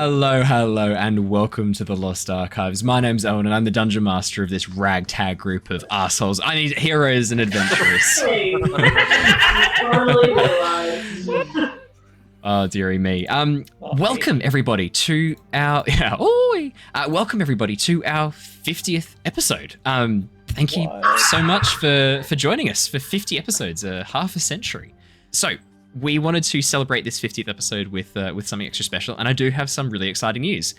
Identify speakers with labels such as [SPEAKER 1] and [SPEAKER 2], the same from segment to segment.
[SPEAKER 1] Hello, and welcome to the Lost Archives. My name's Owen, and I'm the Dungeon Master of this ragtag group of assholes. I need heroes and adventurers. Oh, dearie me. Welcome everybody to our 50th episode. Thank you so much for joining us for 50 episodes, half a century. So we wanted to celebrate this 50th episode with something extra special, and I do have some really exciting news.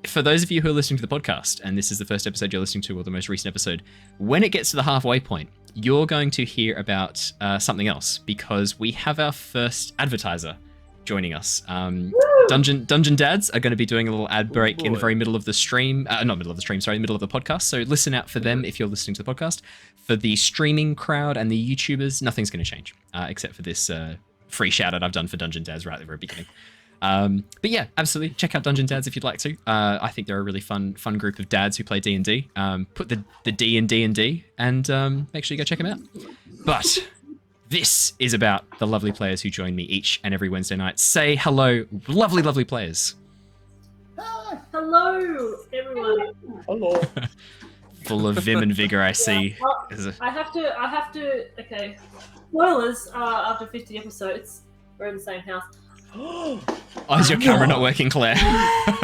[SPEAKER 1] For those of you who are listening to the podcast, and this is the first episode you're listening to, or the most recent episode, when it gets to the halfway point, you're going to hear about something else, because we have our first advertiser joining us. Dungeon Dads are going to be doing a little ad break in the very middle of the stream. Middle of the podcast. So listen out for them if you're listening to the podcast. For the streaming crowd and the YouTubers, nothing's going to change, except for this free shout out I've done for Dungeon Dads right at the very beginning. But yeah, absolutely. Check out Dungeon Dads if you'd like to. I think they're a really fun group of dads who play D&D. Put the D in D&D and make sure you go check them out. But this is about the lovely players who join me each and every Wednesday night. Say hello, lovely players.
[SPEAKER 2] Hello, everyone.
[SPEAKER 3] Hello.
[SPEAKER 1] Full of vim and vigor, I see.
[SPEAKER 2] I have to. Okay. Spoilers. After 50 episodes, we're in the same house.
[SPEAKER 1] Oh, is your camera not working, Claire?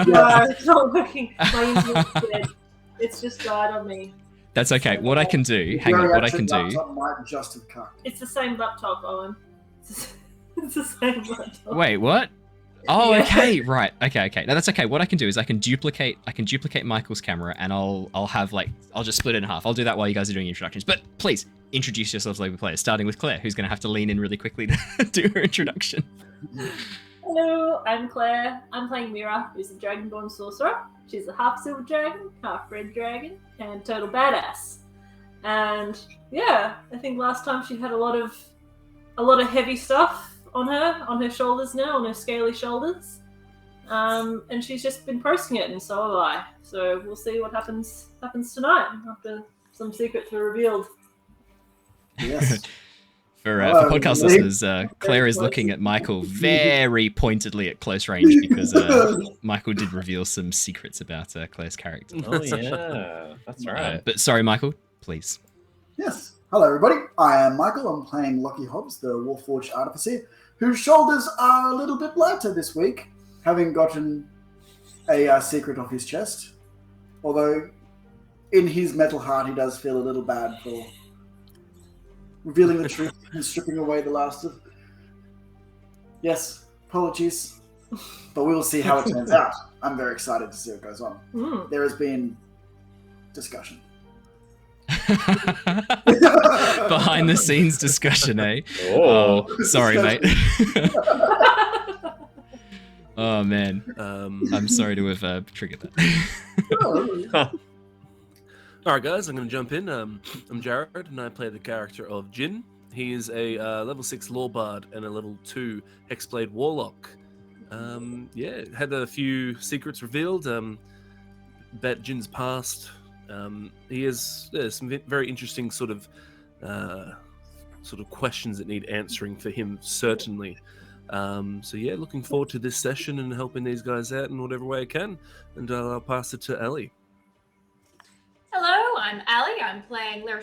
[SPEAKER 2] No, it's not working. My internet's dead. It's just died on me.
[SPEAKER 1] That's okay. What I can do, hang on, what I can do.
[SPEAKER 4] Might just have cut.
[SPEAKER 2] It's the same laptop, Owen. It's the same laptop.
[SPEAKER 1] Wait, what? Oh,
[SPEAKER 2] Yeah.
[SPEAKER 1] okay, right. Okay. No, that's okay. What I can do is I can duplicate Michael's camera, and I'll just split it in half. I'll do that while you guys are doing introductions. But please introduce yourselves, lovely players, starting with Claire, who's going to have to lean in really quickly to do her introduction.
[SPEAKER 2] Hello, I'm Claire. I'm playing Mira, who's a Dragonborn Sorcerer. She's a half silver dragon, half red dragon, and total badass. And yeah, I think last time she had a lot of heavy stuff on her shoulders now, on her scaly shoulders. And she's just been posting it, and so have I. So we'll see what happens tonight after some secrets are revealed.
[SPEAKER 4] Yes.
[SPEAKER 1] For podcast listeners, Claire is looking at Michael very pointedly at close range because Michael did reveal some secrets about Claire's character.
[SPEAKER 3] Oh yeah, that's right.
[SPEAKER 1] But sorry, Michael, please.
[SPEAKER 4] Yes. Hello, everybody. I am Michael. I'm playing Lockie, the Warforged Artificer, whose shoulders are a little bit lighter this week, having gotten a secret off his chest. Although, in his metal heart, he does feel a little bad for revealing the truth and stripping away the last of... Yes, apologies. But we will see how it turns out. I'm very excited to see what goes on. There has been discussion.
[SPEAKER 1] Behind the scenes discussion, eh? Oh, sorry, mate. Oh, man. I'm sorry to have triggered that.
[SPEAKER 5] Alright guys, I'm going to jump in. I'm Jared, and I play the character of Jin. He is a level 6 Law Bard and a level 2 Hexblade Warlock. Had a few secrets revealed about Jin's past. He has some very interesting sort of questions that need answering for him, certainly. Looking forward to this session and helping these guys out in whatever way I can. And I'll pass it to Ellie.
[SPEAKER 6] Hello, I'm Ali. I'm playing Lyra,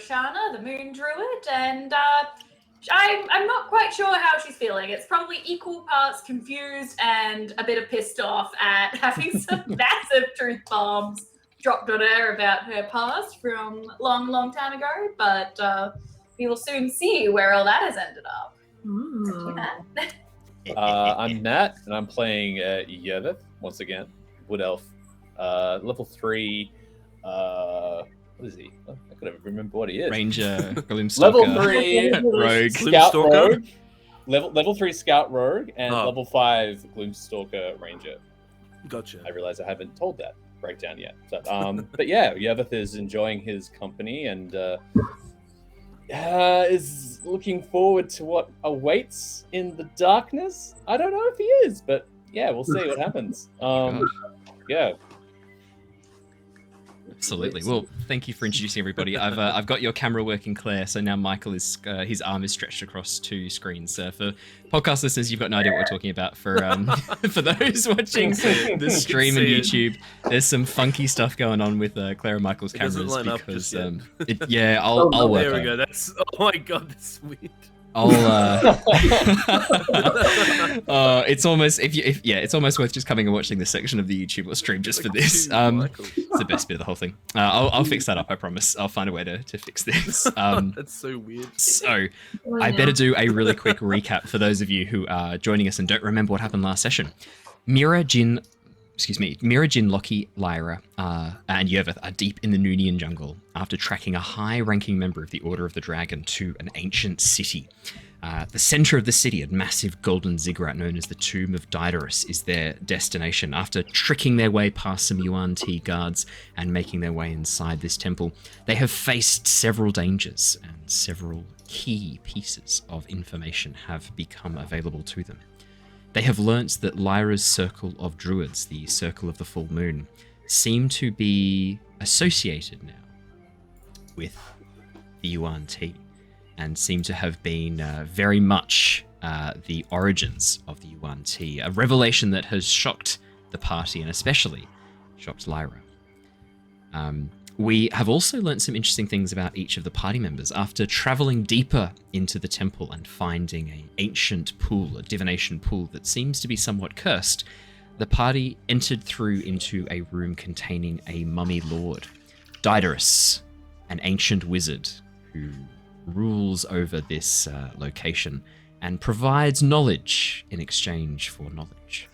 [SPEAKER 6] the Moon Druid, and I'm not quite sure how she's feeling. It's probably equal parts confused and a bit of pissed off at having some massive truth bombs dropped on her about her past from long time ago, but we will soon see where all that has ended up.
[SPEAKER 3] I'm Nat, and I'm playing Yervith once again, Wood Elf, level 3. What is he? I couldn't remember what he is.
[SPEAKER 1] Ranger, Gloomstalker,
[SPEAKER 3] level 3
[SPEAKER 1] Rogue,
[SPEAKER 3] Scout
[SPEAKER 5] Gloomstalker?
[SPEAKER 3] Rogue. Level 3 Scout Rogue and level 5 Gloomstalker Ranger.
[SPEAKER 5] Gotcha.
[SPEAKER 3] I realize I haven't told that breakdown yet. So, but yeah, Yervith is enjoying his company and is looking forward to what awaits in the darkness. I don't know if he is, but yeah, we'll see what happens. Yeah.
[SPEAKER 1] Absolutely. Well, thank you for introducing everybody. I've got your camera working, Claire. So now Michael is his arm is stretched across 2 screens. For podcast listeners, you've got no idea what we're talking about. For for those watching the stream on YouTube, there's some funky stuff going on with Claire and Michael's cameras because I'll work.
[SPEAKER 5] There we
[SPEAKER 1] on
[SPEAKER 5] go. That's oh my god, that's weird.
[SPEAKER 1] It's almost it's almost worth just coming and watching this section of the YouTube or stream just for this. It's the best bit of the whole thing. I'll fix that up, I promise. I'll find a way to fix this.
[SPEAKER 5] That's so weird.
[SPEAKER 1] So I better do a really quick recap for those of you who are joining us and don't remember what happened last session. Mira, Jin, Lockie, Lyra, and Yervith are deep in the Noonian jungle after tracking a high-ranking member of the Order of the Dragon to an ancient city. The center of the city, a massive golden ziggurat known as the Tomb of Diderus, is their destination. After tricking their way past some Yuan Ti guards and making their way inside this temple, they have faced several dangers and several key pieces of information have become available to them. They have learnt that Lyra's Circle of Druids, the Circle of the Full Moon, seem to be associated now with the Yuan Ti and seem to have been very much the origins of the Yuan Ti, a revelation that has shocked the party and especially shocked Lyra. We have also learnt some interesting things about each of the party members. After travelling deeper into the temple and finding an ancient pool, a divination pool that seems to be somewhat cursed, the party entered through into a room containing a mummy lord, Diderus, an ancient wizard who rules over this location and provides knowledge in exchange for knowledge.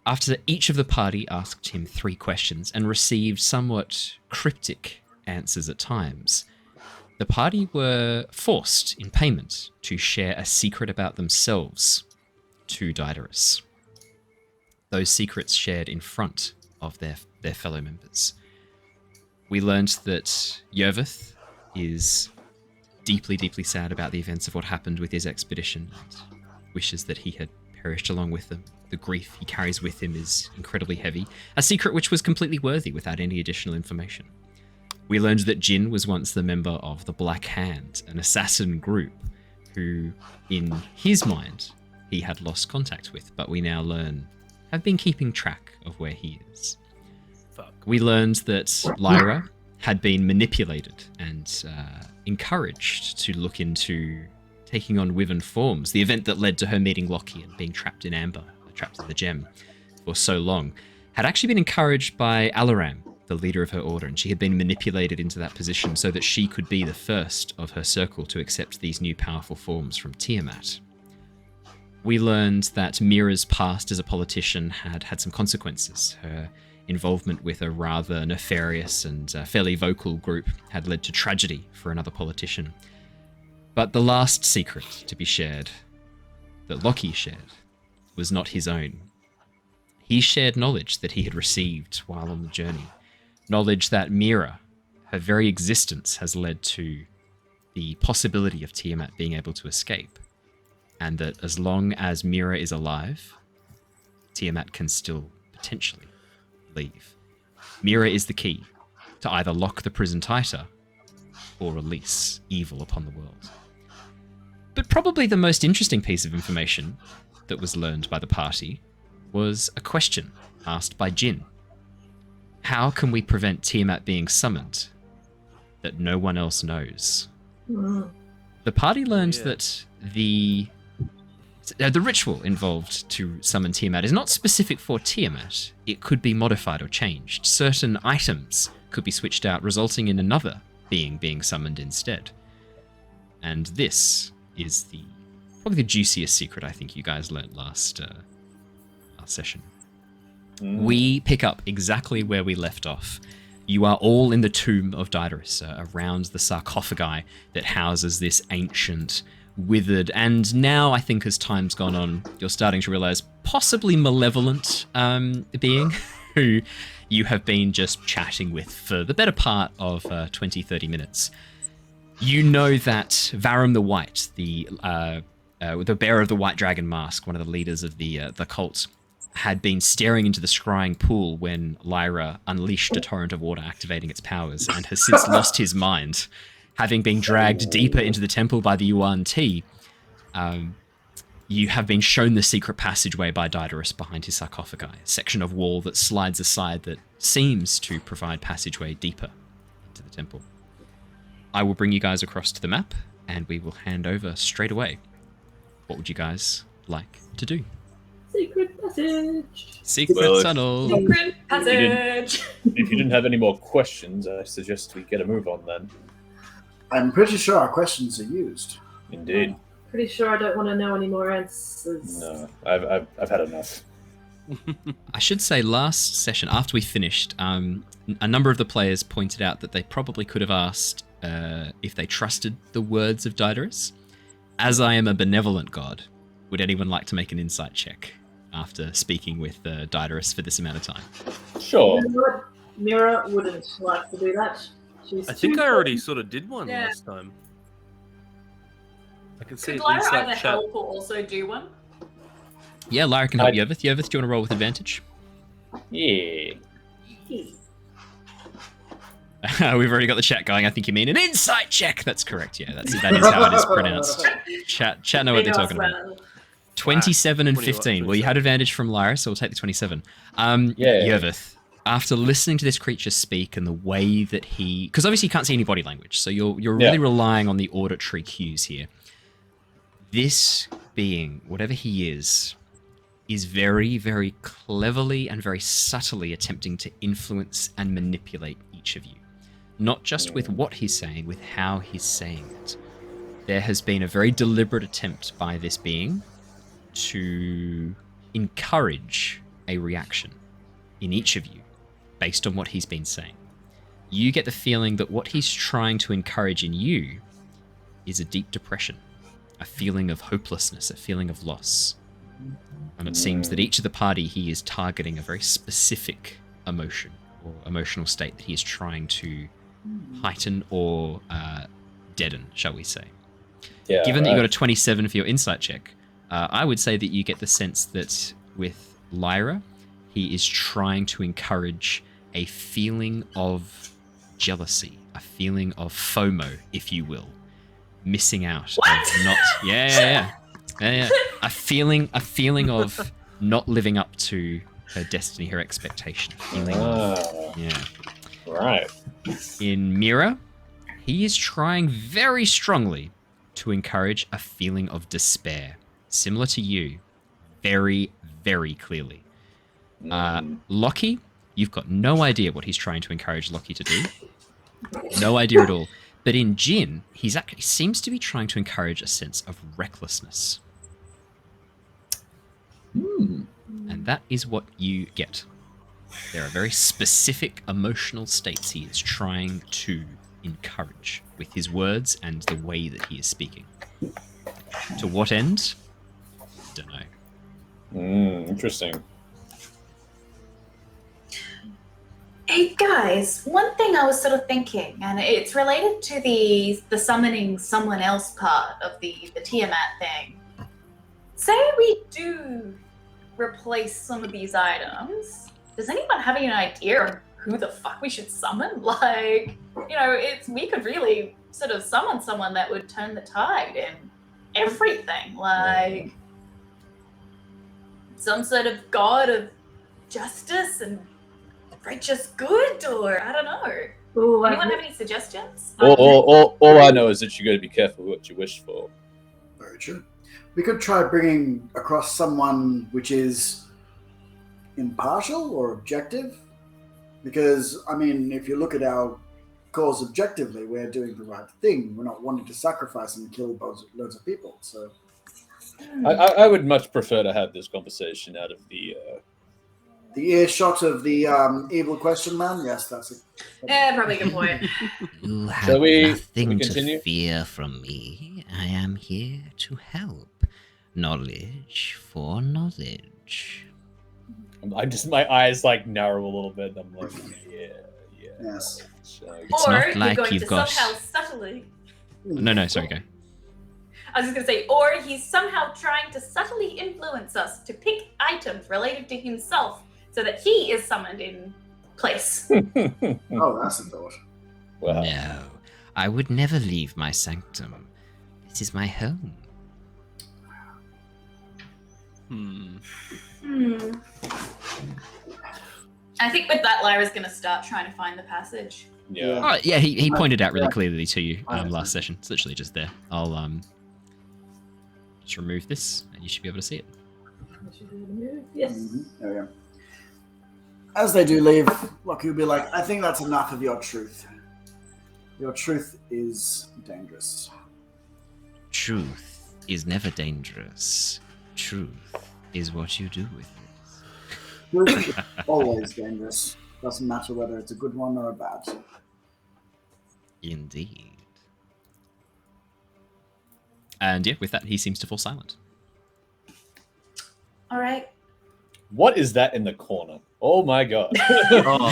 [SPEAKER 1] After each of the party asked him 3 questions and received somewhat cryptic answers at times, the party were forced in payment to share a secret about themselves to Diderus. Those secrets shared in front of their fellow members. We learned that Yervith is deeply, deeply sad about the events of what happened with his expedition and wishes that he had perished along with them. The grief he carries with him is incredibly heavy, a secret which was completely worthy without any additional information. We learned that Jin was once the member of the Black Hand, an assassin group who, in his mind, he had lost contact with, but we now learn have been keeping track of where he is. We learned that Lyra had been manipulated and encouraged to look into taking on Wyvern forms, the event that led to her meeting Lockie and being trapped in Amber, trapped in the gem for so long, had actually been encouraged by Alaram, the leader of her order, and she had been manipulated into that position so that she could be the first of her circle to accept these new powerful forms from Tiamat. We learned that Mira's past as a politician had some consequences. Her involvement with a rather nefarious and fairly vocal group had led to tragedy for another politician. But the last secret to be shared, that Lockie shared, was not his own. He shared knowledge that he had received while on the journey. Knowledge that Mira, her very existence, has led to the possibility of Tiamat being able to escape. And that as long as Mira is alive, Tiamat can still potentially leave. Mira is the key to either lock the prison tighter or release evil upon the world. But probably the most interesting piece of information that was learned by the party was a question asked by Jin. How can we prevent Tiamat being summoned that no one else knows? The party learned that the ritual involved to summon Tiamat is not specific for Tiamat. It could be modified or changed. Certain items could be switched out, resulting in another being summoned instead. And this is probably the juiciest secret I think you guys learned last session. We pick up exactly where we left off. You are all in the tomb of Diderus, around the sarcophagi that houses this ancient, withered, and now I think as time's gone on, you're starting to realize possibly malevolent being who you have been just chatting with for the better part of 20-30 minutes. You know that Varum the White, the bearer of the White Dragon Mask, one of the leaders of the cult, had been staring into the scrying pool when Lyra unleashed a torrent of water activating its powers and has since lost his mind, having been dragged deeper into the temple by the Yuan Ti. You have been shown the secret passageway by Diderus behind his sarcophagi, a section of wall that slides aside that seems to provide passageway deeper into the temple. I will bring you guys across to the map, and we will hand over straight away. What would you guys like to do?
[SPEAKER 2] Secret passage.
[SPEAKER 1] Secret tunnel.
[SPEAKER 6] Secret passage.
[SPEAKER 3] If you didn't have any more questions, I suggest we get a move on then.
[SPEAKER 4] I'm pretty sure our questions are used.
[SPEAKER 3] Indeed.
[SPEAKER 2] Pretty sure I don't want to know any more answers.
[SPEAKER 3] No, I've had enough.
[SPEAKER 1] I should say last session, after we finished, a number of the players pointed out that they probably could have asked if they trusted the words of Diderus. As I am a benevolent god, would anyone like to make an insight check after speaking with Diderus for this amount of time?
[SPEAKER 3] Sure.
[SPEAKER 2] You know what? Mira wouldn't like to do that. She's
[SPEAKER 5] I think
[SPEAKER 2] too
[SPEAKER 5] I already sort of did one
[SPEAKER 6] Yeah.
[SPEAKER 5] last time. I can see
[SPEAKER 6] Could
[SPEAKER 5] at
[SPEAKER 6] Lyra
[SPEAKER 5] least
[SPEAKER 6] either
[SPEAKER 5] that chat.
[SPEAKER 6] help or also do one?
[SPEAKER 1] Yeah, Lyra can help Yervith. Yervith, do you want to roll with advantage?
[SPEAKER 3] Yeah.
[SPEAKER 1] We've already got the chat going. I think you mean an insight check. That's correct. Yeah, that is how it is pronounced. Chat know what they're talking about. 27 and 15. Well, you had advantage from Lyra, so we'll take the 27. Yervith, after listening to this creature speak and the way that he... Because obviously you can't see any body language, so you're really relying on the auditory cues here. This being, whatever he is very, very cleverly and very subtly attempting to influence and manipulate each of you. Not just with what he's saying, with how he's saying it. There has been a very deliberate attempt by this being to encourage a reaction in each of you based on what he's been saying. You get the feeling that what he's trying to encourage in you is a deep depression, a feeling of hopelessness, a feeling of loss. And it seems that each of the party he is targeting a very specific emotion or emotional state that he is trying to heighten or deaden, shall we say.
[SPEAKER 3] Yeah.
[SPEAKER 1] Given that you got a 27 for your insight check, I would say that you get the sense that with Lyra, he is trying to encourage a feeling of jealousy, a feeling of FOMO, if you will. Missing out of not... Yeah. A feeling of not living up to her destiny, her expectation. A feeling of... Yeah.
[SPEAKER 3] Right.
[SPEAKER 1] In Mira, he is trying very strongly to encourage a feeling of despair, similar to you, very, very clearly. Lockie, you've got no idea what he's trying to encourage Lockie to do. No idea at all. But in Jin, he seems to be trying to encourage a sense of recklessness. And that is what you get. There are very specific emotional states he is trying to encourage with his words and the way that he is speaking. To what end? Don't know.
[SPEAKER 3] Interesting.
[SPEAKER 6] Hey guys, one thing I was sort of thinking, and it's related to the summoning someone else part of the Tiamat thing. Say we do replace some of these items. Does anyone have any idea of who the fuck we should summon? Like, we could really sort of summon someone that would turn the tide in everything. Like, some sort of god of justice and righteous good, or I don't know.
[SPEAKER 2] Ooh,
[SPEAKER 6] Anyone have any suggestions?
[SPEAKER 3] All I know is that you got to be careful what you wish for.
[SPEAKER 4] Very true. We could try bringing across someone which is impartial or objective. Because, I mean, if you look at our cause objectively, we're doing the right thing. We're not wanting to sacrifice and kill loads of people. So,
[SPEAKER 3] I would much prefer to have this conversation out of the
[SPEAKER 4] earshot of the evil question man. Yes, that's it.
[SPEAKER 6] Yeah, probably a good point.
[SPEAKER 7] You have
[SPEAKER 3] Shall we
[SPEAKER 7] nothing
[SPEAKER 3] continue?
[SPEAKER 7] to fear from me. I am here to help. Knowledge for knowledge.
[SPEAKER 3] my eyes like narrow a little bit. And I'm like, yeah.
[SPEAKER 4] Yes.
[SPEAKER 1] It's
[SPEAKER 6] or
[SPEAKER 1] not
[SPEAKER 6] you're
[SPEAKER 1] like
[SPEAKER 6] going
[SPEAKER 1] you've
[SPEAKER 6] to
[SPEAKER 1] got-
[SPEAKER 6] somehow subtly.
[SPEAKER 1] No, sorry, go.
[SPEAKER 6] I was just going to say, or he's somehow trying to subtly influence us to pick items related to himself so that he is summoned in place.
[SPEAKER 4] Oh, that's a thought.
[SPEAKER 3] Wow.
[SPEAKER 7] No, I would never leave my sanctum. This is my home.
[SPEAKER 6] I think with that, Lyra's going to start trying to find the passage.
[SPEAKER 3] Yeah.
[SPEAKER 1] Oh, yeah, he pointed out really clearly to you last session. It's literally just there. I'll just remove this, and you should be able to see it.
[SPEAKER 2] Yes.
[SPEAKER 4] There we go. As they do leave, Lockie will be like, I think that's enough of your truth. Your truth is dangerous.
[SPEAKER 7] Truth is never dangerous. Truth is what you do with it.
[SPEAKER 4] Truth is always dangerous. Doesn't matter whether it's a good one or a bad.
[SPEAKER 7] Indeed.
[SPEAKER 1] And yeah, with that, he seems to fall silent.
[SPEAKER 6] All right.
[SPEAKER 3] What is that in the corner? Oh my god.
[SPEAKER 5] Oh,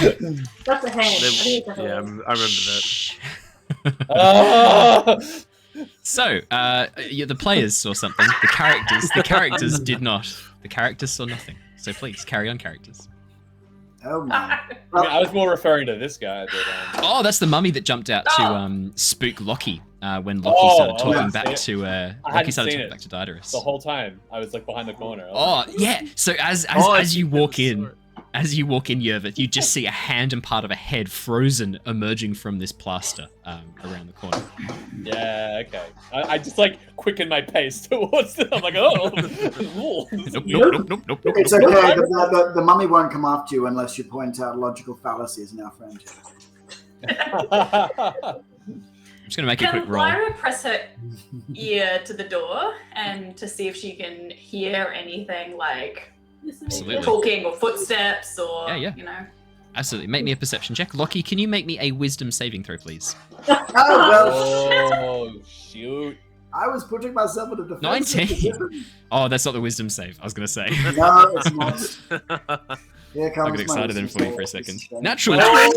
[SPEAKER 2] That's a hand. I think it's a hand.
[SPEAKER 5] yeah, I remember that.
[SPEAKER 3] Ah!
[SPEAKER 1] So, the players saw something. The characters did not. The characters saw nothing. So please, carry on, characters.
[SPEAKER 4] Oh my.
[SPEAKER 3] I mean, I was more referring to this guy. But,
[SPEAKER 1] Oh, that's the mummy that jumped out to spook Lockie when Lockie started talking back to Diderus.
[SPEAKER 3] the whole time I was like behind the corner.
[SPEAKER 1] Oh yeah. So as you walk in, Yervith, you just see a hand and part of a head frozen emerging from this plaster around the corner.
[SPEAKER 3] Yeah, okay. I just like quicken my pace towards them. I'm like, oh.
[SPEAKER 1] Nope.
[SPEAKER 4] It's okay. The mummy won't come after you unless you point out logical fallacies in our friend.
[SPEAKER 1] I'm just gonna make a quick
[SPEAKER 6] Can
[SPEAKER 1] roll.
[SPEAKER 6] Lyra press her ear to the door and to see if she can hear anything like
[SPEAKER 1] Absolutely.
[SPEAKER 6] talking or footsteps or,
[SPEAKER 1] Yeah.
[SPEAKER 6] you know.
[SPEAKER 1] Absolutely. Make me a perception check. Lockie, can you make me a wisdom saving throw, please?
[SPEAKER 4] Oh, well,
[SPEAKER 3] Oh, shoot.
[SPEAKER 4] I was putting myself in a defensive
[SPEAKER 1] 19.
[SPEAKER 4] position.
[SPEAKER 1] Oh, that's not the wisdom save. I was gonna say.
[SPEAKER 4] No, it's not. Here comes
[SPEAKER 1] I got excited then for you for a
[SPEAKER 4] wisdom
[SPEAKER 1] second.
[SPEAKER 4] save.
[SPEAKER 1] Natural 20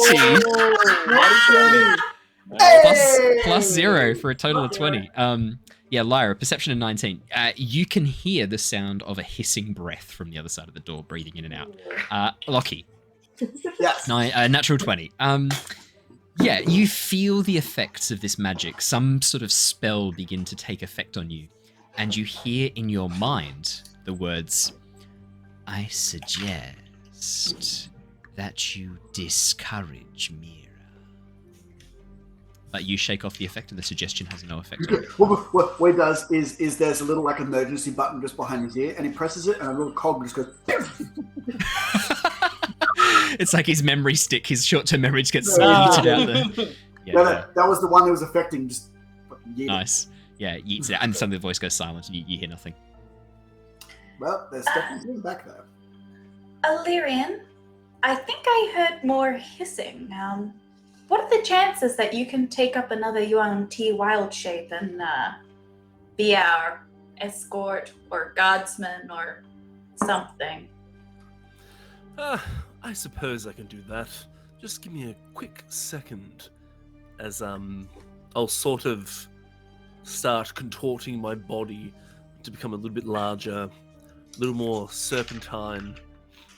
[SPEAKER 1] plus 0 for a total of 20. Yeah, Lyra, perception of 19. You can hear the sound of a hissing breath from the other side of the door, breathing in and out. Lockie,
[SPEAKER 4] Yes.
[SPEAKER 1] natural 20. Yeah, you feel the effects of this magic. Some sort of spell begin to take effect on you, and you hear in your mind the words, I suggest that you discourage Mira. But you shake off the effect, and the suggestion has no effect on you.
[SPEAKER 4] What he does is there's a little like emergency button just behind his ear, and he presses it, and a little cog just goes.
[SPEAKER 1] It's like his memory stick, his short-term memory just gets yeeted out there. Yeah,
[SPEAKER 4] No, that was the one that was affecting. Just fucking yeet it.
[SPEAKER 1] nice. Yeah, yeets it out, and suddenly the voice goes silent, and you hear nothing.
[SPEAKER 4] Well, there's definitely back there.
[SPEAKER 6] Illyrian, I think I heard more hissing. What are the chances that you can take up another Yuan Ti wild shape and be our escort or guardsman or something?
[SPEAKER 5] I suppose I can do that. Just give me a quick second as I'll sort of start contorting my body to become a little bit larger, a little more serpentine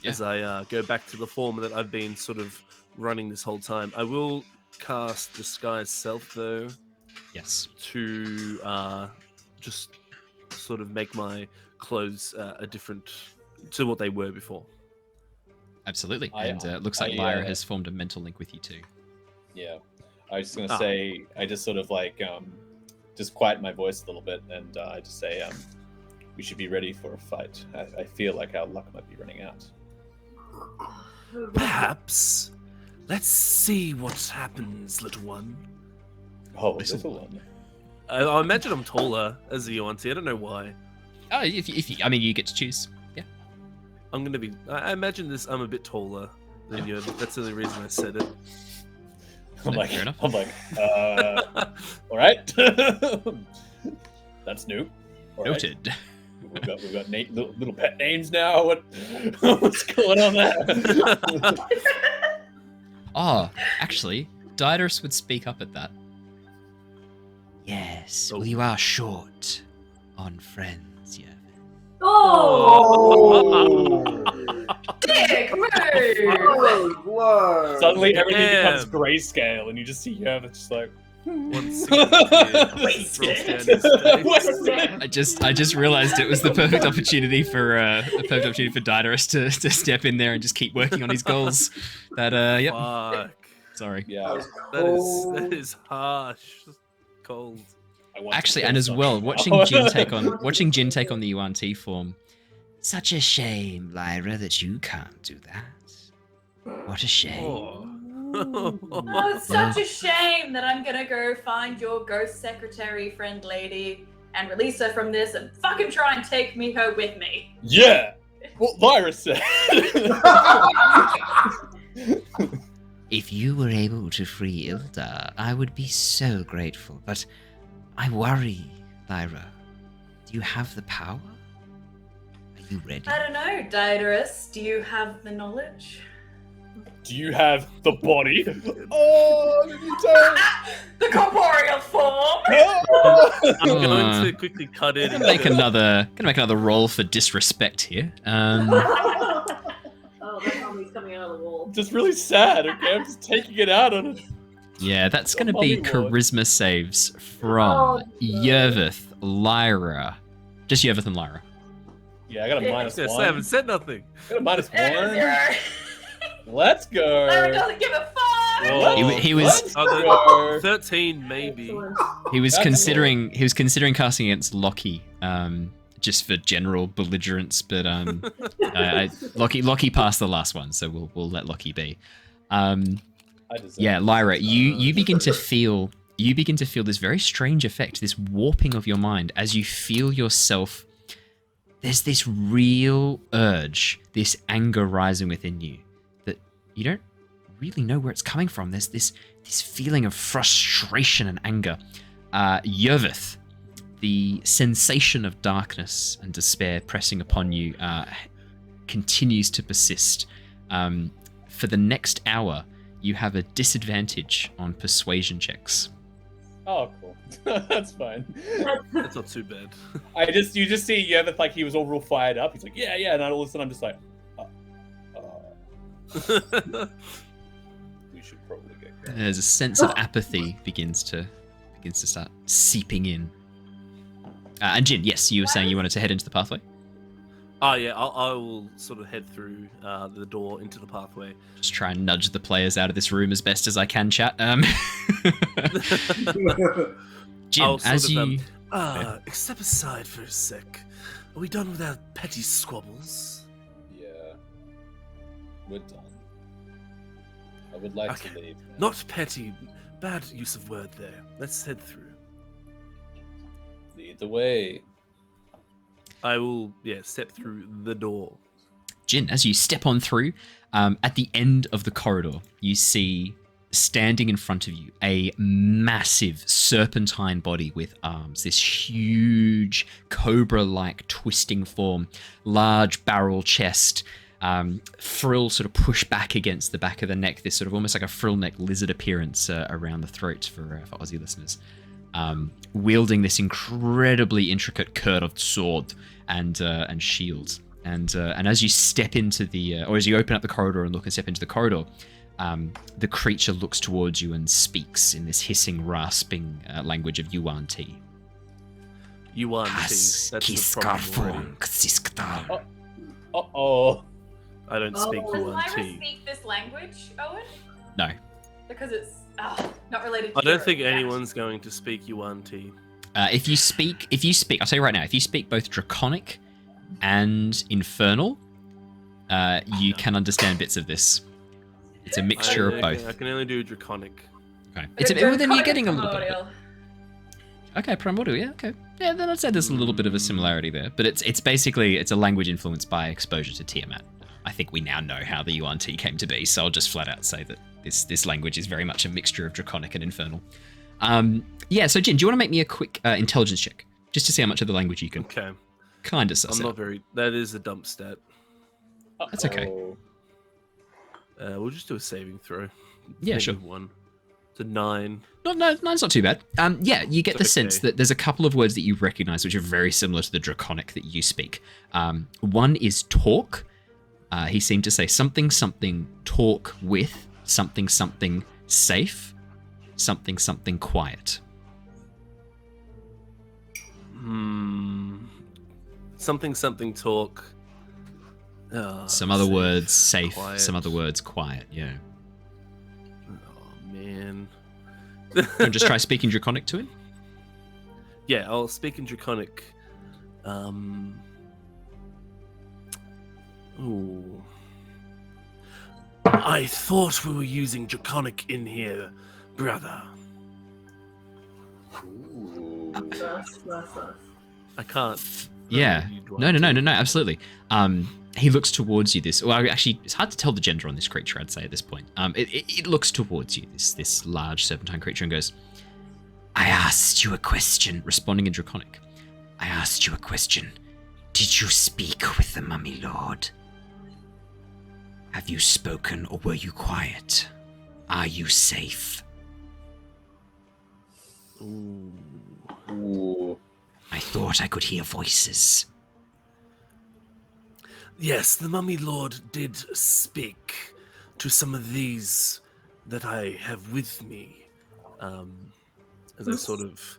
[SPEAKER 5] as I go back to the form that I've been sort of running this whole time. I will cast Disguise Self though.
[SPEAKER 1] Yes.
[SPEAKER 5] To just sort of make my clothes a different to what they were before.
[SPEAKER 1] Absolutely. And it looks like Lyra has formed a mental link with you too.
[SPEAKER 3] Yeah. I was just going to say, I just sort of like, just quiet my voice a little bit, and I just say, we should be ready for a fight. I feel like our luck might be running out.
[SPEAKER 5] Perhaps. Let's see what happens, little one.
[SPEAKER 3] Oh, little one.
[SPEAKER 5] I imagine I'm taller as a Yuan Ti. I don't know why.
[SPEAKER 1] Oh, if you, I mean, you get to choose. Yeah.
[SPEAKER 5] I'm gonna be. I imagine this. I'm a bit taller than you. That's the only reason I said it.
[SPEAKER 3] I'm
[SPEAKER 1] No,
[SPEAKER 3] like,
[SPEAKER 1] fair enough.
[SPEAKER 3] All right. That's new. All right.
[SPEAKER 1] Noted.
[SPEAKER 3] We've got little pet names now. What's going on there?
[SPEAKER 1] Oh, actually, Diderus would speak up at that.
[SPEAKER 7] Yes,
[SPEAKER 5] Oh.
[SPEAKER 7] well, you are short. on friends, Yervith.
[SPEAKER 2] Oh!
[SPEAKER 6] Dick move!
[SPEAKER 4] Whoa!
[SPEAKER 3] Suddenly everything
[SPEAKER 5] Damn.
[SPEAKER 3] becomes grayscale, and you just see Yervith just like.
[SPEAKER 5] One single tear
[SPEAKER 3] Wasted.
[SPEAKER 5] rolls down his face.
[SPEAKER 1] I just realized it was the perfect opportunity for Diderus to step in there and just keep working on his goals. Yep.
[SPEAKER 5] Fuck.
[SPEAKER 1] Sorry.
[SPEAKER 3] Yeah.
[SPEAKER 5] That is harsh. Cold.
[SPEAKER 3] I want to
[SPEAKER 1] Actually,
[SPEAKER 3] kill
[SPEAKER 1] and as
[SPEAKER 3] someone
[SPEAKER 1] well,
[SPEAKER 3] now.
[SPEAKER 1] watching Jin take on the UNT form.
[SPEAKER 7] Such a shame, Lyra, that you can't do that. What a shame.
[SPEAKER 5] Oh.
[SPEAKER 6] Oh, it's such a shame that I'm gonna go find your ghost secretary friend lady and release her from this and fucking try and take her with me.
[SPEAKER 3] Yeah. What Lyra said.
[SPEAKER 7] If you were able to free Ildar, I would be so grateful, but I worry, Lyra. Do you have the power? Are you ready?
[SPEAKER 6] I don't know, Diderus. Do you have the knowledge?
[SPEAKER 3] Do you have the body? Oh, you don't.
[SPEAKER 6] The corporeal form.
[SPEAKER 5] I'm going to quickly cut in
[SPEAKER 1] Gonna
[SPEAKER 5] and
[SPEAKER 1] make another roll for disrespect here.
[SPEAKER 2] Oh, that mummy's coming out of the wall.
[SPEAKER 3] Just really sad. Okay, I'm just taking it out on it.
[SPEAKER 1] Yeah, that's going to be
[SPEAKER 3] Mummy ward.
[SPEAKER 1] charisma saves from
[SPEAKER 2] Oh,
[SPEAKER 1] Yervith, Lyra. Just Yervith and Lyra.
[SPEAKER 3] Yeah, I got a minus
[SPEAKER 5] Yes,
[SPEAKER 3] one.
[SPEAKER 5] I haven't said nothing.
[SPEAKER 3] I got a minus one.
[SPEAKER 6] Zero.
[SPEAKER 3] Let's go.
[SPEAKER 6] Lyra doesn't give a fuck.
[SPEAKER 5] Whoa.
[SPEAKER 1] He was-
[SPEAKER 3] Let's
[SPEAKER 5] Oh,
[SPEAKER 3] go.
[SPEAKER 5] 13 maybe.
[SPEAKER 2] Excellent.
[SPEAKER 1] He was
[SPEAKER 3] That's
[SPEAKER 1] considering casting against Lockie, just for general belligerence, but Lockie passed the last one, so we'll let Lockie be.
[SPEAKER 3] I deserve
[SPEAKER 1] Yeah,
[SPEAKER 3] it.
[SPEAKER 1] Lyra, you begin to feel this very strange effect, this warping of your mind as you feel yourself. There's this real urge, this anger rising within you that you don't really know where it's coming from. There's this feeling of frustration and anger. Yervith, the sensation of darkness and despair pressing upon you continues to persist. For the next hour, you have a disadvantage on persuasion checks.
[SPEAKER 3] Oh, cool. That's fine.
[SPEAKER 5] That's not too bad.
[SPEAKER 3] You just see Yervith like he was all real fired up. He's like, yeah, and then all of a sudden I'm just like, we should probably get going.
[SPEAKER 1] There's a sense of apathy begins to start seeping in. And Jin, yes, you were saying you wanted to head into the pathway.
[SPEAKER 5] Oh yeah, I will sort of head through the door into the pathway.
[SPEAKER 1] Just try and nudge the players out of this room as best as I can, chat. Jin,
[SPEAKER 5] I'll sort
[SPEAKER 1] as
[SPEAKER 5] of,
[SPEAKER 1] you...
[SPEAKER 5] step aside for a sec. Are we done with our petty squabbles?
[SPEAKER 3] Yeah, we're done. I would like
[SPEAKER 5] Okay.
[SPEAKER 3] to leave. now.
[SPEAKER 5] Not petty. Bad use of word there. Let's head through.
[SPEAKER 3] Lead the way.
[SPEAKER 5] I will, step through the door.
[SPEAKER 1] Jin, as you step on through, at the end of the corridor, you see standing in front of you a massive serpentine body with arms, this huge cobra-like twisting form, large barrel chest, frill sort of pushed back against the back of the neck, this sort of almost like a frill neck lizard appearance around the throat for Aussie listeners. Wielding this incredibly intricate curved sword and shield, and as you step into or as you open up the corridor and look and step into the corridor, the creature looks towards you and speaks in this hissing, rasping language of UNT.
[SPEAKER 5] Yuan, that's the problem.
[SPEAKER 3] Uh-oh.
[SPEAKER 5] I don't speak
[SPEAKER 2] Oh.
[SPEAKER 6] Does
[SPEAKER 5] Yuan.
[SPEAKER 6] Lyra speak this language, Owen?
[SPEAKER 1] No.
[SPEAKER 6] Because it's not related to
[SPEAKER 5] I don't
[SPEAKER 6] your
[SPEAKER 5] think
[SPEAKER 6] reaction.
[SPEAKER 5] anyone's going to speak Yuan.
[SPEAKER 1] If you speak, I'll tell you right now, if you speak both Draconic and Infernal, you can understand bits of this. It's a mixture of both.
[SPEAKER 5] I can only do Draconic.
[SPEAKER 1] Okay.
[SPEAKER 6] Okay,
[SPEAKER 1] Then you're
[SPEAKER 6] Draconic
[SPEAKER 1] getting a little bit of it.
[SPEAKER 6] primordial.
[SPEAKER 1] Okay, Primordial, yeah, okay. Yeah, then I'd say there's a little bit of a similarity there. But it's basically a language influenced by exposure to Tiamat. I think we now know how the UNT came to be, so I'll just flat out say that this language is very much a mixture of Draconic and Infernal. So Jin, do you want to make me a quick intelligence check? Just to see how much of the language you can
[SPEAKER 5] Okay.
[SPEAKER 1] kind of suss
[SPEAKER 5] I'm
[SPEAKER 1] out.
[SPEAKER 5] not very. That is a dump stat.
[SPEAKER 1] That's okay.
[SPEAKER 3] Uh-oh.
[SPEAKER 5] We'll just do a saving throw.
[SPEAKER 1] Yeah, sure.
[SPEAKER 5] Negative 1. It's a 9.
[SPEAKER 1] No, nine's not too bad. Yeah, you get the sense that there's a couple of words that you recognize which are very similar to the Draconic that you speak. One is talk. He seemed to say something talk with, something safe, something quiet.
[SPEAKER 5] Something talk.
[SPEAKER 1] Some other
[SPEAKER 5] safe,
[SPEAKER 1] words safe,
[SPEAKER 5] quiet.
[SPEAKER 1] some other words quiet, yeah.
[SPEAKER 5] Oh, man.
[SPEAKER 1] You want to just try speaking Draconic to him?
[SPEAKER 5] Yeah, I'll speak in Draconic. Ooh. I thought we were using Draconic in here, brother.
[SPEAKER 2] Nice.
[SPEAKER 5] I can't.
[SPEAKER 1] Yeah. No, absolutely. He looks towards you. Actually, it's hard to tell the gender on this creature, I'd say, at this point. It looks towards you, this large serpentine creature, and goes, I asked you a question, responding in Draconic. I asked you a question. Did you speak with the Mummy Lord? Have you spoken, or were you quiet? Are you safe?
[SPEAKER 3] Ooh.
[SPEAKER 7] I thought I could hear voices.
[SPEAKER 5] Yes, the Mummy Lord did speak to some of these that I have with me. As I sort of...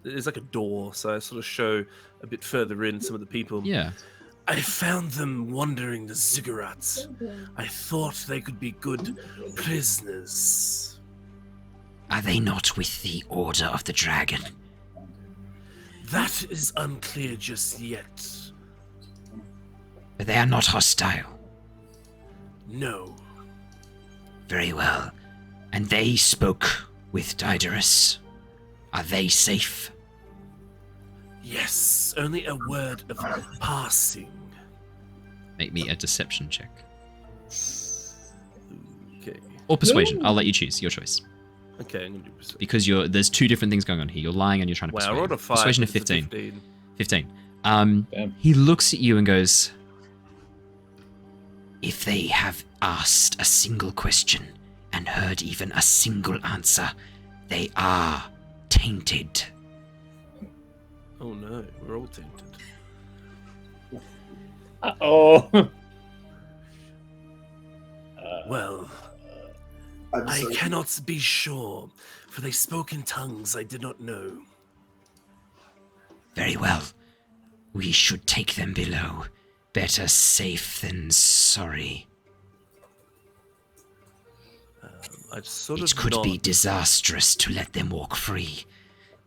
[SPEAKER 5] There's like a door, so I sort of show a bit further in some of the people.
[SPEAKER 1] Yeah.
[SPEAKER 5] I found them wandering the ziggurats. I thought they could be good prisoners.
[SPEAKER 7] Are they not with the Order of the Dragon?
[SPEAKER 5] That is unclear just yet.
[SPEAKER 7] But they are not hostile.
[SPEAKER 5] No.
[SPEAKER 7] Very well. And they spoke with Diderus. Are they safe?
[SPEAKER 5] Yes, only a word of passing.
[SPEAKER 1] Make me a deception check.
[SPEAKER 5] Okay.
[SPEAKER 1] Or persuasion. I'll let you choose. Your choice.
[SPEAKER 5] Okay, I'm gonna do persuasion.
[SPEAKER 1] Because there's two different things going on here. You're lying and you're trying to
[SPEAKER 5] Wow, I
[SPEAKER 1] persuade.
[SPEAKER 5] rolled a 5.
[SPEAKER 1] Persuasion of
[SPEAKER 5] This is a
[SPEAKER 1] 15.
[SPEAKER 5] 15.
[SPEAKER 1] 15.
[SPEAKER 3] Damn.
[SPEAKER 1] He looks at you and goes,
[SPEAKER 7] If they have asked a single question and heard even a single answer, they are tainted.
[SPEAKER 5] Oh no, we're all tainted.
[SPEAKER 3] Oh.
[SPEAKER 5] Well, I cannot be sure, for they spoke in tongues I did not know.
[SPEAKER 7] Very well. We should take them below. Better safe than sorry.
[SPEAKER 5] I sort
[SPEAKER 7] It
[SPEAKER 5] of
[SPEAKER 7] could be
[SPEAKER 5] nod.
[SPEAKER 7] disastrous to let them walk free.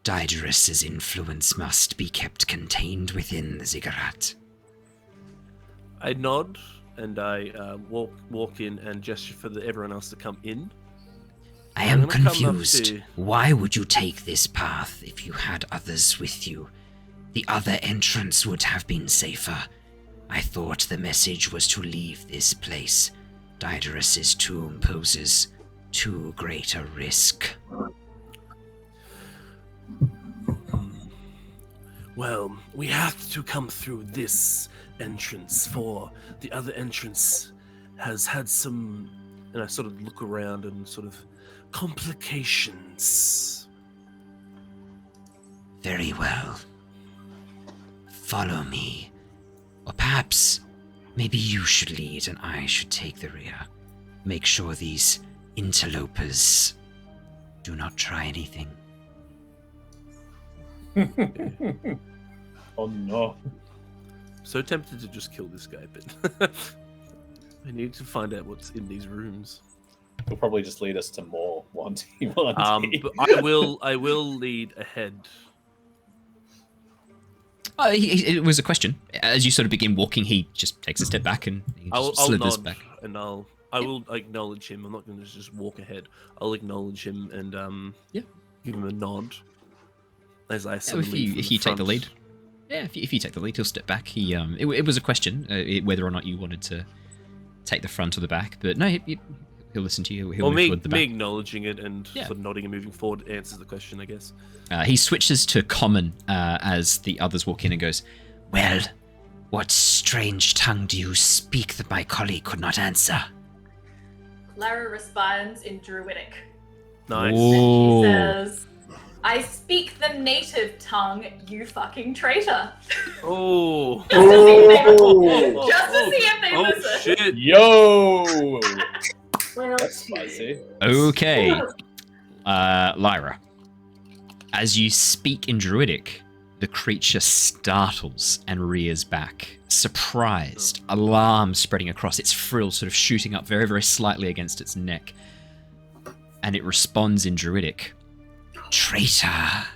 [SPEAKER 7] Diderus's influence must be kept contained within the ziggurat.
[SPEAKER 5] I nod and I walk in and gesture for everyone else to come in.
[SPEAKER 7] I
[SPEAKER 5] I'm
[SPEAKER 7] am
[SPEAKER 5] gonna come up
[SPEAKER 7] confused.
[SPEAKER 5] to-
[SPEAKER 7] Why would you take this path if you had others with you? The other entrance would have been safer. I thought the message was to leave this place. Diderus's tomb poses too great a risk.
[SPEAKER 5] Well, we have to come through this entrance, for the other entrance has had some, and I sort of look around and sort of complications.
[SPEAKER 7] Very well. Follow me. Or perhaps, maybe you should lead and I should take the rear. Make sure these interlopers do not try anything.
[SPEAKER 3] Oh no.
[SPEAKER 5] So tempted to just kill this guy, but I need to find out what's in these rooms.
[SPEAKER 3] It'll probably just lead us to more wanting.
[SPEAKER 5] But I will lead ahead.
[SPEAKER 1] it was a question. As you sort of begin walking, he just takes a step back and he
[SPEAKER 5] I'll
[SPEAKER 1] just slithers
[SPEAKER 5] nod
[SPEAKER 1] back.
[SPEAKER 5] and I will acknowledge him. I'm not going to just walk ahead. I'll acknowledge him and
[SPEAKER 1] Yeah.
[SPEAKER 5] give him a nod as I
[SPEAKER 1] So
[SPEAKER 5] sort of leave
[SPEAKER 1] if
[SPEAKER 5] from
[SPEAKER 1] you take the
[SPEAKER 5] front.
[SPEAKER 1] lead, yeah, if you take the lead, he'll step back. It was a question whether or not you wanted to take the front or the back, but no, he'll listen to you. He'll
[SPEAKER 5] Well,
[SPEAKER 1] move
[SPEAKER 5] me
[SPEAKER 1] toward the back.
[SPEAKER 5] acknowledging it and
[SPEAKER 1] Yeah.
[SPEAKER 5] sort of nodding and moving forward answers the question, I guess.
[SPEAKER 1] He switches to common as the others walk in and goes,
[SPEAKER 7] Well, what strange tongue do you speak that my colleague could not answer?
[SPEAKER 6] Lyra responds in Druidic.
[SPEAKER 5] Nice.
[SPEAKER 1] Ooh.
[SPEAKER 6] She says, I speak the native tongue, you fucking traitor.
[SPEAKER 5] Oh.
[SPEAKER 6] Just to see if they,
[SPEAKER 4] Oh.
[SPEAKER 6] just to see if they
[SPEAKER 5] Oh
[SPEAKER 6] listen.
[SPEAKER 5] shit.
[SPEAKER 3] Yo!
[SPEAKER 2] Well,
[SPEAKER 3] That's spicy.
[SPEAKER 1] Okay. Lyra. As you speak in Druidic, the creature startles and rears back. Surprised, alarm spreading across its frill, sort of shooting up very, very slightly against its neck. And it responds in Druidic.
[SPEAKER 7] Traitor,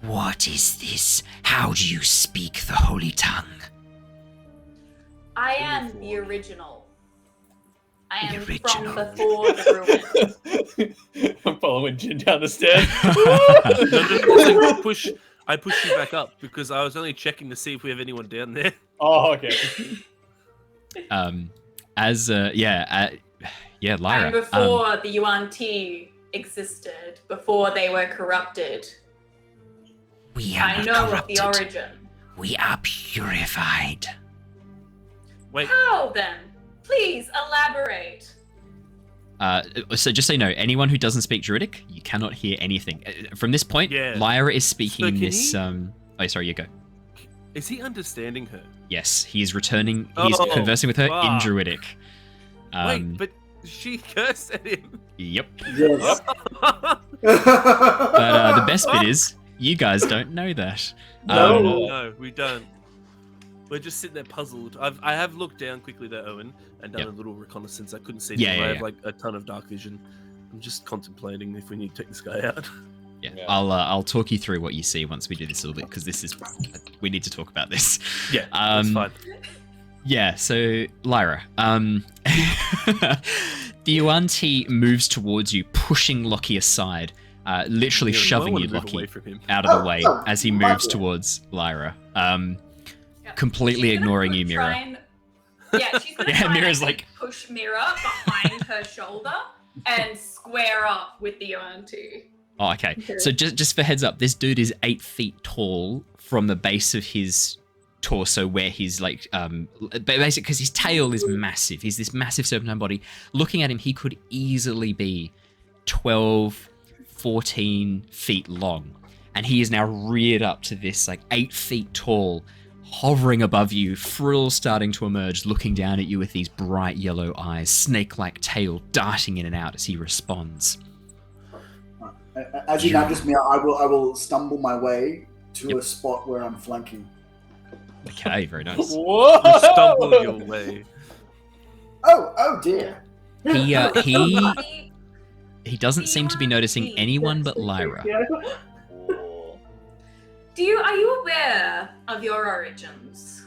[SPEAKER 7] what is this? How do you speak the holy tongue?
[SPEAKER 6] I am the original. I am
[SPEAKER 7] The original.
[SPEAKER 6] from before the ruin.
[SPEAKER 3] I'm following Jin down the stairs.
[SPEAKER 5] I pushed you back up because I was only checking to see if we have anyone down there.
[SPEAKER 3] Oh, okay.
[SPEAKER 1] Lyra.
[SPEAKER 6] And before the UNT existed, before they were corrupted,
[SPEAKER 7] We are
[SPEAKER 6] I
[SPEAKER 7] not
[SPEAKER 6] know of
[SPEAKER 7] corrupted.
[SPEAKER 6] the origin.
[SPEAKER 7] We are purified.
[SPEAKER 5] Wait,
[SPEAKER 6] How then? Please elaborate.
[SPEAKER 1] So just so you know, anyone who doesn't speak Druidic, you cannot hear anything. From this point,
[SPEAKER 5] Yeah.
[SPEAKER 1] Lyra is speaking
[SPEAKER 5] So can
[SPEAKER 1] this...
[SPEAKER 5] he-
[SPEAKER 1] Oh, sorry, you go.
[SPEAKER 5] is he understanding her?
[SPEAKER 1] Yes, he is returning... He's
[SPEAKER 5] Oh,
[SPEAKER 1] conversing with her in
[SPEAKER 5] fuck.
[SPEAKER 1] Druidic.
[SPEAKER 5] Wait, but she cursed at him.
[SPEAKER 1] Yep.
[SPEAKER 4] Yes.
[SPEAKER 1] But the best bit is, you guys don't know that.
[SPEAKER 4] No.
[SPEAKER 5] No, we don't. We're just sitting there puzzled. I have looked down quickly there, Owen, and done
[SPEAKER 1] Yep.
[SPEAKER 5] a little reconnaissance. I couldn't see
[SPEAKER 1] Yeah,
[SPEAKER 5] him.
[SPEAKER 1] yeah,
[SPEAKER 5] I have
[SPEAKER 1] yeah.
[SPEAKER 5] like a ton of dark vision. I'm just contemplating if we need to take this guy out.
[SPEAKER 1] Yeah,
[SPEAKER 3] Yeah.
[SPEAKER 1] I'll talk you through what you see once we do this a little bit, because this is... We need to talk about this.
[SPEAKER 5] Yeah, that's fine.
[SPEAKER 1] Yeah, so Lyra, the Yuan-Ti moves towards you, pushing Lockie aside, literally
[SPEAKER 5] Yeah,
[SPEAKER 1] shoving
[SPEAKER 5] might
[SPEAKER 1] you,
[SPEAKER 5] wanna move away
[SPEAKER 1] Lockie,
[SPEAKER 5] from him.
[SPEAKER 1] out of the way
[SPEAKER 4] Oh,
[SPEAKER 1] as he
[SPEAKER 4] my
[SPEAKER 1] moves
[SPEAKER 4] bad.
[SPEAKER 1] towards Lyra,
[SPEAKER 6] Yep.
[SPEAKER 1] completely
[SPEAKER 6] She's gonna
[SPEAKER 1] ignoring you,
[SPEAKER 6] try
[SPEAKER 1] Mira.
[SPEAKER 6] and- Yeah, she's gonna
[SPEAKER 1] Yeah,
[SPEAKER 6] try
[SPEAKER 1] Mira's
[SPEAKER 6] and
[SPEAKER 1] like-
[SPEAKER 6] push Mira behind her shoulder and square up with the UNT.
[SPEAKER 1] Oh, okay. So just for heads up, this dude is 8 feet tall from the base of his torso, where he's like, basically, because his tail is massive. He's this massive serpentine body. Looking at him, he could easily be 12, 14 feet long. And he is now reared up to this, like, 8 feet tall, hovering above you, frills starting to emerge, looking down at you with these bright yellow eyes, snake-like tail darting in and out as he responds.
[SPEAKER 4] As you nudge me, I will stumble my way to
[SPEAKER 1] Yep.
[SPEAKER 4] a spot where I'm flanking.
[SPEAKER 1] Okay, very nice.
[SPEAKER 3] Whoa!
[SPEAKER 5] You stumbled your way.
[SPEAKER 4] Oh dear.
[SPEAKER 1] He doesn't seem to be noticing anyone but Lyra.
[SPEAKER 3] Whoa.
[SPEAKER 6] Are you aware of your origins?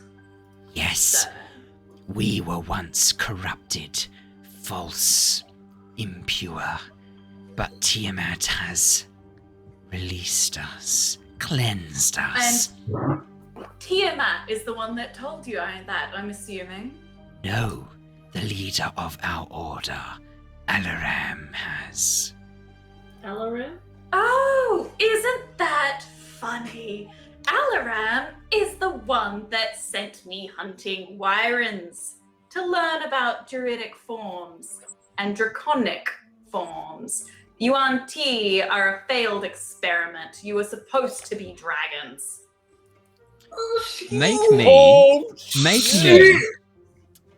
[SPEAKER 7] Yes,
[SPEAKER 6] Sir?
[SPEAKER 7] we were once corrupted, false, impure. But Tiamat has released us, cleansed us.
[SPEAKER 6] Tiamat is the one that told you that, I'm assuming.
[SPEAKER 7] No, the leader of our order, Alaram, has.
[SPEAKER 2] Alarin?
[SPEAKER 6] Oh, isn't that funny? Alaram is the one that sent me hunting Wyrens to learn about druidic forms and draconic forms. UNT are a failed experiment. You were supposed to be dragons.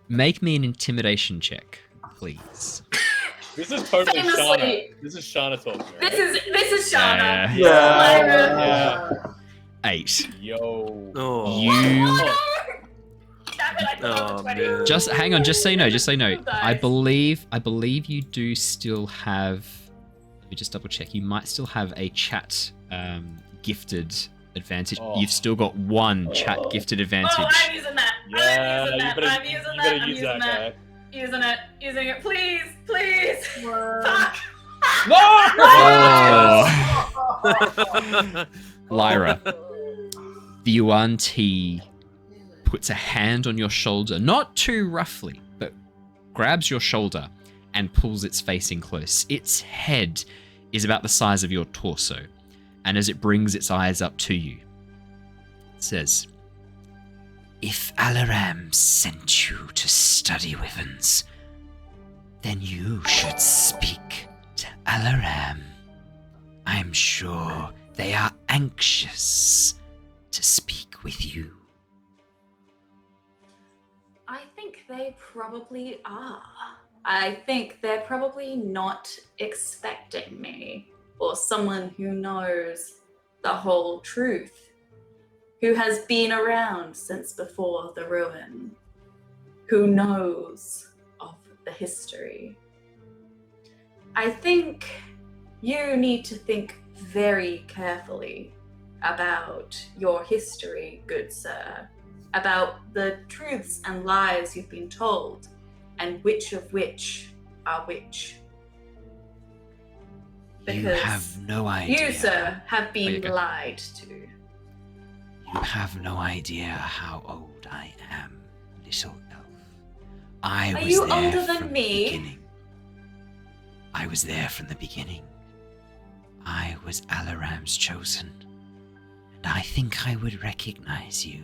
[SPEAKER 1] Make me an intimidation check, please.
[SPEAKER 3] This is totally
[SPEAKER 6] Famously.
[SPEAKER 3] Shauna. This is Shauna talking. Right?
[SPEAKER 6] This is Shauna.
[SPEAKER 3] Yeah.
[SPEAKER 1] 8.
[SPEAKER 3] Yo.
[SPEAKER 5] Oh.
[SPEAKER 1] You
[SPEAKER 6] Damn it, I thought
[SPEAKER 5] Oh,
[SPEAKER 6] 20.
[SPEAKER 5] man.
[SPEAKER 1] just hang on. Just so you know.
[SPEAKER 6] Dice.
[SPEAKER 1] I believe you do still have. Let me just double check. You might still have a chat gifted advantage.
[SPEAKER 3] Oh.
[SPEAKER 1] You've still got one chat gifted advantage.
[SPEAKER 6] Oh, I'm using that.
[SPEAKER 3] Yeah,
[SPEAKER 6] I'm using that. I'm
[SPEAKER 3] you
[SPEAKER 6] using
[SPEAKER 3] better
[SPEAKER 6] that. I'm
[SPEAKER 3] use
[SPEAKER 6] using
[SPEAKER 3] that
[SPEAKER 6] that.
[SPEAKER 3] guy.
[SPEAKER 6] Using it. Please, please.
[SPEAKER 2] Whoa.
[SPEAKER 6] Fuck.
[SPEAKER 1] Oh. Lyra, the Yuan-Ti puts a hand on your shoulder, not too roughly, but grabs your shoulder and pulls its face in close. Its head is about the size of your torso, and as it brings its eyes up to you, it says,
[SPEAKER 7] If Alaram sent you to study wyverns, then you should speak to Alaram, I'm sure they are anxious to speak with you.
[SPEAKER 6] I think they probably are. I think they're probably not expecting me, or someone who knows the whole truth, who has been around since before the ruin, who knows of the history. I think you need to think very carefully about your history, good sir, about the truths and lies you've been told, and which of which are which.
[SPEAKER 7] You have no idea.
[SPEAKER 6] You, sir, have been
[SPEAKER 1] go.
[SPEAKER 6] lied to.
[SPEAKER 7] You have no idea how old I am, little elf. I
[SPEAKER 6] Are
[SPEAKER 7] was
[SPEAKER 6] you
[SPEAKER 7] there
[SPEAKER 6] older than
[SPEAKER 7] from
[SPEAKER 6] me?
[SPEAKER 7] the beginning. I was there from the beginning. I was Alaram's chosen, and I think I would recognize you.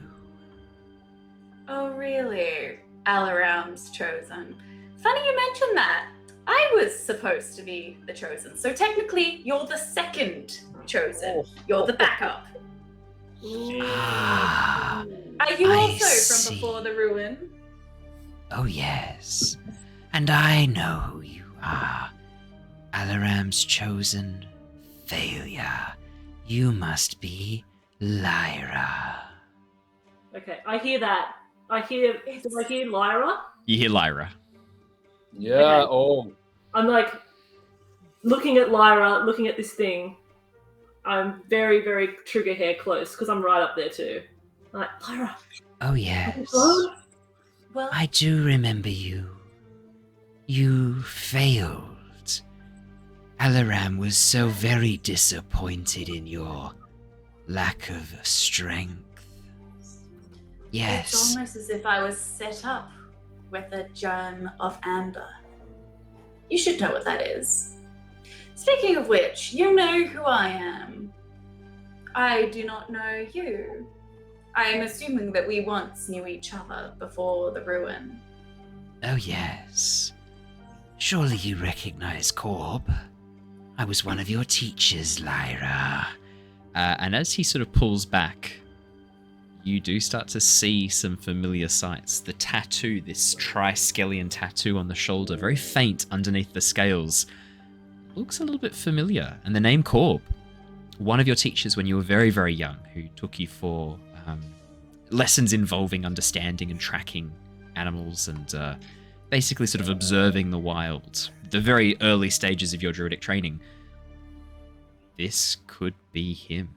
[SPEAKER 6] Oh, really? Alaram's chosen. Funny you mentioned that. I was supposed to be the chosen, so technically you're the second chosen. You're the backup.
[SPEAKER 7] Ah,
[SPEAKER 6] Are you
[SPEAKER 7] I
[SPEAKER 6] also
[SPEAKER 7] see.
[SPEAKER 6] from before the ruin?
[SPEAKER 7] oh yes. And I know who you are. Alaram's chosen failure. You must be Lyra.
[SPEAKER 2] Okay, I hear that. I hear Lyra?
[SPEAKER 1] You hear Lyra.
[SPEAKER 3] Yeah.
[SPEAKER 2] Okay.
[SPEAKER 3] Oh.
[SPEAKER 2] I'm like looking at Lyra, looking at this thing. I'm very, very trigger hair close because I'm right up there too. I'm like, Lyra,
[SPEAKER 7] Oh yes.
[SPEAKER 2] hello?
[SPEAKER 6] Well,
[SPEAKER 7] I do remember you. You failed. Alaram was so very disappointed in your lack of strength.
[SPEAKER 6] it's
[SPEAKER 7] Yes,
[SPEAKER 6] almost as if I was set up with a germ of amber. You should know what that is. Speaking of which, you know who I am. I do not know you. I am assuming that we once knew each other before the ruin.
[SPEAKER 7] oh yes. Surely you recognize Corb. I was one of your teachers, Lyra.
[SPEAKER 1] And as he sort of pulls back, you do start to see some familiar sights. The tattoo, this triskelion tattoo on the shoulder, very faint underneath the scales, looks a little bit familiar. And the name Corb, one of your teachers when you were very, very young, who took you for lessons involving understanding and tracking animals and basically sort of observing the wild, the very early stages of your druidic training. This could be him.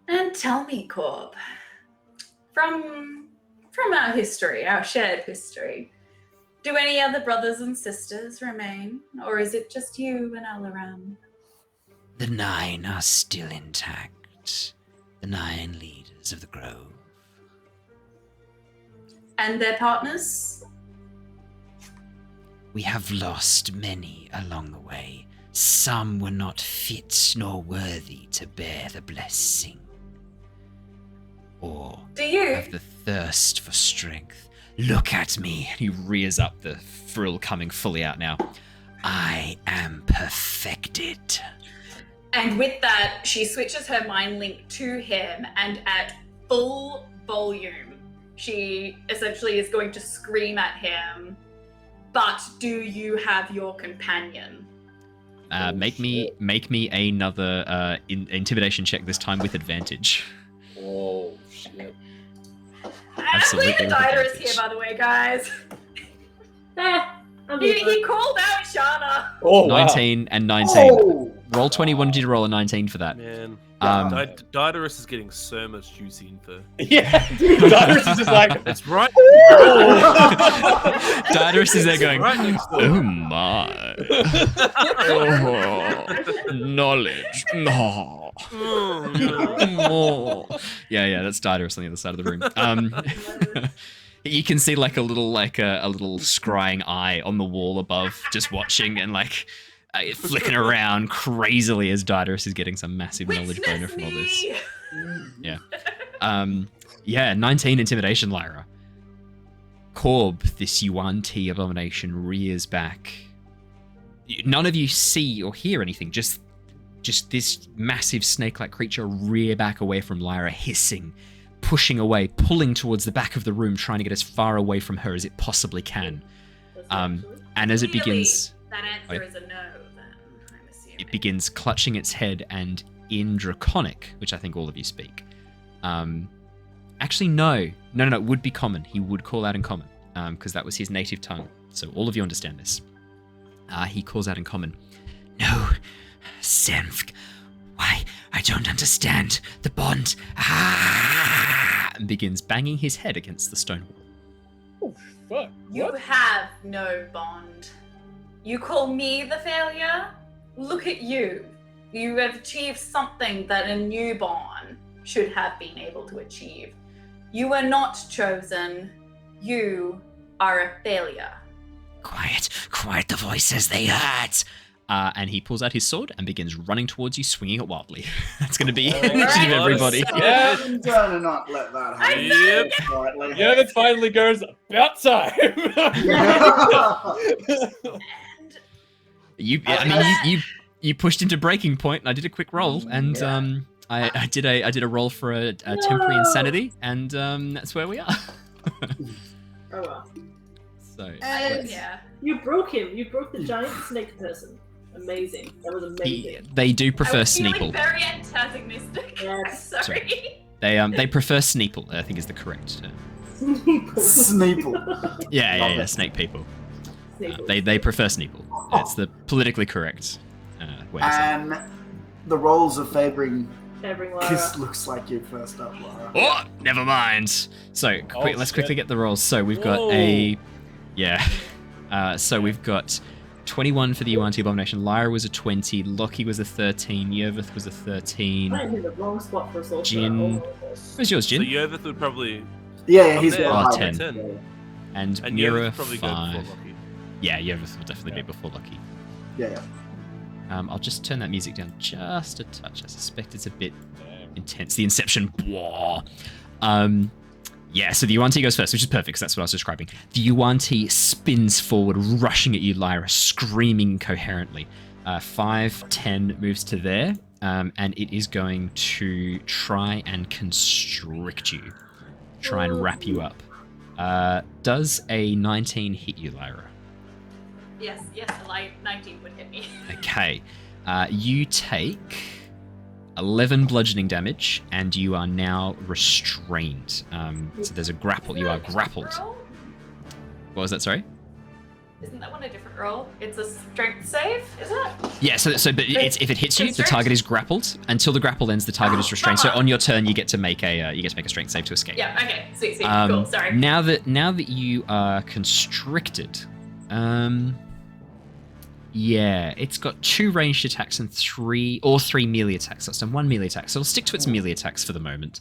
[SPEAKER 6] And tell me, Corb, from our history, our shared history, do any other brothers and sisters remain, or is it just you and Alaram?
[SPEAKER 7] The 9 are still intact. The 9 leaders of the Grove.
[SPEAKER 6] And their partners?
[SPEAKER 7] We have lost many along the way. Some were not fit nor worthy to bear the blessing. Or
[SPEAKER 6] Do you?
[SPEAKER 7] have the thirst for strength.
[SPEAKER 1] Look at me. He rears up, the frill coming fully out now.
[SPEAKER 7] I am perfected.
[SPEAKER 6] And with that, she switches her mind link to him, and at full volume, she essentially is going to scream at him, but do you have your companion?
[SPEAKER 1] Make me another intimidation check, this time with advantage.
[SPEAKER 3] Oh shit.
[SPEAKER 1] Absolutely
[SPEAKER 6] Leave
[SPEAKER 1] with
[SPEAKER 6] Diderus
[SPEAKER 1] advantage.
[SPEAKER 6] here, by the way, guys.
[SPEAKER 2] I'm
[SPEAKER 6] He
[SPEAKER 2] here.
[SPEAKER 6] called out Shana.
[SPEAKER 3] Oh wow.
[SPEAKER 1] 19 and 19.
[SPEAKER 4] Oh!
[SPEAKER 1] Roll 20. Wanted you to roll a 19 for that.
[SPEAKER 5] Man, Diderus is getting so much juicy info.
[SPEAKER 3] Yeah. Diderus is just like.
[SPEAKER 5] That's right.
[SPEAKER 1] Diderus is there going,
[SPEAKER 5] Right next door.
[SPEAKER 1] oh my. Oh, knowledge. Oh. Oh. Yeah, that's Diderus on the other side of the room. You can see like a little scrying eye on the wall above, just watching and like flicking around crazily as Diderus is getting some massive knowledge boner from all this. Yeah. 19 intimidation, Lyra. Corb, this Yuan-Ti abomination, rears back. none of you see or hear anything. Just this massive snake-like creature rear back away from Lyra, hissing, pushing away, pulling towards the back of the room, trying to get as far away from her as it possibly can. And as it begins,
[SPEAKER 6] that answer is a no. Then I'm assuming
[SPEAKER 1] it begins clutching its head, and in Draconic, which I think all of you speak. Actually, no, it would be common. He would call out in common, because that was his native tongue. So all of you understand this. He calls out in common.
[SPEAKER 7] No, Senfk. Why? I don't understand the bond.
[SPEAKER 1] And begins banging his head against the stone wall.
[SPEAKER 3] Oh, fuck.
[SPEAKER 6] you
[SPEAKER 3] What?
[SPEAKER 6] have no bond. You call me the failure? Look at you. You have achieved something that a newborn should have been able to achieve. You were not chosen. You are a failure.
[SPEAKER 7] Quiet, the voices, they hurt.
[SPEAKER 1] And he pulls out his sword and begins running towards you, swinging it wildly. That's going to be
[SPEAKER 3] Alright.
[SPEAKER 1] initiative, everybody.
[SPEAKER 3] Yeah.
[SPEAKER 4] I'm trying to not let that happen.
[SPEAKER 5] Yep.
[SPEAKER 4] Quietly.
[SPEAKER 3] Yervith finally goes, about time!
[SPEAKER 1] You pushed into breaking point, and I did a quick roll, and I did a roll for a temporary insanity, and that's where we are.
[SPEAKER 2] Oh well.
[SPEAKER 1] So
[SPEAKER 4] And
[SPEAKER 6] Yeah.
[SPEAKER 2] You broke him. You broke the giant snake person. Amazing. That was amazing.
[SPEAKER 1] they do prefer
[SPEAKER 6] I was feeling
[SPEAKER 1] Sneeple.
[SPEAKER 6] very antagonistic.
[SPEAKER 2] Yes.
[SPEAKER 6] Sorry.
[SPEAKER 1] They prefer Sneeple, I think is the correct term.
[SPEAKER 4] Sneeple.
[SPEAKER 1] Yeah, snake people. They prefer Sneeple. It's the politically correct way to say it.
[SPEAKER 4] And the roles of favouring
[SPEAKER 2] Everyone.
[SPEAKER 4] Kiss looks like you first up, Laura.
[SPEAKER 1] Oh, never mind. So let's quickly
[SPEAKER 3] shit.
[SPEAKER 1] get the rolls. So we've got so we've got 21 for the Yuan-Ti Abomination. Lyra was a 20. Lockie was a 13. Yervith was a 13.
[SPEAKER 2] I'm in the wrong spot for a sorcerer.
[SPEAKER 1] Jin. Where's yours,
[SPEAKER 5] So
[SPEAKER 1] Jin?
[SPEAKER 5] Yervith would probably.
[SPEAKER 4] Yeah, he's
[SPEAKER 5] there.
[SPEAKER 4] got
[SPEAKER 1] Oh,
[SPEAKER 4] high
[SPEAKER 1] 10.
[SPEAKER 4] roll.
[SPEAKER 1] And
[SPEAKER 5] And
[SPEAKER 1] Mira,
[SPEAKER 5] Yervith probably go
[SPEAKER 1] 5.
[SPEAKER 5] before Lockie.
[SPEAKER 1] Yeah, Yervith will definitely be before Lockie.
[SPEAKER 4] Yeah.
[SPEAKER 1] I'll just turn that music down just a touch. I suspect it's a bit intense. The Inception. Blah. So the Yuan-Ti goes first, which is perfect because that's what I was describing. The Yuan-Ti spins forward, rushing at you, Lyra, screaming coherently. 5, 10 moves to there, and it is going to try and constrict you. Try and wrap you up. Does a 19 hit you, Lyra?
[SPEAKER 6] Yes, a light 19 would hit me.
[SPEAKER 1] Okay. You take 11 bludgeoning damage, and you are now restrained. So there's a grapple. You are grappled.
[SPEAKER 6] Roll?
[SPEAKER 1] What was that, sorry?
[SPEAKER 6] Isn't that one a different roll? It's a strength save, is it?
[SPEAKER 1] Yeah, but if it hits you, the
[SPEAKER 6] Constrict?
[SPEAKER 1] target is grappled. Until the grapple ends, the target is restrained. So
[SPEAKER 6] come on.
[SPEAKER 1] on your turn, you get to make a strength save to escape.
[SPEAKER 6] Yeah, okay. Sweet. Cool, sorry.
[SPEAKER 1] Now that you are constricted, it's got 2 ranged attacks and 3 melee attacks. So it's done 1 melee attack. So it'll stick to its melee attacks for the moment.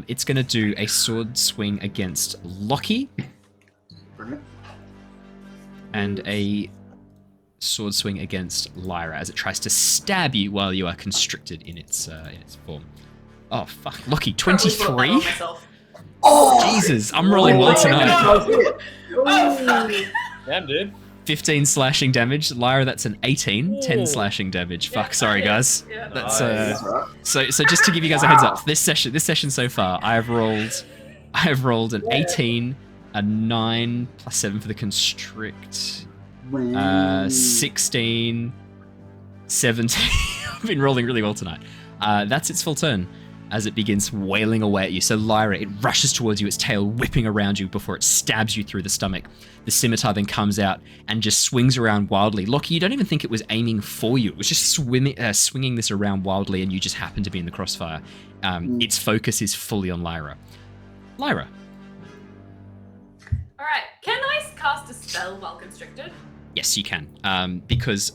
[SPEAKER 1] It's going to do a sword swing against Lockie
[SPEAKER 4] Brilliant.
[SPEAKER 1] and a sword swing against Lyra as it tries to stab you while you are constricted in its form. Oh fuck, Lockie,
[SPEAKER 6] Probably brought that
[SPEAKER 1] 23.
[SPEAKER 6] on myself.
[SPEAKER 4] Oh!
[SPEAKER 1] Jesus, I'm rolling well tonight.
[SPEAKER 6] Oh, fuck.
[SPEAKER 3] Damn, dude.
[SPEAKER 1] 15 slashing damage. Lyra, that's an 18. 10 slashing damage.
[SPEAKER 6] Yeah,
[SPEAKER 1] Fuck, sorry
[SPEAKER 6] that
[SPEAKER 1] guys.
[SPEAKER 6] is. Yeah.
[SPEAKER 1] That's
[SPEAKER 4] That's right.
[SPEAKER 1] so just to give you guys a heads up, this session so far, I have rolled an 18, a 9 plus 7 for the constrict, 16, 17. I've been rolling really well tonight. That's its full turn as it begins wailing away at you. So Lyra, it rushes towards you, its tail whipping around you before it stabs you through the stomach. The scimitar then comes out and just swings around wildly. Lockie, you don't even think it was aiming for you. It was just swinging this around wildly, and you just happen to be in the crossfire. Its focus is fully on Lyra. Lyra.
[SPEAKER 6] All right. Can I cast a spell while constricted?
[SPEAKER 1] Yes, you can. Because,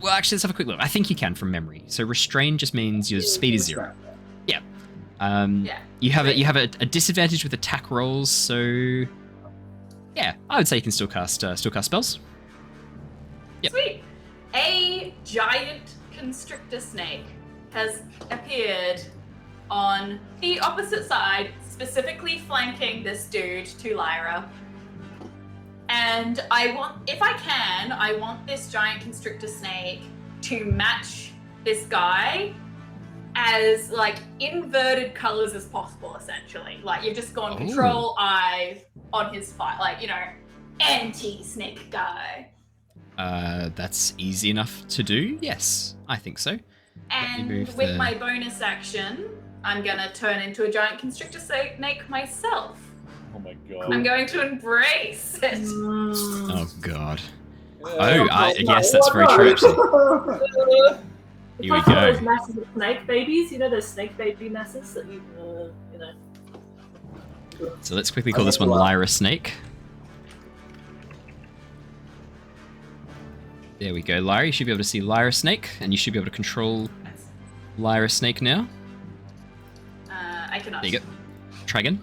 [SPEAKER 1] well, actually, let's have a quick look. I think you can from memory. So restrain just means your speed is 0. Yeah.
[SPEAKER 6] Yeah.
[SPEAKER 1] You have a disadvantage with attack rolls, so yeah, I would say you can still cast spells. Yep.
[SPEAKER 6] Sweet. A giant constrictor snake has appeared on the opposite side, specifically flanking this dude to Lyra. And And if I can, I want this giant constrictor snake to match this guy as like inverted colors as possible, essentially. Like you've just gone control eye on his fight, like, you know, anti-snake guy.
[SPEAKER 1] That's easy enough to do. Yes, I think so.
[SPEAKER 6] And with my bonus action, I'm gonna turn into a giant constrictor snake myself.
[SPEAKER 3] Oh my god.
[SPEAKER 6] I'm going to embrace it.
[SPEAKER 1] Oh god. Yes, that's very true. Actually. Here we go.
[SPEAKER 2] Those masses of snake babies, you know, those snake baby masses that you know.
[SPEAKER 1] So let's quickly call this one Lyra Snake. There we go, Lyra. You should be able to see Lyra Snake, and you should be able to control Lyra Snake now.
[SPEAKER 6] I cannot.
[SPEAKER 1] There you go. Try again.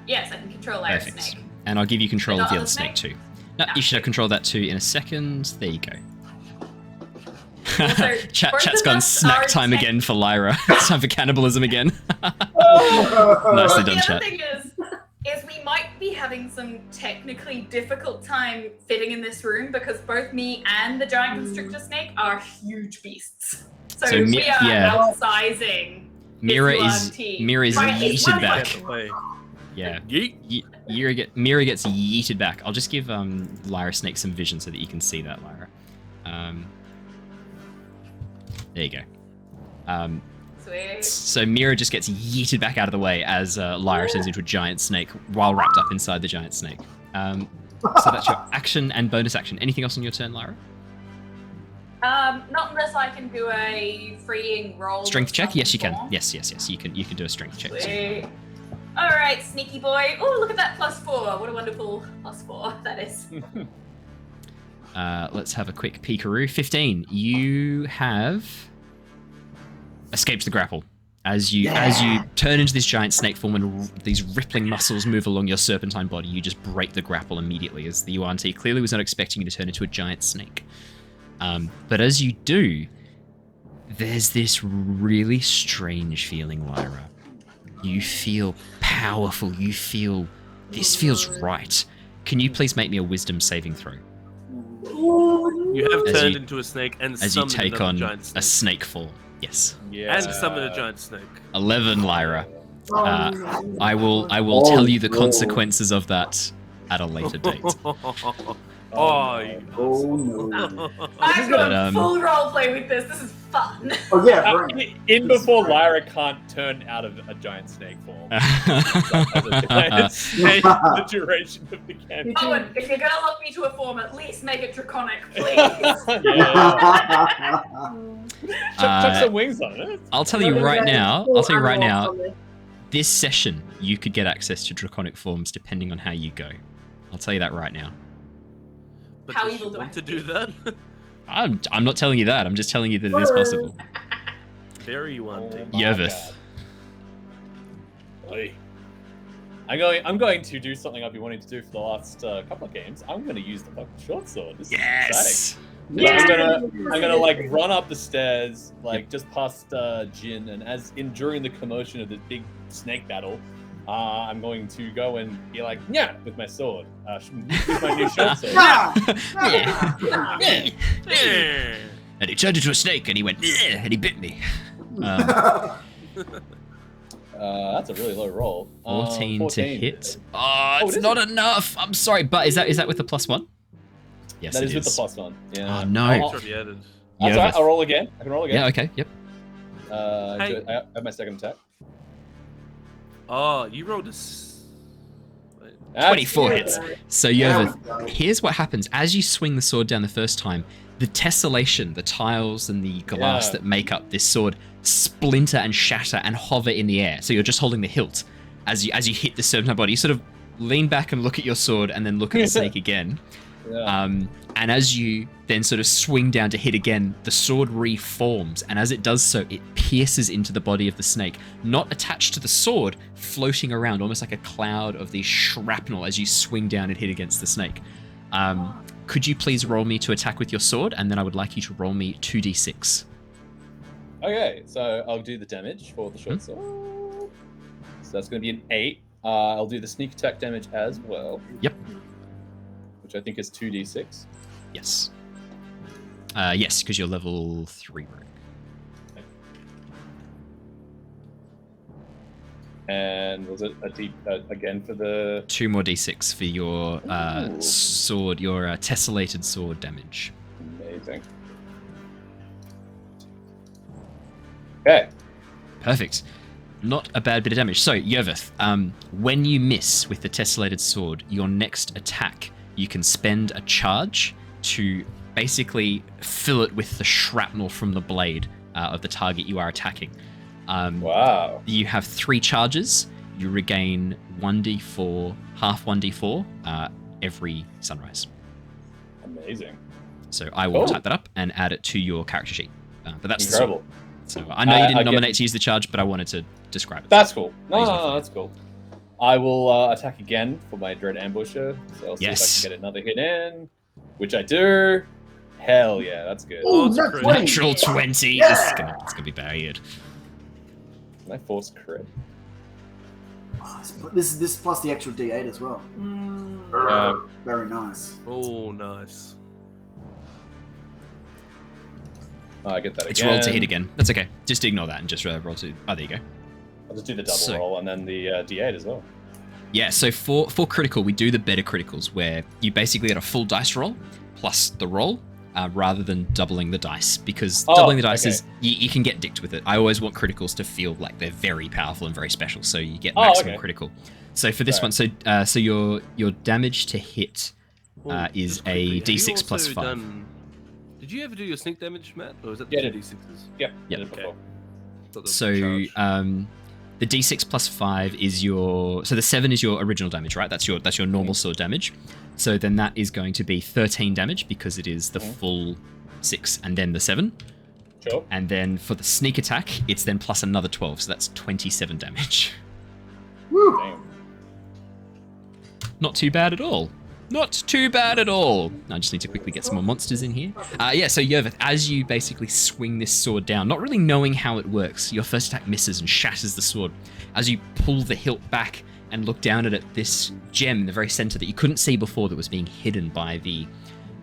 [SPEAKER 6] Yes, I can control Lyra
[SPEAKER 1] Perfect.
[SPEAKER 6] Snake.
[SPEAKER 1] And I'll give you control
[SPEAKER 6] The
[SPEAKER 1] of the
[SPEAKER 6] other
[SPEAKER 1] other snake too.
[SPEAKER 6] snake?
[SPEAKER 1] No,
[SPEAKER 6] No.
[SPEAKER 1] you should have control of that too in a second. There you go.
[SPEAKER 6] Also,
[SPEAKER 1] Chat's
[SPEAKER 6] both
[SPEAKER 1] gone
[SPEAKER 6] of us
[SPEAKER 1] snack
[SPEAKER 6] are
[SPEAKER 1] time
[SPEAKER 6] tech-
[SPEAKER 1] again for Lyra. It's time for cannibalism again. Nicely done,
[SPEAKER 6] The
[SPEAKER 1] chat.
[SPEAKER 6] other thing is we might be having some technically difficult time fitting in this room because both me and the giant constrictor snake are huge beasts. So
[SPEAKER 1] So
[SPEAKER 6] we are outsizing.
[SPEAKER 1] Mira
[SPEAKER 6] this
[SPEAKER 1] is
[SPEAKER 6] one team.
[SPEAKER 1] yeeted
[SPEAKER 6] one
[SPEAKER 1] back.
[SPEAKER 6] punch.
[SPEAKER 5] Way.
[SPEAKER 1] Yeah.
[SPEAKER 5] Yeet.
[SPEAKER 1] Mira gets yeeted back. I'll just give Lyra Snake some vision so that you can see that, Lyra. There you go.
[SPEAKER 6] Sweet.
[SPEAKER 1] So Mira just gets yeeted back out of the way as Lyra turns into a giant snake while wrapped up inside the giant snake. So that's your action and bonus action. Anything else on your turn, Lyra?
[SPEAKER 6] Not unless I can do a freeing roll.
[SPEAKER 1] Strength
[SPEAKER 6] of
[SPEAKER 1] check?
[SPEAKER 6] some
[SPEAKER 1] Yes, you can.
[SPEAKER 6] form.
[SPEAKER 1] Yes. You can do a strength check.
[SPEAKER 6] Sweet. All right, sneaky boy. Oh, look at that +4. What a wonderful +4 that is.
[SPEAKER 1] Let's have a quick peekaroo. 15. You have escaped the grapple. As you turn into this giant snake form and these rippling muscles move along your serpentine body, you just break the grapple immediately, as the UNT clearly was not expecting you to turn into a giant snake. But as you do, there's this really strange feeling, Lyra. You feel powerful. You feel this feels right. Can you please make me a wisdom saving throw?
[SPEAKER 5] You have
[SPEAKER 1] As
[SPEAKER 5] turned
[SPEAKER 1] you-
[SPEAKER 5] into a snake and
[SPEAKER 1] As you
[SPEAKER 5] summoned
[SPEAKER 1] take
[SPEAKER 5] another
[SPEAKER 1] on
[SPEAKER 5] giant
[SPEAKER 1] a
[SPEAKER 5] snake.
[SPEAKER 1] snake form. Yes.
[SPEAKER 3] Yeah.
[SPEAKER 5] And summon a giant snake.
[SPEAKER 1] 11, Lyra.
[SPEAKER 2] Oh,
[SPEAKER 1] I will tell you the consequences of that at a later date.
[SPEAKER 5] Oh, you
[SPEAKER 4] Oh no.
[SPEAKER 6] I'm
[SPEAKER 1] But,
[SPEAKER 6] going full roleplay with this. This is fun.
[SPEAKER 4] Oh yeah, bring it.
[SPEAKER 3] In before Lyra can't turn out of a giant snake form. That's the duration of the campaign.
[SPEAKER 6] Owen, if you're gonna lock me to a form, at least make it draconic, please.
[SPEAKER 3] Yeah. Chuck some wings on it.
[SPEAKER 1] I'll tell you right now. This session, you could get access to draconic forms depending on how you go. I'll tell you that right now.
[SPEAKER 5] But
[SPEAKER 6] How
[SPEAKER 5] does
[SPEAKER 6] evil
[SPEAKER 5] she
[SPEAKER 6] do
[SPEAKER 5] want
[SPEAKER 6] I
[SPEAKER 5] to do that?
[SPEAKER 1] I'm not telling you that. I'm just telling you that it is possible.
[SPEAKER 5] Very wanting.
[SPEAKER 3] my
[SPEAKER 1] Yervith.
[SPEAKER 3] God. Oi. I'm going to do something I've been wanting to do for the last couple of games. I'm going to use the fucking short sword. This is exciting. I'm gonna like run up the stairs, like just past Jin, and during the commotion of this big snake battle, I'm going to go and be like, yeah, with my sword, with my new short sword.
[SPEAKER 1] Yeah. And he turned into a snake and he went, "Yeah," and he bit me.
[SPEAKER 3] That's a really low roll.
[SPEAKER 1] 14 to hit. Oh,
[SPEAKER 3] Oh,
[SPEAKER 1] it's
[SPEAKER 3] it is
[SPEAKER 1] not enough. I'm sorry, but is that with the +1? Yes,
[SPEAKER 3] That
[SPEAKER 1] it
[SPEAKER 3] is with the +1. Yeah.
[SPEAKER 1] Oh no.
[SPEAKER 5] It's already added.
[SPEAKER 3] That's all right.
[SPEAKER 1] Yervith.
[SPEAKER 3] I'll roll again. I can roll again.
[SPEAKER 1] Yeah. Okay. Yep.
[SPEAKER 5] Hey.
[SPEAKER 3] Good. I have my second attack.
[SPEAKER 5] Oh, you rolled a.
[SPEAKER 1] 24
[SPEAKER 3] Yeah.
[SPEAKER 1] hits. So Yervith, here's what happens as you swing the sword down the first time. The tessellation, the tiles and the glass
[SPEAKER 3] Yeah.
[SPEAKER 1] that make up this sword splinter and shatter and hover in the air. So you're just holding the hilt as you hit the serpentine body. You sort of lean back and look at your sword and then look at the snake again.
[SPEAKER 3] Yeah.
[SPEAKER 1] And as you then sort of swing down to hit again, the sword reforms. And as it does so, it pierces into the body of the snake, not attached to the sword, floating around almost like a cloud of these shrapnel as you swing down and hit against the snake. Could you please roll me to attack with your sword? And then I would like you to roll me 2d6.
[SPEAKER 3] Okay, so I'll do the damage for the short sword. So that's going to be an 8. I'll do the sneak attack damage as well.
[SPEAKER 1] Yep.
[SPEAKER 3] which I think is 2d6.
[SPEAKER 1] Yes. Yes, because you're level 3 rogue.
[SPEAKER 3] And was it again for the
[SPEAKER 1] 2 more d6 for your
[SPEAKER 3] Ooh.
[SPEAKER 1] sword, your tessellated sword damage.
[SPEAKER 3] Amazing. Okay.
[SPEAKER 1] Perfect. Not a bad bit of damage. So, Yervith, when you miss with the tessellated sword, your next attack, you can spend a charge to basically fill it with the shrapnel from the blade of the target you are attacking.
[SPEAKER 3] Wow.
[SPEAKER 1] You have 3 charges. You regain 1d4, half 1d4 every sunrise.
[SPEAKER 3] Amazing.
[SPEAKER 1] So I will
[SPEAKER 3] Cool.
[SPEAKER 1] type that up and add it to your character sheet. But that's
[SPEAKER 3] Incredible.
[SPEAKER 1] So I know you didn't
[SPEAKER 3] I get-
[SPEAKER 1] nominate to use the charge, but I wanted to describe it.
[SPEAKER 3] That's cool. No,
[SPEAKER 1] Amazing.
[SPEAKER 3] no, that's cool. I will attack again for my Dread Ambusher. So I'll see
[SPEAKER 1] Yes.
[SPEAKER 3] if I can get another hit in, which I do. Hell yeah, that's good.
[SPEAKER 4] Ooh,
[SPEAKER 5] it's
[SPEAKER 4] nat
[SPEAKER 5] great.
[SPEAKER 4] 20.
[SPEAKER 1] Natural 20.
[SPEAKER 4] Yeah.
[SPEAKER 1] It's gonna be bad.
[SPEAKER 3] Can I force crit?
[SPEAKER 4] Oh, this plus the actual D8 as well. Very nice.
[SPEAKER 5] Oh, nice.
[SPEAKER 3] I get that
[SPEAKER 1] It's
[SPEAKER 3] again.
[SPEAKER 1] rolled to hit again. That's okay. Just ignore that and just roll to. Oh, there you go.
[SPEAKER 3] I'll just do the double
[SPEAKER 1] So-
[SPEAKER 3] roll and then the D8 as well.
[SPEAKER 1] Yeah. So for critical, we do the better criticals where you basically get a full dice roll plus the roll. Rather than doubling the dice, because doubling the dice is you can get dicked with it. I always want criticals to feel like they're very powerful and very special, so you get maximum critical. So for this one, so your damage to hit
[SPEAKER 5] Well,
[SPEAKER 1] is
[SPEAKER 5] just quickly,
[SPEAKER 1] a
[SPEAKER 5] have you
[SPEAKER 1] d6 plus
[SPEAKER 5] also
[SPEAKER 1] 5.
[SPEAKER 5] Did you ever do your sneak damage, Matt? Or was that
[SPEAKER 3] Yeah,
[SPEAKER 5] the
[SPEAKER 3] I did.
[SPEAKER 5] 2d6s?
[SPEAKER 3] Yep.
[SPEAKER 1] Yep.
[SPEAKER 3] did it before.
[SPEAKER 5] Thought that was
[SPEAKER 1] So
[SPEAKER 5] the charge.
[SPEAKER 1] the d6 plus 5 is your. So the 7 is your original damage, right? That's your normal sword damage. So then that is going to be 13 damage because it is the full 6 and then the 7.
[SPEAKER 3] Sure.
[SPEAKER 1] And then for the sneak attack, it's then plus another 12, so that's 27 damage.
[SPEAKER 4] Woo!
[SPEAKER 3] Damn.
[SPEAKER 1] Not too bad at all. Not too bad at all. I just need to quickly get some more monsters in here. So Yervith, as you basically swing this sword down, not really knowing how it works, your first attack misses and shatters the sword. As you pull the hilt back and look down at it, this gem in the very center that you couldn't see before that was being hidden by the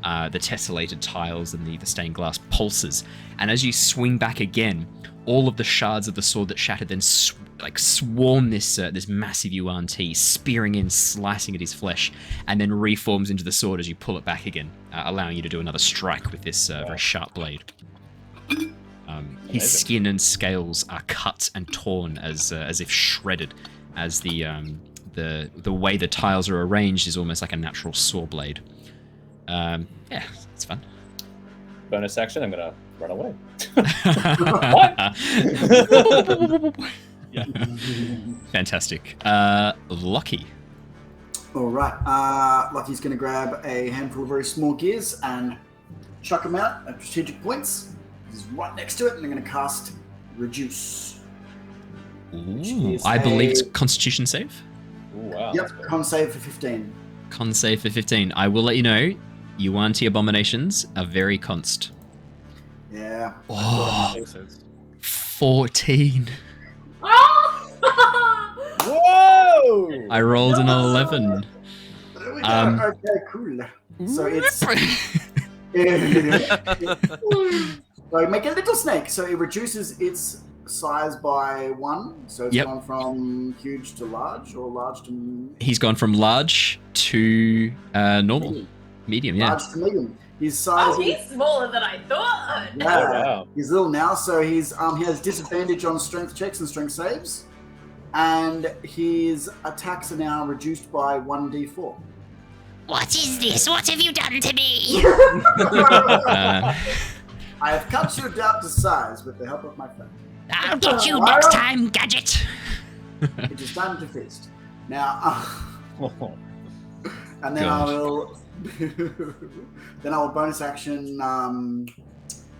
[SPEAKER 1] tessellated tiles and the stained glass pulses. And as you swing back again, all of the shards of the sword that shattered then swarm this massive yuan T, spearing in, slicing at his flesh, and then reforms into the sword as you pull it back again, allowing you to do another strike with this very sharp blade. His skin and scales are cut and torn as if shredded, as the way the tiles are arranged is almost like a natural saw blade. Yeah, it's fun.
[SPEAKER 3] Bonus action, I'm gonna run away. Yeah.
[SPEAKER 1] Fantastic. Lockie.
[SPEAKER 4] Alright, Lockie's going to grab a handful of very small gears and chuck them out at strategic points. He's right next to it, and I'm going to cast Reduce.
[SPEAKER 1] Ooh,
[SPEAKER 4] is
[SPEAKER 1] I believe it's
[SPEAKER 4] a-
[SPEAKER 1] Constitution save.
[SPEAKER 3] Ooh, wow.
[SPEAKER 4] Yep,
[SPEAKER 3] that's good.
[SPEAKER 4] con save for 15.
[SPEAKER 1] Con save for 15. I will let you know, Yuan Ti abominations are very const.
[SPEAKER 4] Yeah.
[SPEAKER 1] Oh,
[SPEAKER 5] Makes sense.
[SPEAKER 1] 14.
[SPEAKER 3] Whoa!
[SPEAKER 1] I rolled an 11.
[SPEAKER 4] There we go.
[SPEAKER 1] Um,
[SPEAKER 4] Okay, cool. So it's so make a little snake. So it reduces its size by 1. So it's
[SPEAKER 1] Yep.
[SPEAKER 4] gone from huge to large, or large to
[SPEAKER 1] He's gone from large to normal. Medium, yeah.
[SPEAKER 4] large to medium. His size.
[SPEAKER 6] Oh, he's smaller than I thought.
[SPEAKER 4] Yeah.
[SPEAKER 3] Oh, wow.
[SPEAKER 4] He's little now, so he has disadvantage on strength checks and strength saves, and his attacks are now reduced by 1d4.
[SPEAKER 7] What is this? What have you done to me?
[SPEAKER 1] Uh,
[SPEAKER 4] I have cut you down to size with the help of my friend.
[SPEAKER 7] I'll get you next time, gadget.
[SPEAKER 4] It is time to feast. Now, and then I will, then I will bonus action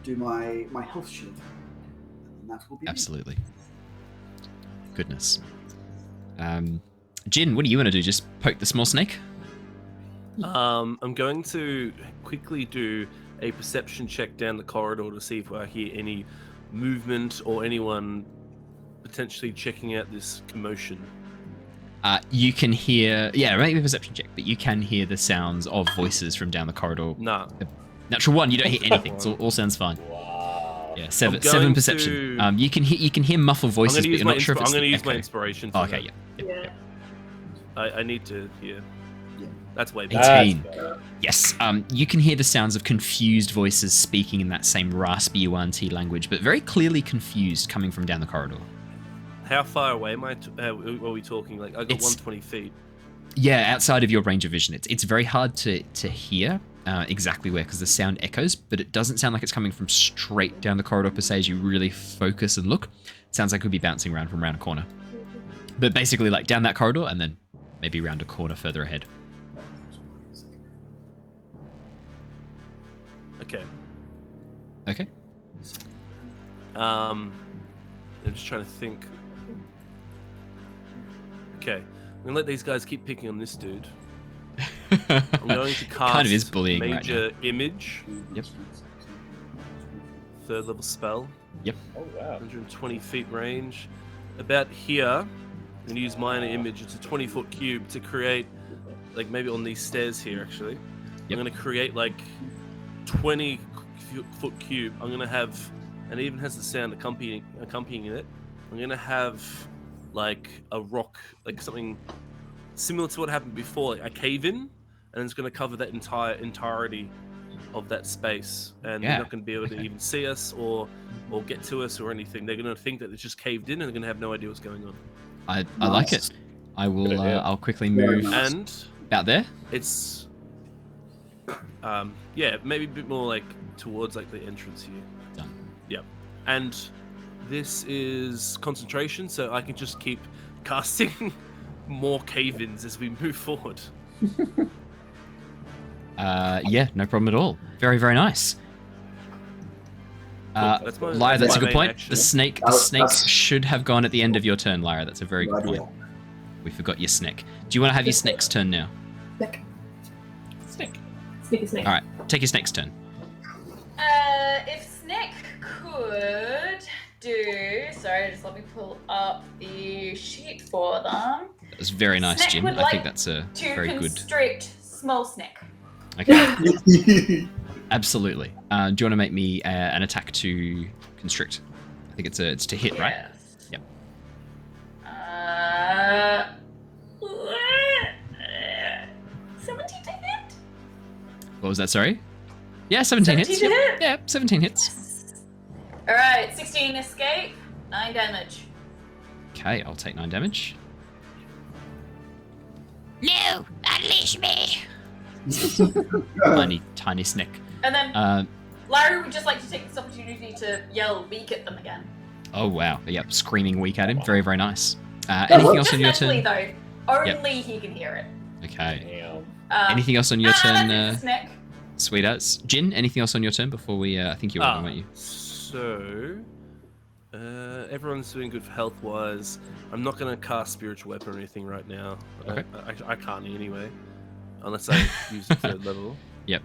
[SPEAKER 4] do my health shield, and that will be it.
[SPEAKER 1] absolutely. Goodness. Jin, what do you want to do? Just poke the small snake?
[SPEAKER 5] I'm going to quickly do a perception check down the corridor to see if I hear any movement or anyone potentially checking out this commotion.
[SPEAKER 1] You can hear, make a perception check, but you can hear the sounds of voices from down the corridor.
[SPEAKER 5] Nah.
[SPEAKER 1] Natural 1, you don't hear anything. It all sounds fine.
[SPEAKER 3] Wow.
[SPEAKER 1] Yeah, seven perception. You can hear muffled voices, but you're not sure if it's
[SPEAKER 5] I'm going to
[SPEAKER 1] the
[SPEAKER 5] use my
[SPEAKER 1] echo.
[SPEAKER 5] inspiration.
[SPEAKER 1] Oh,
[SPEAKER 5] For
[SPEAKER 1] okay,
[SPEAKER 5] that.
[SPEAKER 1] yeah.
[SPEAKER 5] I need to hear. That's way better.
[SPEAKER 1] 18. Yes. You can hear the sounds of confused voices speaking in that same raspy Yuan-Ti language, but very clearly confused, coming from down the corridor.
[SPEAKER 5] How far away am I? Are we talking? Like I got 120 feet.
[SPEAKER 1] Yeah, outside of your range of vision. It's very hard to hear exactly where, because the sound echoes, but it doesn't sound like it's coming from straight down the corridor per se. As you really focus and look, it sounds like it could be bouncing around from around a corner. But basically, like down that corridor and then maybe around a corner further ahead. Okay.
[SPEAKER 5] I'm just trying to think. Okay, I'm gonna let these guys keep picking on this dude. I'm going to cast
[SPEAKER 1] kind of is bullying
[SPEAKER 5] Major
[SPEAKER 1] right now.
[SPEAKER 5] Image.
[SPEAKER 1] Yep.
[SPEAKER 5] 3rd level spell.
[SPEAKER 1] Yep.
[SPEAKER 3] Oh wow.
[SPEAKER 5] 120 feet range. About here, I'm going to use Minor Image. It's a 20-foot cube to create, like maybe on these stairs here actually.
[SPEAKER 1] Yep.
[SPEAKER 5] I'm going to create like 20-foot cube. I'm going to have, and it even has the sound accompanying it. I'm going to have like a rock, like something similar to what happened before, like a cave-in, and it's going to cover that entirety of that space, and they're not going to be able to even see us or get to us or anything. They're going to think that it's just caved in, and they're going to have no idea what's going on.
[SPEAKER 1] I like it. I will. I'll quickly move
[SPEAKER 5] And
[SPEAKER 1] out there.
[SPEAKER 5] it's maybe a bit more like towards like the entrance here.
[SPEAKER 1] Done.
[SPEAKER 5] Yep. And this is concentration, so I can just keep casting more cave-ins as we move forward.
[SPEAKER 1] No problem at all. Very, very nice.
[SPEAKER 5] That's
[SPEAKER 1] Lyra, that's a
[SPEAKER 5] my
[SPEAKER 1] good
[SPEAKER 5] main
[SPEAKER 1] point.
[SPEAKER 5] action.
[SPEAKER 1] The snake should have gone at the end of your turn, Lyra. That's a very good point. We forgot your snake. Do you want to have your snake's turn now?
[SPEAKER 2] Snake.
[SPEAKER 1] All right, take your snake's turn.
[SPEAKER 6] If Snick could do... Sorry, just let me pull up the sheet for them.
[SPEAKER 1] That was very nice,
[SPEAKER 6] Snack
[SPEAKER 1] Jim.
[SPEAKER 6] would
[SPEAKER 1] I think
[SPEAKER 6] like
[SPEAKER 1] that's a
[SPEAKER 6] To
[SPEAKER 1] very good.
[SPEAKER 6] constrict small Snick.
[SPEAKER 1] Okay, absolutely. Do you want to make me an attack to constrict? I think it's to hit, right?
[SPEAKER 6] Yes.
[SPEAKER 1] Yep.
[SPEAKER 6] 17 to hit?
[SPEAKER 1] What was that? Sorry. Yeah, 17 hits.
[SPEAKER 6] 17 to
[SPEAKER 1] Yep.
[SPEAKER 6] hit?
[SPEAKER 1] Yeah, 17 hits.
[SPEAKER 6] Yes. Alright, 16 escape, 9 damage.
[SPEAKER 1] Okay, I'll take 9 damage.
[SPEAKER 7] No, unleash me.
[SPEAKER 1] Tiny snake.
[SPEAKER 6] And then
[SPEAKER 1] Lyra
[SPEAKER 6] would just like to take this opportunity to yell weak at them again.
[SPEAKER 1] Oh wow! Yep, screaming weak at him. Very, very nice. Anything else
[SPEAKER 6] Just
[SPEAKER 1] on your
[SPEAKER 6] mentally
[SPEAKER 1] turn?
[SPEAKER 6] though. Only he can hear it.
[SPEAKER 1] Okay.
[SPEAKER 3] Damn.
[SPEAKER 1] Anything else on your turn,
[SPEAKER 6] That's it, Snick.
[SPEAKER 1] sweethearts? Jin, anything else on your turn before we? I think you were, weren't you?
[SPEAKER 5] So, everyone's doing good for health-wise. I'm not going to cast Spiritual Weapon or anything right now.
[SPEAKER 1] Okay.
[SPEAKER 5] I can't anyway, unless I use the 3rd level.
[SPEAKER 1] Yep.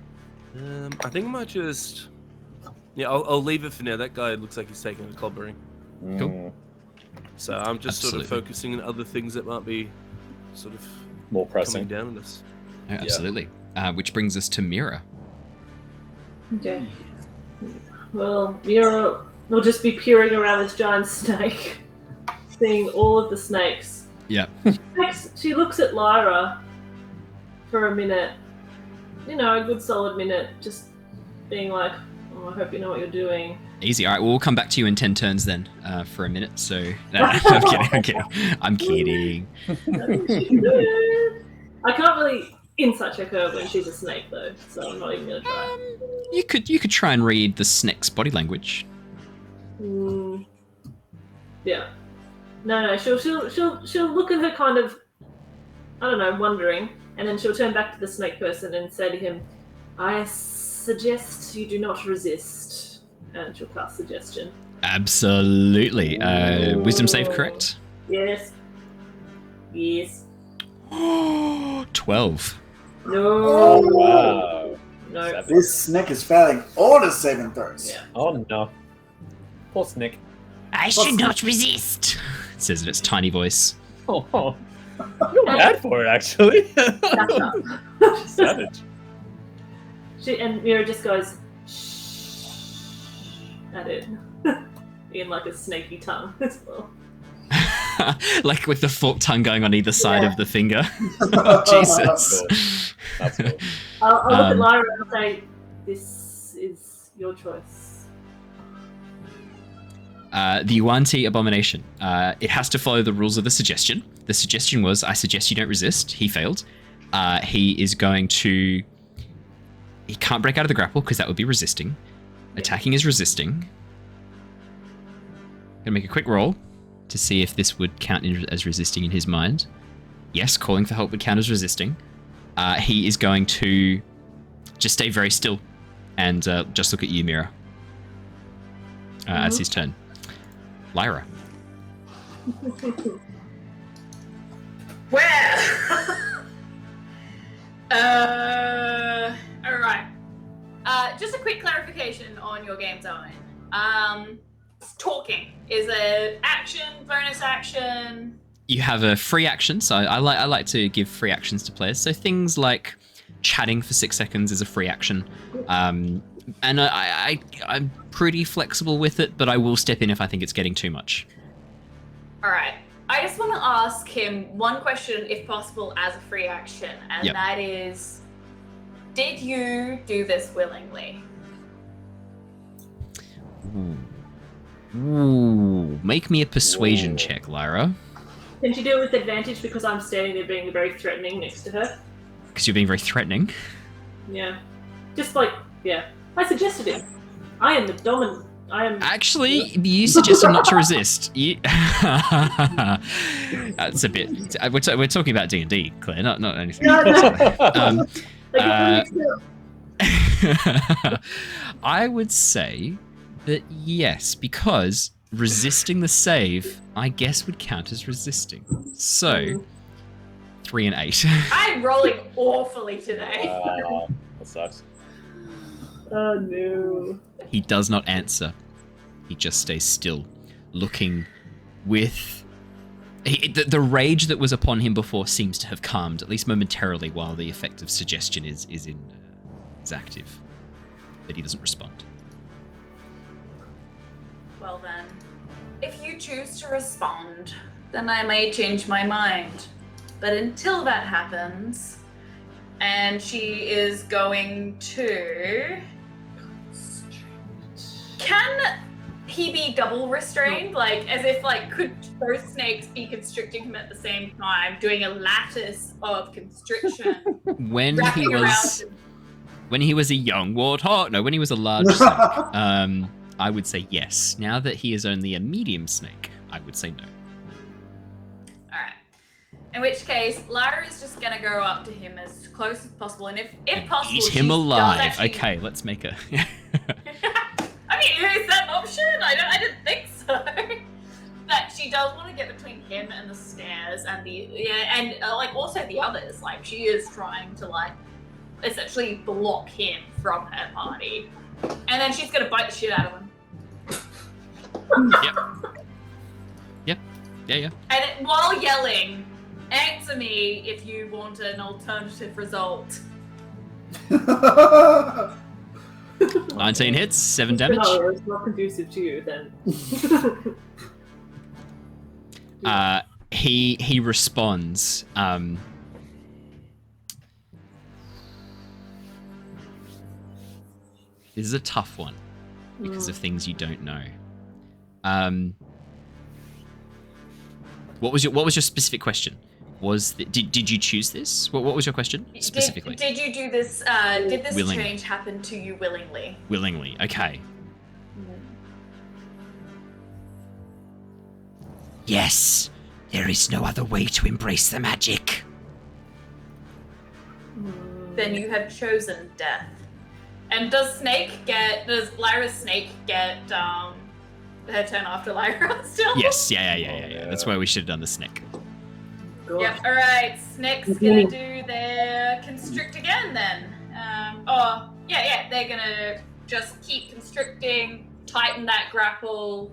[SPEAKER 5] I think I might just... Yeah, I'll leave it for now. That guy looks like he's taking a clobbering.
[SPEAKER 1] Cool.
[SPEAKER 5] So I'm just sort of
[SPEAKER 1] Absolutely.
[SPEAKER 5] focusing on other things that might be sort of
[SPEAKER 3] More
[SPEAKER 5] coming
[SPEAKER 3] pressing.
[SPEAKER 5] down on us.
[SPEAKER 1] No, absolutely. Which brings us to Mira.
[SPEAKER 2] Okay. Well, Mira will just be peering around this giant snake, seeing all of the snakes.
[SPEAKER 1] Yeah.
[SPEAKER 2] Next, she looks at Lyra for a minute. You know, a good solid minute, just being like, oh, I hope you know what you're doing.
[SPEAKER 1] Easy. All right. Well, we'll come back to you in 10 turns then for a minute. So no, I'm kidding. I'm kidding.
[SPEAKER 2] I can't really insight check her when she's a snake, though, so I'm not even gonna try.
[SPEAKER 1] You could try and read the snake's body language.
[SPEAKER 2] Yeah. No. She'll look at her kind of, I don't know, wondering, and then she'll turn back to the snake person and say to him, "I suggest you do not resist," and she'll cast suggestion.
[SPEAKER 1] Absolutely. Wisdom save, correct?
[SPEAKER 2] Yes. Yes.
[SPEAKER 1] 12.
[SPEAKER 2] No.
[SPEAKER 3] Oh wow.
[SPEAKER 2] No.
[SPEAKER 4] This snake is failing all the saving throws.
[SPEAKER 2] Yeah.
[SPEAKER 3] Oh no. Poor Snick.
[SPEAKER 7] I should not resist.
[SPEAKER 1] It says in its tiny voice.
[SPEAKER 3] Oh. I feel bad for her, actually. Savage.
[SPEAKER 2] And Mira just goes, shh, at it. In like a snaky tongue as well.
[SPEAKER 1] Like with the forked tongue going on either side of the finger. Oh, Jesus.
[SPEAKER 3] That's cool.
[SPEAKER 2] I'll look at Lyra and say, this is your choice.
[SPEAKER 1] The Yuan-Ti abomination. It has to follow the rules of the suggestion. The suggestion was, I suggest you don't resist. He failed. He is going to... He can't break out of the grapple because that would be resisting. Attacking is resisting. Gonna make a quick roll to see if this would count as resisting in his mind. Yes, calling for help would count as resisting. He is going to just stay very still and just look at you, Mira. As his turn. Lyra.
[SPEAKER 6] Well, all right. Just a quick clarification on your game's Owen. Talking is an action, bonus action.
[SPEAKER 1] You have a free action, so I like to give free actions to players. So things like chatting for 6 seconds is a free action, and I'm pretty flexible with it, but I will step in if I think it's getting too much.
[SPEAKER 6] All right. I just want to ask him one question, if possible, as a free action, and that is, did you do this willingly?
[SPEAKER 1] Ooh, make me a persuasion check, Lyra.
[SPEAKER 2] Can she do it with advantage because I'm standing there being very threatening next to her?
[SPEAKER 1] Because you're being very threatening.
[SPEAKER 2] Yeah. Just like, yeah. I suggested it. I am the dominant. I am.
[SPEAKER 1] Actually, you suggested not to resist. That's a bit. We're talking about D&D, Claire, not anything.
[SPEAKER 2] No.
[SPEAKER 1] I would say that yes, because resisting the save, I guess, would count as resisting. So, 3 and 8.
[SPEAKER 6] I'm rolling awfully today.
[SPEAKER 3] That sucks.
[SPEAKER 2] Oh no.
[SPEAKER 1] He does not answer. He just stays still, looking with... The rage that was upon him before seems to have calmed, at least momentarily, while the effect of suggestion is active. But he doesn't respond.
[SPEAKER 6] Well then, if you choose to respond, then I may change my mind. But until that happens, and she is going to... Can he be double restrained? Like, as if, like, could both snakes be constricting him at the same time, doing a lattice of constriction?
[SPEAKER 1] When he was a young warthog, no, when he was a large snake, I would say yes. Now that he is only a medium snake, I would say no.
[SPEAKER 6] Alright. In which case, Lyra is just gonna go up to him as close as possible, and if possible,
[SPEAKER 1] eat him alive.
[SPEAKER 6] Actually...
[SPEAKER 1] Okay, let's make a...
[SPEAKER 6] I mean, is that an option? I didn't think so. That she does want to get between him and the stairs and like also the others. Like, she is trying to, like, essentially block him from her party. And then she's gonna bite the shit out of him.
[SPEAKER 1] Yep. Yeah.
[SPEAKER 6] And while yelling, answer me if you want an alternative result.
[SPEAKER 1] 19 hits, 7 damage.
[SPEAKER 2] No, it's not conducive to you then.
[SPEAKER 1] He responds. This is a tough one because of things you don't know. What was your specific question? Did you choose this? What was your question specifically?
[SPEAKER 6] Did you do this? Did this
[SPEAKER 1] willingly.
[SPEAKER 6] Change happen to you willingly?
[SPEAKER 1] Willingly, okay.
[SPEAKER 7] Yes, there is no other way to embrace the magic.
[SPEAKER 6] Then you have chosen death. And does Lyra's snake get her turn after Lyra still?
[SPEAKER 1] Yes, yeah. That's where we should have done the snake.
[SPEAKER 6] Yep, alright, snake's gonna do their constrict again then. They're gonna just keep constricting, tighten that grapple.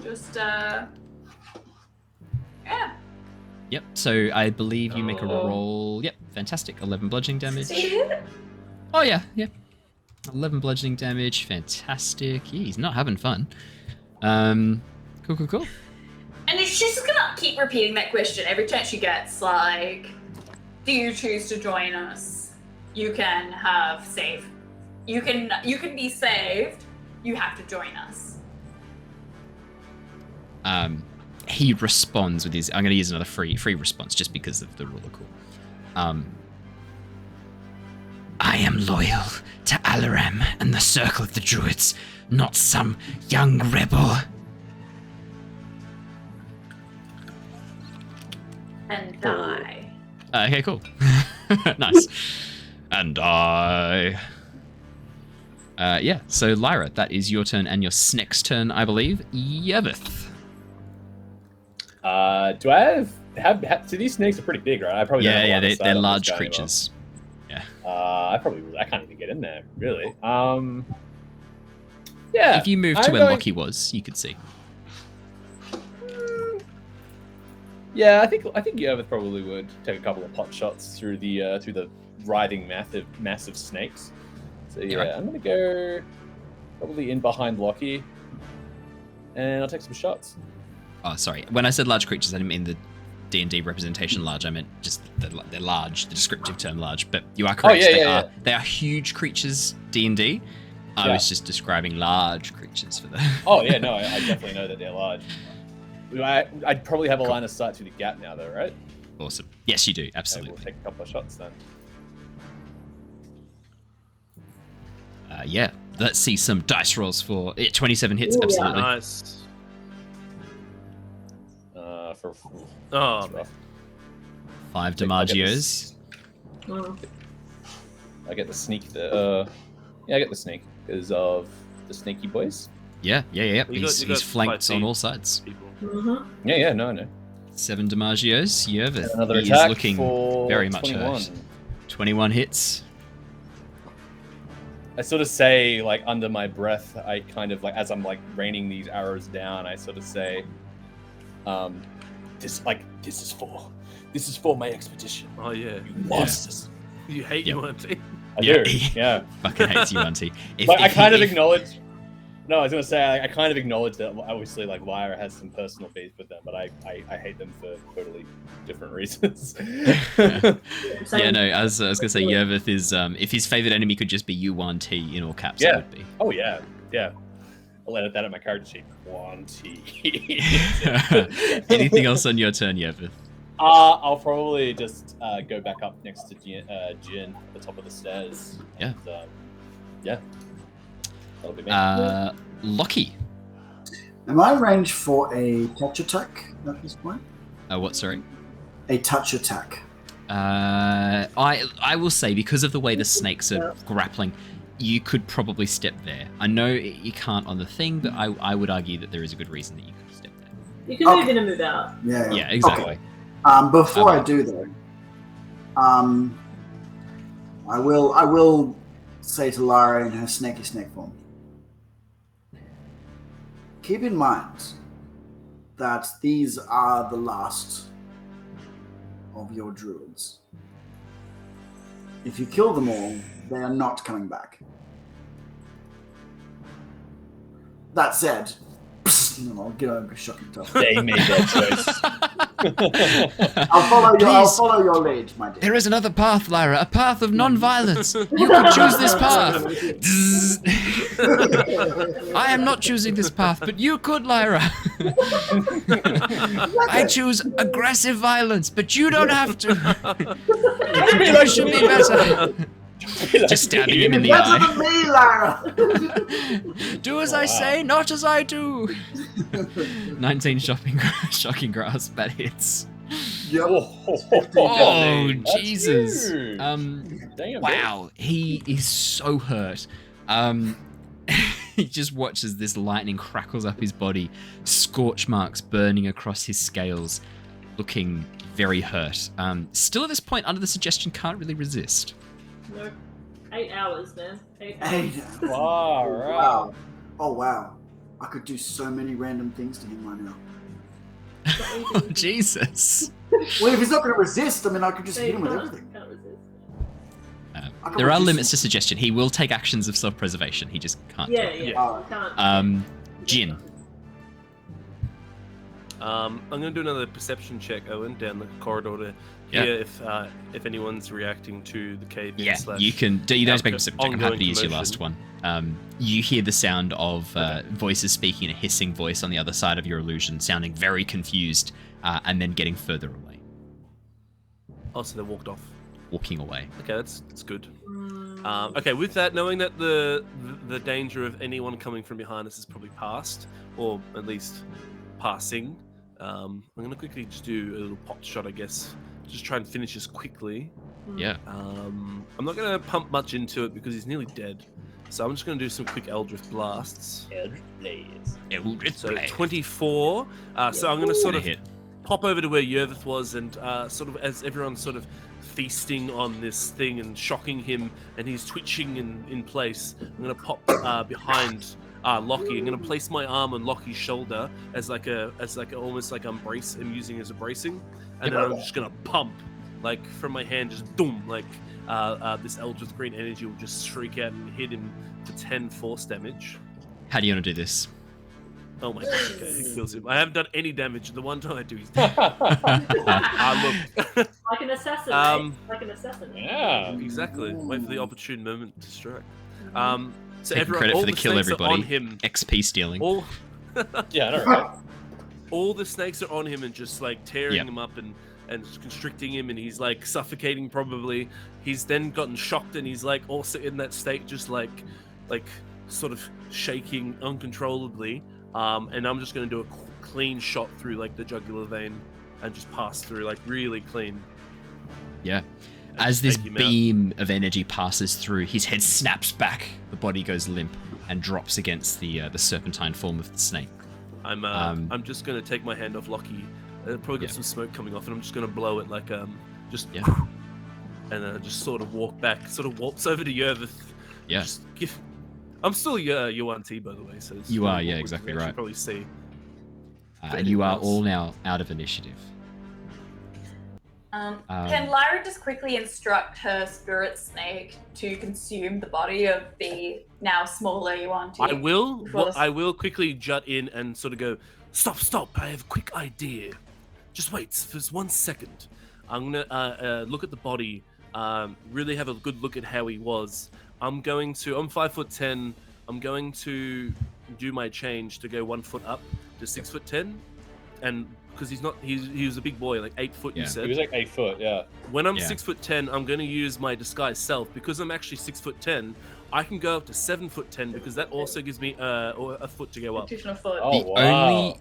[SPEAKER 6] Just,
[SPEAKER 1] Yep. So I believe you make a roll. Yep. Fantastic. 11 bludgeoning damage. Oh yeah. Yep. 11 bludgeoning damage. Fantastic. He's not having fun. Cool.
[SPEAKER 6] And she's just gonna keep repeating that question every chance she gets. Like, do you choose to join us? You can have save. You can be saved. You have to join us.
[SPEAKER 1] He responds with his. I'm going to use another free response just because of the rule of cool. I am loyal to Alaram and the Circle of the Druids, not some young rebel.
[SPEAKER 6] And die.
[SPEAKER 1] Okay, cool. Nice. And I. Yeah. So Lyra, that is your turn and your snake's turn, I believe. Yervith.
[SPEAKER 3] Do I have? So these snakes are pretty big, right? I probably don't have a lot of sight
[SPEAKER 1] they're
[SPEAKER 3] on this
[SPEAKER 1] large
[SPEAKER 3] guy
[SPEAKER 1] creatures.
[SPEAKER 3] Yeah. I can't even get in there, really. Yeah.
[SPEAKER 1] If you move to where Lockie was, you could see.
[SPEAKER 3] Yeah, I think Yervith probably would take a couple of pot shots through the writhing massive snakes. So yeah,
[SPEAKER 1] Right.
[SPEAKER 3] I'm gonna go probably in behind Lockie, and I'll take some shots.
[SPEAKER 1] Oh, sorry. When I said large creatures, I didn't mean the D&D representation large. I meant just they're large, the descriptive term large. But you are correct. They are huge creatures, D&D. I was just describing large creatures for them.
[SPEAKER 3] Oh yeah, no, I definitely know that they're large. I'd probably have a line of sight through the gap now, though, right?
[SPEAKER 1] Awesome. Yes, you do.
[SPEAKER 3] Okay,
[SPEAKER 1] Absolutely.
[SPEAKER 3] we'll take a couple of shots then.
[SPEAKER 1] Yeah. Let's see some dice rolls for 27 hits.
[SPEAKER 2] Ooh, yeah.
[SPEAKER 1] Absolutely.
[SPEAKER 5] Nice.
[SPEAKER 3] For
[SPEAKER 5] Oh,
[SPEAKER 3] that's rough.
[SPEAKER 1] 5 Damagios.
[SPEAKER 3] I get the sneak. I get the sneak because of the sneaky boys.
[SPEAKER 1] Yeah.
[SPEAKER 5] You
[SPEAKER 1] He's
[SPEAKER 5] got
[SPEAKER 1] flanked
[SPEAKER 5] 5
[SPEAKER 1] on
[SPEAKER 5] feet.
[SPEAKER 1] all sides.
[SPEAKER 5] people.
[SPEAKER 3] Yeah, no.
[SPEAKER 1] 7 Damagios. Yervith.
[SPEAKER 3] Another
[SPEAKER 1] He is
[SPEAKER 3] attack
[SPEAKER 1] looking
[SPEAKER 3] for
[SPEAKER 1] very much
[SPEAKER 3] 21.
[SPEAKER 1] hurt. 21 hits.
[SPEAKER 3] I sort of say, like, under my breath, I kind of, like, as I'm, like, raining these arrows down, I sort of say, this is for my expedition.
[SPEAKER 5] Oh yeah.
[SPEAKER 3] You monsters.
[SPEAKER 5] You hate
[SPEAKER 1] Yep.
[SPEAKER 5] UNT.
[SPEAKER 3] I do, yeah.
[SPEAKER 1] Fucking hates you, Auntie.
[SPEAKER 3] But I kind of acknowledge... No, I was going to say, I kind of acknowledge that, obviously, like, Lyra has some personal beef with them, but I hate them for totally different reasons.
[SPEAKER 1] Yeah, no, as I was going to say, Yervith is, if his favorite enemy could just be U1T in all caps, it would be.
[SPEAKER 3] Oh, yeah. I'll edit that at my character sheet. 1T.
[SPEAKER 1] Anything else on your turn, Yervith?
[SPEAKER 3] I'll probably just go back up next to Jin at the top of the stairs.
[SPEAKER 1] Yeah.
[SPEAKER 3] And, yeah. That'll be me.
[SPEAKER 1] Lockie.
[SPEAKER 4] Am I ranged for a touch attack at this point?
[SPEAKER 1] What, sorry?
[SPEAKER 4] A touch attack.
[SPEAKER 1] I will say, because of the way the snakes are grappling, you could probably step there. I know you can't on the thing, but I would argue that there is a good reason that you could step there.
[SPEAKER 2] You can move in and move out.
[SPEAKER 1] Yeah, exactly.
[SPEAKER 4] Okay. Before I do though, I will say to Lyra in her snaky snake form, keep in mind that these are the last of your druids. If you kill them all, they are not coming back. That said, I'll get over shocking tough.
[SPEAKER 3] They made that choice.
[SPEAKER 4] I'll follow your lead, my dear.
[SPEAKER 1] There is another path, Lyra, a path of non-violence. You could choose this path. I am not choosing this path, but you could, Lyra. I choose aggressive violence, but you don't have to. You should be better. Just stabbing him in the
[SPEAKER 4] Better
[SPEAKER 1] eye.
[SPEAKER 4] than me, Lyra.
[SPEAKER 1] Do as I say, not as I do. 19 shocking grasp, that hits.
[SPEAKER 4] Yep.
[SPEAKER 1] Oh,
[SPEAKER 3] That's
[SPEAKER 1] Jesus.
[SPEAKER 3] huge. Damn,
[SPEAKER 1] Wow, he is so hurt. He just watches this lightning crackles up his body, scorch marks burning across his scales, looking very hurt. Still at this point, under the suggestion, can't really resist.
[SPEAKER 2] No. 8 hours, man. 8 hours.
[SPEAKER 4] Hey.
[SPEAKER 3] Wow, right.
[SPEAKER 4] Wow. Oh, wow. I could do so many random things to him right now.
[SPEAKER 1] Oh, Jesus.
[SPEAKER 4] Well, if he's not going to resist, I mean, I could just
[SPEAKER 2] So
[SPEAKER 4] hit
[SPEAKER 2] you
[SPEAKER 4] him with
[SPEAKER 2] can't-
[SPEAKER 4] everything.
[SPEAKER 2] can't resist.
[SPEAKER 4] I can
[SPEAKER 1] There are
[SPEAKER 4] resist
[SPEAKER 1] limits
[SPEAKER 4] him.
[SPEAKER 1] to suggestion. He will take actions of self-preservation. He just can't.
[SPEAKER 2] Yeah,
[SPEAKER 1] do it.
[SPEAKER 2] yeah.
[SPEAKER 5] Yeah.
[SPEAKER 2] You can't.
[SPEAKER 1] Jin.
[SPEAKER 5] I'm gonna do another perception check, Owen, down the corridor to hear if anyone's reacting to the cave.
[SPEAKER 1] Yeah, you can. You don't have to make a perception check. I'm happy
[SPEAKER 5] ongoing
[SPEAKER 1] to use your
[SPEAKER 5] commotion.
[SPEAKER 1] last one. You hear the sound of voices speaking in a hissing voice on the other side of your illusion, sounding very confused, and then getting further away,
[SPEAKER 5] Oh, so they walked off.
[SPEAKER 1] walking away.
[SPEAKER 5] Okay, that's good. Okay, with that, knowing that the danger of anyone coming from behind us is probably past, or at least passing, I'm gonna quickly just do a little pot shot, I guess. Just try and finish this quickly.
[SPEAKER 1] Yeah.
[SPEAKER 5] I'm not gonna pump much into it because he's nearly dead. So I'm just gonna do some quick Eldritch blasts. So 24. So I'm gonna sort of
[SPEAKER 1] hit.
[SPEAKER 5] pop over to where Yervith was, and sort of as everyone's sort of feasting on this thing and shocking him, and he's twitching in place, I'm gonna pop behind Lockie. I'm gonna place my arm on Lockie's shoulder as like almost like I'm using as a bracing, and then I'm just gonna pump like from my hand, just boom, like this Eldritch green energy will just shriek out and hit him for 10 force damage.
[SPEAKER 1] How do you want to do this?
[SPEAKER 5] Oh my god, okay, he kills him. I haven't done any damage. The one time I do, he's dead. Look.
[SPEAKER 2] Like an assassin, like an assassin.
[SPEAKER 3] Yeah.
[SPEAKER 5] Exactly. Wait for the opportune moment to strike. So
[SPEAKER 1] Taking
[SPEAKER 5] everyone,
[SPEAKER 1] credit
[SPEAKER 5] all
[SPEAKER 1] for the
[SPEAKER 5] the
[SPEAKER 1] kill,
[SPEAKER 5] snakes are
[SPEAKER 1] everybody.
[SPEAKER 5] on him.
[SPEAKER 1] XP stealing.
[SPEAKER 5] All,
[SPEAKER 3] Yeah, I know, right?
[SPEAKER 5] all the snakes are on him and just like tearing
[SPEAKER 1] Yep.
[SPEAKER 5] him up and constricting him, and he's like suffocating probably. He's then gotten shocked, and he's like also in that state, just like sort of shaking uncontrollably. And I'm just gonna do a clean shot through like the jugular vein and just pass through like really clean.
[SPEAKER 1] Yeah.
[SPEAKER 5] And
[SPEAKER 1] As
[SPEAKER 5] just
[SPEAKER 1] this
[SPEAKER 5] take him out.
[SPEAKER 1] beam of energy passes through, his head snaps back, the body goes limp, and drops against the serpentine form of the snake.
[SPEAKER 5] I'm just gonna take my hand off Lockie. Probably got
[SPEAKER 1] Yeah.
[SPEAKER 5] some smoke coming off, and I'm just gonna blow it like just
[SPEAKER 1] Yeah.
[SPEAKER 5] and then I just sort of walk back, sort of waltz over to Yervith.
[SPEAKER 1] Yeah.
[SPEAKER 5] Just give. I'm still your 1T, by the way. So it's
[SPEAKER 1] You are,
[SPEAKER 5] really
[SPEAKER 1] yeah,
[SPEAKER 5] awkward
[SPEAKER 1] exactly
[SPEAKER 5] to actually
[SPEAKER 1] right.
[SPEAKER 5] Probably see.
[SPEAKER 1] And you are
[SPEAKER 5] else.
[SPEAKER 1] all now out of initiative.
[SPEAKER 6] Can Lyra just quickly instruct her spirit snake to consume the body of the now smaller Yuan-Ti?
[SPEAKER 5] I will.
[SPEAKER 6] Before the-
[SPEAKER 5] I will quickly jut in and sort of go. Stop! I have a quick idea. Just wait for 1 second. I'm gonna look at the body. Really have a good look at how he was. I'm 5'10". I'm going to do my change to go 1 foot up to 6'10", and because he was a big boy, like 8 foot.
[SPEAKER 1] Yeah.
[SPEAKER 5] You
[SPEAKER 3] He
[SPEAKER 5] said.
[SPEAKER 3] was like 8 foot, yeah.
[SPEAKER 5] When I'm
[SPEAKER 1] Yeah.
[SPEAKER 5] 6'10", I'm going to use my disguise self. Because I'm actually 6'10", I can go up to 7'10", because that also gives me a foot to go up.
[SPEAKER 6] Additional foot.
[SPEAKER 3] Oh,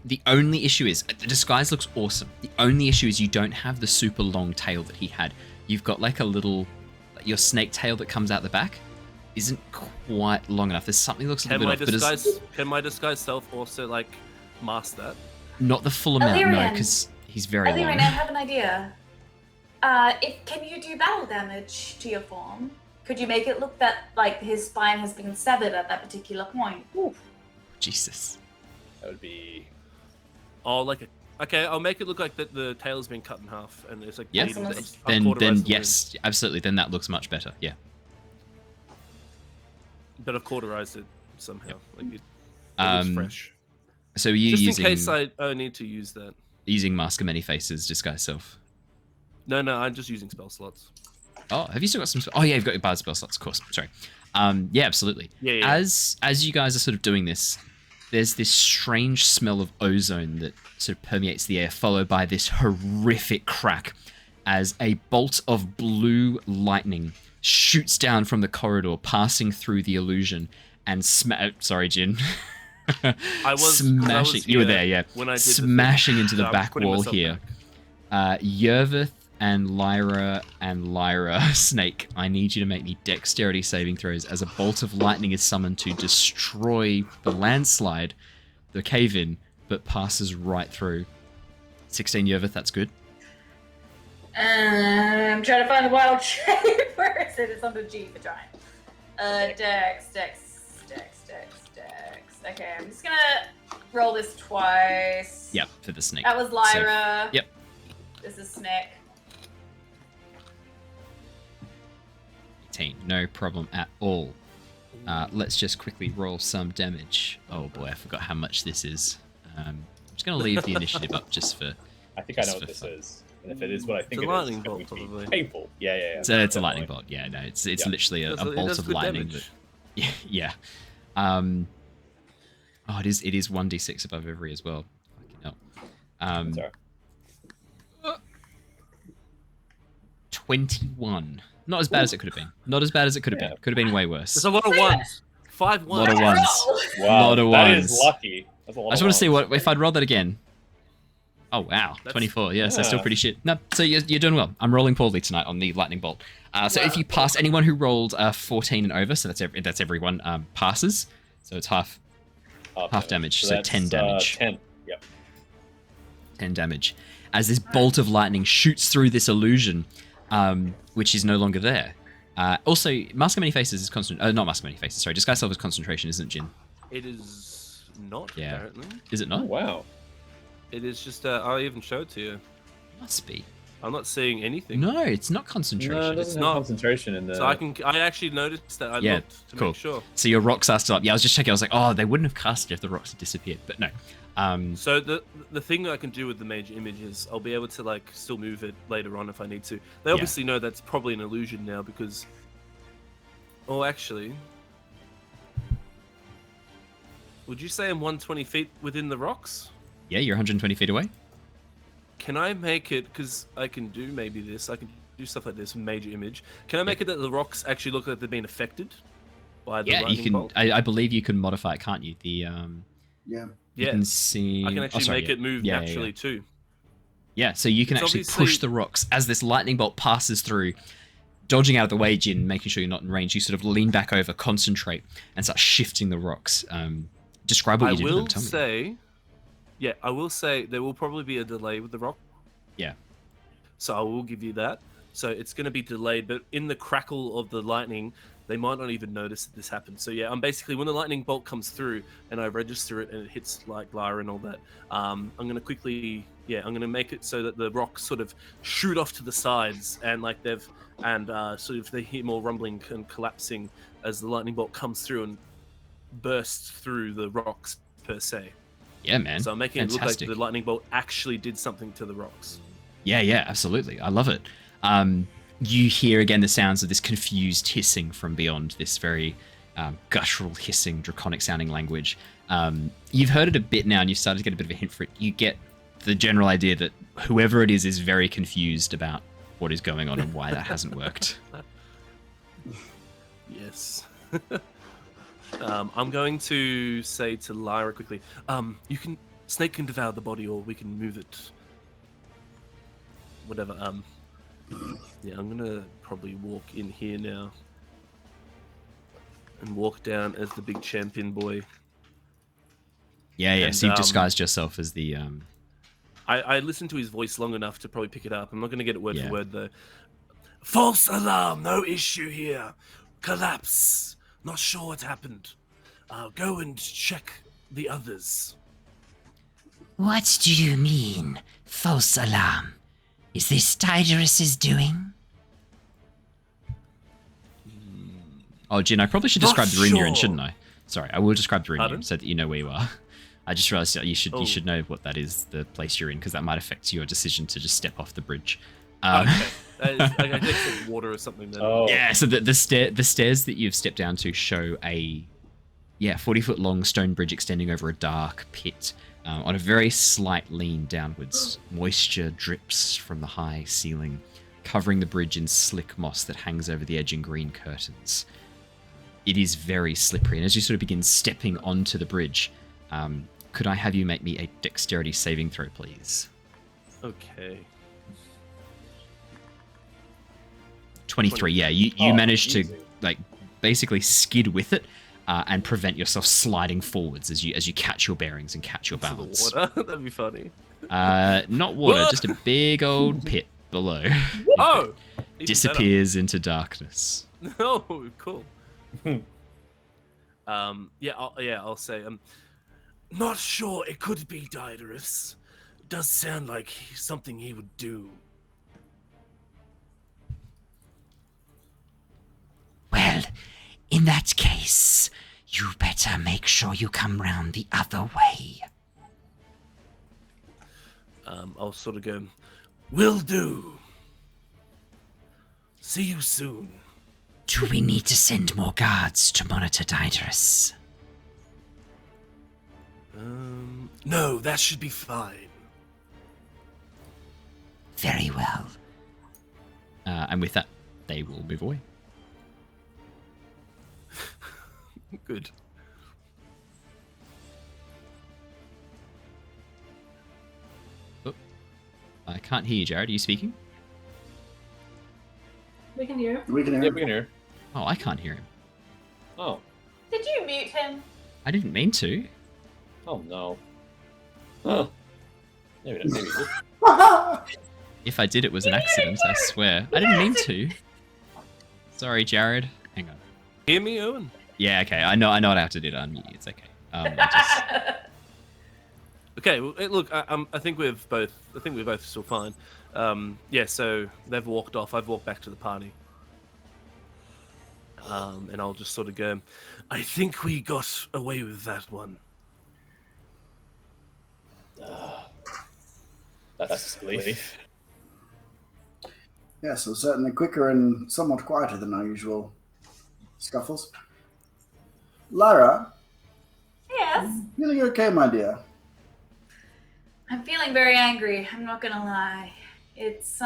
[SPEAKER 1] The
[SPEAKER 3] wow.
[SPEAKER 1] only issue is the disguise looks awesome. The only issue is you don't have the super long tail that he had. You've got like a little your snake tail that comes out the back isn't quite long enough. There's something that looks a
[SPEAKER 5] Can
[SPEAKER 1] little
[SPEAKER 5] my
[SPEAKER 1] bit off, but
[SPEAKER 5] disguise can my disguise self also like mask that?
[SPEAKER 1] not the full amount, no,
[SPEAKER 6] Illyrian.
[SPEAKER 1] because he's very long.
[SPEAKER 6] Illyrian, I have an idea. Can you do battle damage to your form? Could you make it look that like his spine has been severed at that particular point?
[SPEAKER 1] Jesus.
[SPEAKER 3] That would be...
[SPEAKER 5] Oh, okay, I'll make it look like that the tail has been cut in half and it's like
[SPEAKER 1] Yeah.
[SPEAKER 5] bleeding.
[SPEAKER 6] Then-
[SPEAKER 5] I've
[SPEAKER 1] Then
[SPEAKER 5] cauterized the
[SPEAKER 1] yes, absolutely. Then that looks much better. Yeah.
[SPEAKER 5] wound, but I've cauterized it somehow. Like it looks
[SPEAKER 1] Um,
[SPEAKER 5] fresh.
[SPEAKER 1] So you're
[SPEAKER 5] Just
[SPEAKER 1] using
[SPEAKER 5] in case I need to use that.
[SPEAKER 1] using Mask of Many Faces disguise self.
[SPEAKER 5] No, I'm just using spell slots.
[SPEAKER 1] Oh, have you still got some? Oh yeah, you've got your bard spell slots, of course. Sorry. Yeah, absolutely.
[SPEAKER 5] Yeah.
[SPEAKER 1] As you guys are sort of doing this, there's this strange smell of ozone that sort of permeates the air, followed by this horrific crack as a bolt of blue lightning shoots down from the corridor, passing through the illusion and sorry, Jin. Smashing. You were
[SPEAKER 5] here
[SPEAKER 1] there, yeah.
[SPEAKER 5] When I did
[SPEAKER 1] Smashing into the
[SPEAKER 5] I'm
[SPEAKER 1] back
[SPEAKER 5] putting
[SPEAKER 1] wall
[SPEAKER 5] myself
[SPEAKER 1] here.
[SPEAKER 5] back.
[SPEAKER 1] Yervith and Lyra Snake, I need you to make me dexterity saving throws as a bolt of lightning is summoned to destroy the landslide, the cave-in, but passes right through. 16 Yervith, that's good.
[SPEAKER 6] I'm trying to find the wild shape. Where is it? It's under G for giant. Dex. Okay, I'm just gonna roll this twice.
[SPEAKER 1] Yep, for the snake.
[SPEAKER 6] That was Lyra.
[SPEAKER 1] Yep.
[SPEAKER 6] This is Snake.
[SPEAKER 1] 18, no problem at all. Let's just quickly roll some damage. Oh boy, I forgot how much this is. I'm just going to leave the initiative up just for...
[SPEAKER 3] I think I know what this is. And if it is what I think
[SPEAKER 5] It's a
[SPEAKER 3] it is,
[SPEAKER 5] lightning
[SPEAKER 3] it's going
[SPEAKER 5] bolt,
[SPEAKER 3] to be
[SPEAKER 5] probably.
[SPEAKER 3] painful. Yeah.
[SPEAKER 1] So it's a lightning bolt. Yeah, no, it's literally a bolt
[SPEAKER 5] does
[SPEAKER 1] of
[SPEAKER 5] good
[SPEAKER 1] lightning.
[SPEAKER 5] damage.
[SPEAKER 1] That, yeah. Oh, it is 1d6 above every as well. Fucking hell.
[SPEAKER 3] Sorry.
[SPEAKER 1] 21. Not as bad as it could have been. Not as bad as it could have been. Could have been way worse.
[SPEAKER 5] There's a lot of ones. 5 ones.
[SPEAKER 1] Lot of ones.
[SPEAKER 3] Wow,
[SPEAKER 1] Lot of
[SPEAKER 3] that
[SPEAKER 1] ones.
[SPEAKER 3] is lucky. That's a lot
[SPEAKER 1] I just
[SPEAKER 3] of
[SPEAKER 1] want to see
[SPEAKER 3] ones.
[SPEAKER 1] what if I'd roll that again. Oh wow,
[SPEAKER 5] That's-
[SPEAKER 1] 24. Yeah, so
[SPEAKER 3] yeah.
[SPEAKER 1] still pretty shit. No, so you're doing well. I'm rolling poorly tonight on the lightning bolt. So if you pass, anyone who rolled 14 and over, so that's everyone passes. So it's half damage. So
[SPEAKER 3] that's,
[SPEAKER 1] 10 damage.
[SPEAKER 3] 10. Yep.
[SPEAKER 1] 10 damage. As this bolt of lightning shoots through this illusion, which is no longer there. Also, Mask of Many Faces is not Mask of Many Faces. Sorry, Disguise Self is concentration, isn't it, Jin?
[SPEAKER 5] It is not,
[SPEAKER 1] Yeah.
[SPEAKER 5] apparently.
[SPEAKER 1] Is it
[SPEAKER 3] Oh,
[SPEAKER 1] not?
[SPEAKER 3] wow.
[SPEAKER 5] It is just, I'll even show it to you.
[SPEAKER 1] Must be.
[SPEAKER 5] I'm not seeing anything.
[SPEAKER 1] No, it's not concentration.
[SPEAKER 3] No, it
[SPEAKER 1] It's
[SPEAKER 3] doesn't
[SPEAKER 5] not.
[SPEAKER 3] have concentration in the...
[SPEAKER 5] So I actually noticed that. I
[SPEAKER 1] Yeah,
[SPEAKER 5] looked to
[SPEAKER 1] cool.
[SPEAKER 5] make sure.
[SPEAKER 1] So your rocks are still up. Yeah, I was just checking. I was like, oh, they wouldn't have cast it if the rocks had disappeared. But no.
[SPEAKER 5] So the thing that I can do with the mage image is I'll be able to like still move it later on if I need to. They obviously know that's probably an illusion now because. Oh, actually. Would you say I'm 120 feet within the rocks?
[SPEAKER 1] Yeah, you're 120 feet away.
[SPEAKER 5] Can I make it, because I can do maybe this, I can do stuff like this, major image. Can I make it that the rocks actually look like they've been affected by the
[SPEAKER 1] Yeah, you
[SPEAKER 5] lightning
[SPEAKER 1] can.
[SPEAKER 5] bolt?
[SPEAKER 1] I believe you can modify it, can't you? The
[SPEAKER 4] Yeah.
[SPEAKER 1] you
[SPEAKER 5] Yeah,
[SPEAKER 1] can see.
[SPEAKER 5] I can actually make it move
[SPEAKER 1] Yeah,
[SPEAKER 5] naturally
[SPEAKER 1] yeah.
[SPEAKER 5] too.
[SPEAKER 1] Yeah, so you can
[SPEAKER 5] It's
[SPEAKER 1] actually
[SPEAKER 5] obviously-
[SPEAKER 1] push the rocks as this lightning bolt passes through, dodging out of the way, Jin, making sure you're not in range. You sort of lean back over, concentrate, and start shifting the rocks. Describe what
[SPEAKER 5] I
[SPEAKER 1] you did with them.
[SPEAKER 5] will
[SPEAKER 1] Tell me.
[SPEAKER 5] say, yeah, I will say there will probably be a delay with the rock.
[SPEAKER 1] Yeah.
[SPEAKER 5] So I will give you that. So it's going to be delayed, but in the crackle of the lightning, they might not even notice that this happened. So yeah, I'm basically, when the lightning bolt comes through and I register it and it hits like Lyra and all that, I'm going to quickly, I'm going to make it so that the rocks sort of shoot off to the sides and like sort of they hear more rumbling and collapsing as the lightning bolt comes through and bursts through the rocks per se.
[SPEAKER 1] Yeah, man.
[SPEAKER 5] So I'm making it
[SPEAKER 1] Fantastic.
[SPEAKER 5] look like the lightning bolt actually did something to the rocks.
[SPEAKER 1] Yeah, absolutely. I love it. You hear again the sounds of this confused hissing from beyond, this very guttural hissing, draconic sounding language. You've heard it a bit now and you've started to get a bit of a hint for it. You get the general idea that whoever it is very confused about what is going on and why that hasn't worked.
[SPEAKER 5] Yes. I'm going to say to Lyra quickly, Snake can devour the body or we can move it. Whatever. Yeah, I'm gonna probably walk in here now. And walk down as the big champion boy.
[SPEAKER 1] Yeah.
[SPEAKER 5] And,
[SPEAKER 1] So you've disguised yourself as the...
[SPEAKER 5] I listened to his voice long enough to probably pick it up. I'm not gonna get it word
[SPEAKER 1] Yeah.
[SPEAKER 5] for word though. False alarm, no issue here. Collapse. Not sure what happened. Go and check the others.
[SPEAKER 7] What do you mean, false alarm? Is this Diderus's doing?
[SPEAKER 1] Oh, Jin, I probably should
[SPEAKER 5] Not
[SPEAKER 1] describe the room you're in,
[SPEAKER 5] sure.
[SPEAKER 1] shouldn't I? Sorry, I will describe the room you're in
[SPEAKER 5] Pardon?
[SPEAKER 1] so that you know where you are. I just realized that you
[SPEAKER 5] Oh.
[SPEAKER 1] should know what that is, the place you're in, because that might affect your decision to just step off the bridge.
[SPEAKER 5] Okay. I guess some water or something then.
[SPEAKER 3] Oh.
[SPEAKER 1] Yeah, so the stairs that you've stepped down to show a 40-foot long stone bridge extending over a dark pit on a very slight lean downwards. Moisture drips from the high ceiling, covering the bridge in slick moss that hangs over the edge in green curtains. It is very slippery, and as you sort of begin stepping onto the bridge, could I have you make me a dexterity saving throw, please?
[SPEAKER 5] Okay.
[SPEAKER 1] 23. Yeah, you
[SPEAKER 3] Oh,
[SPEAKER 1] managed to
[SPEAKER 3] easy.
[SPEAKER 1] basically skid with it and prevent yourself sliding forwards as you catch your bearings and catch your
[SPEAKER 5] Into the
[SPEAKER 1] balance.
[SPEAKER 5] water. That'd be funny.
[SPEAKER 1] Not water,
[SPEAKER 5] Whoa!
[SPEAKER 1] just a big old pit below.
[SPEAKER 5] Oh! Even
[SPEAKER 1] Disappears into darkness.
[SPEAKER 5] better. Oh, cool. I'll say Not sure. It could be Diderus. It does sound like something he would do.
[SPEAKER 7] Well, in that case, you better make sure you come round the other way.
[SPEAKER 5] I'll sort of go, will do. See you soon.
[SPEAKER 7] Do we need to send more guards to monitor Diderus?
[SPEAKER 5] No, that should be fine.
[SPEAKER 7] Very well.
[SPEAKER 1] And with that, they will move away.
[SPEAKER 5] Good.
[SPEAKER 1] I can't hear you, Jared. Are you speaking?
[SPEAKER 2] We can hear.
[SPEAKER 4] We can hear.
[SPEAKER 3] Yeah, we can hear.
[SPEAKER 1] Oh, I can't hear him.
[SPEAKER 3] Oh.
[SPEAKER 6] Did you mute him?
[SPEAKER 1] I didn't mean to.
[SPEAKER 3] Oh no. Oh. Maybe not. Maybe.
[SPEAKER 1] If I did, it was an accident, I swear. I didn't mean to. Sorry, Jared. Hang on.
[SPEAKER 5] Hear me, Owen?
[SPEAKER 1] Yeah, okay. I know what I have to do to unmute you. It's okay. I
[SPEAKER 5] Okay, well, look, I think we're both still fine. Yeah, so they've walked off. I've walked back to the party. And I'll just sort of go, I think we got away with that one.
[SPEAKER 3] That's a relief.
[SPEAKER 4] Yeah, so certainly quicker and somewhat quieter than our usual scuffles. Lyra,
[SPEAKER 6] Yes.
[SPEAKER 4] feeling okay, my dear?
[SPEAKER 6] I'm feeling very angry, I'm not gonna lie. It's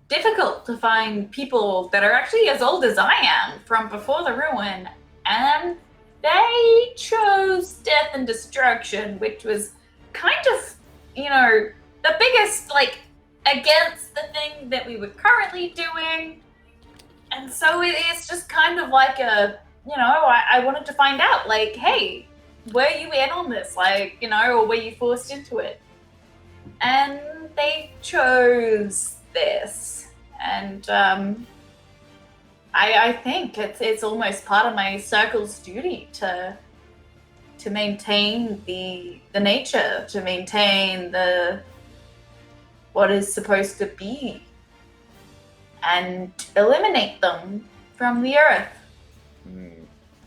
[SPEAKER 6] difficult to find people that are actually as old as I am from before the ruin, and they chose death and destruction, which was kind of, the biggest, against the thing that we were currently doing. And so it's just kind of like I wanted to find out, hey, were you in on this, or were you forced into it? And they chose this, and I think it's almost part of my circle's duty to maintain the nature, to maintain what is supposed to be, and eliminate them from the earth.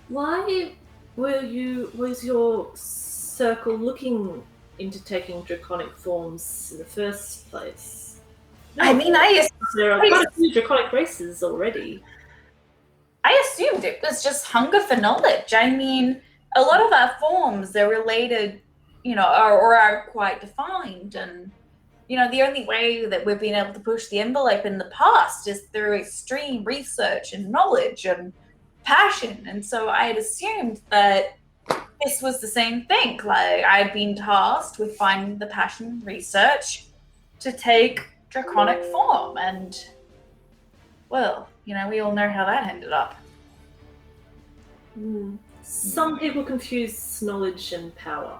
[SPEAKER 2] Why was your circle looking into taking draconic forms in the first place?
[SPEAKER 6] I mean,
[SPEAKER 2] There are quite a few draconic races already.
[SPEAKER 6] I assumed it was just hunger for knowledge. I mean, a lot of our forms, they're related, or are quite defined. And, the only way that we've been able to push the envelope in the past is through extreme research and knowledge and passion. And so I had assumed that this was the same thing. I'd been tasked with finding the passion research to take draconic form. And, well, we all know how that ended up.
[SPEAKER 2] Some people confuse knowledge and power.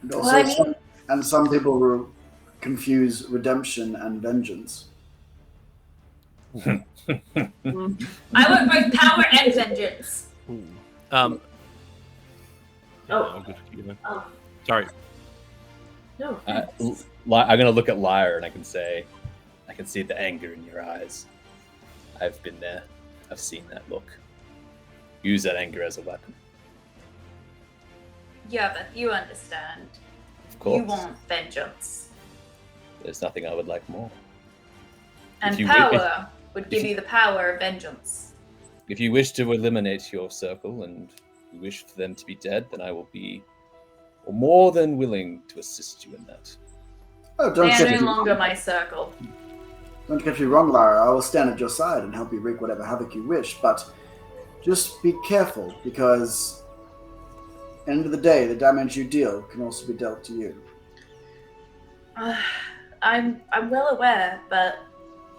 [SPEAKER 4] And also,
[SPEAKER 6] Well,
[SPEAKER 4] some people will confuse redemption and vengeance.
[SPEAKER 6] I want both power and vengeance.
[SPEAKER 5] I'm
[SPEAKER 2] Oh.
[SPEAKER 5] good.
[SPEAKER 2] Oh.
[SPEAKER 5] Sorry.
[SPEAKER 2] No.
[SPEAKER 3] I'm gonna look at Lyra and I can see the anger in your eyes. I've been there. I've seen that look. Use that anger as a weapon.
[SPEAKER 6] Yeah, but you understand.
[SPEAKER 3] Of course.
[SPEAKER 6] You want vengeance.
[SPEAKER 3] There's nothing I would like more.
[SPEAKER 6] And
[SPEAKER 3] If you
[SPEAKER 6] power would
[SPEAKER 3] if
[SPEAKER 6] give
[SPEAKER 3] you-
[SPEAKER 6] you the power of vengeance.
[SPEAKER 3] If you wish to eliminate your circle and you wish for them to be dead, then I will be more than willing to assist you in that.
[SPEAKER 4] Oh,
[SPEAKER 6] They
[SPEAKER 4] don't
[SPEAKER 6] are
[SPEAKER 4] get
[SPEAKER 6] no
[SPEAKER 4] me
[SPEAKER 6] longer my circle.
[SPEAKER 4] Don't get me wrong, Lyra. I will stand at your side and help you wreak whatever havoc you wish, but just be careful, because at the end of the day, the damage you deal can also be dealt to you.
[SPEAKER 6] I'm well aware, but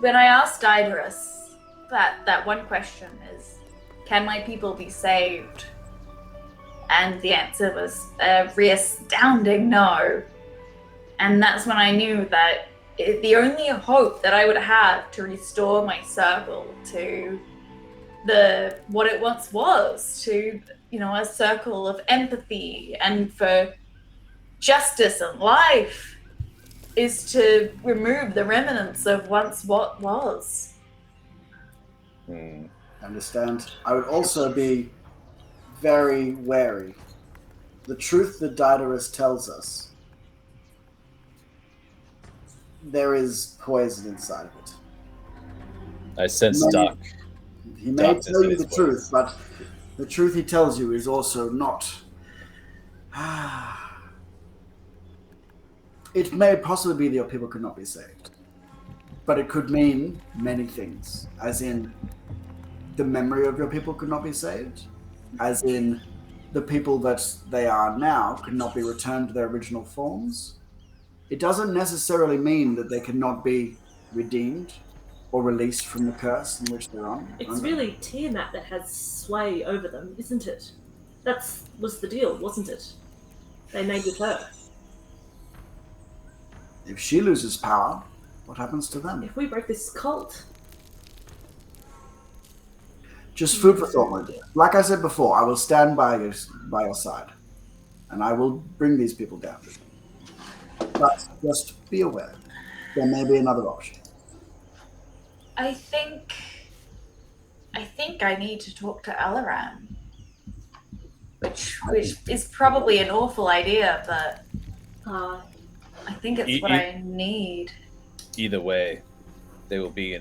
[SPEAKER 6] when I asked Diderus, that one question is, can my people be saved? And the answer was a reastounding no. And that's when I knew that the only hope that I would have to restore my circle to what it once was, to a circle of empathy and for justice and life, is to remove the remnants of once what was.
[SPEAKER 4] I understand. I would also be very wary. The truth that Diderus tells us, there is poison inside of it.
[SPEAKER 3] I sense dark.
[SPEAKER 4] He may tell you the truth, but the truth he tells you is also not... It may possibly be that your people could not be saved. But it could mean many things. As in, the memory of your people could not be saved. As in, the people that they are now could not be returned to their original forms. It doesn't necessarily mean that they cannot be redeemed or released from the curse in which they're on.
[SPEAKER 2] It's really Tiamat that has sway over them, isn't it? That was the deal, wasn't it? They made with her.
[SPEAKER 4] If she loses power, what happens to them?
[SPEAKER 2] If we break this cult...
[SPEAKER 4] Just food for thought, my dear. Like I said before, I will stand by your side. And I will bring these people down. But just be aware. There may be another option.
[SPEAKER 6] I think I need to talk to Alaran. Which is probably an awful idea, but I think it's what I need.
[SPEAKER 3] Either way, they will be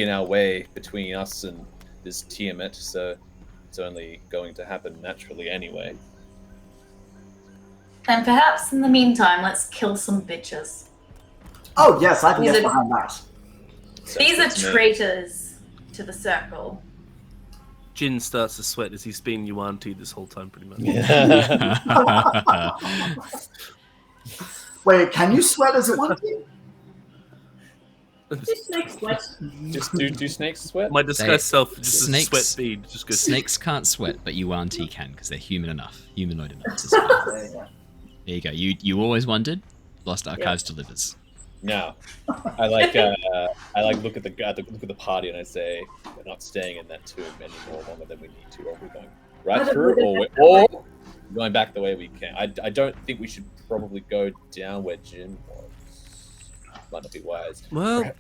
[SPEAKER 3] in our way between us and this Tiamat, so it's only going to happen naturally anyway.
[SPEAKER 6] And perhaps in the meantime, let's kill some bitches.
[SPEAKER 4] Oh yes, I can get behind that.
[SPEAKER 6] These are traitors to the circle.
[SPEAKER 5] Jin starts to sweat as he's been Yuan-Ti this whole time, pretty much.
[SPEAKER 4] Wait, can you sweat as a one-team?
[SPEAKER 2] Do snakes sweat?
[SPEAKER 3] Just do snakes sweat?
[SPEAKER 5] My disguised self, just
[SPEAKER 1] snakes,
[SPEAKER 5] sweat speed. Just goes.
[SPEAKER 1] Snakes can't sweat, but Yuan-Ti can because they're humanoid enough. So there you go. You always wondered. Lost Archives delivers.
[SPEAKER 3] No, I look at the party and I say we're not staying in that tomb any more longer than we need to, or we're going right through, or going back the way we can. I don't think we should probably go down where Jin was. Might not be wise.
[SPEAKER 5] Well,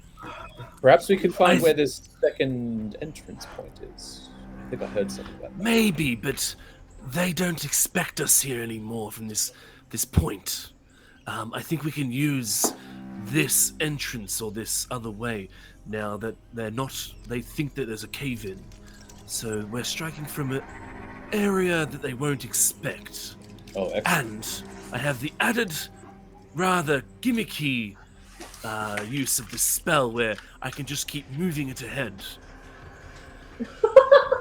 [SPEAKER 3] perhaps we could find where this second entrance point is. I think I heard something about that.
[SPEAKER 5] Maybe, but they don't expect us here anymore from this point. I think we can use this entrance or this other way now that they think that there's a cave-in. So we're striking from an area that they won't expect.
[SPEAKER 3] Oh, excellent.
[SPEAKER 5] And I have the added, rather gimmicky use of the spell where I can just keep moving it ahead.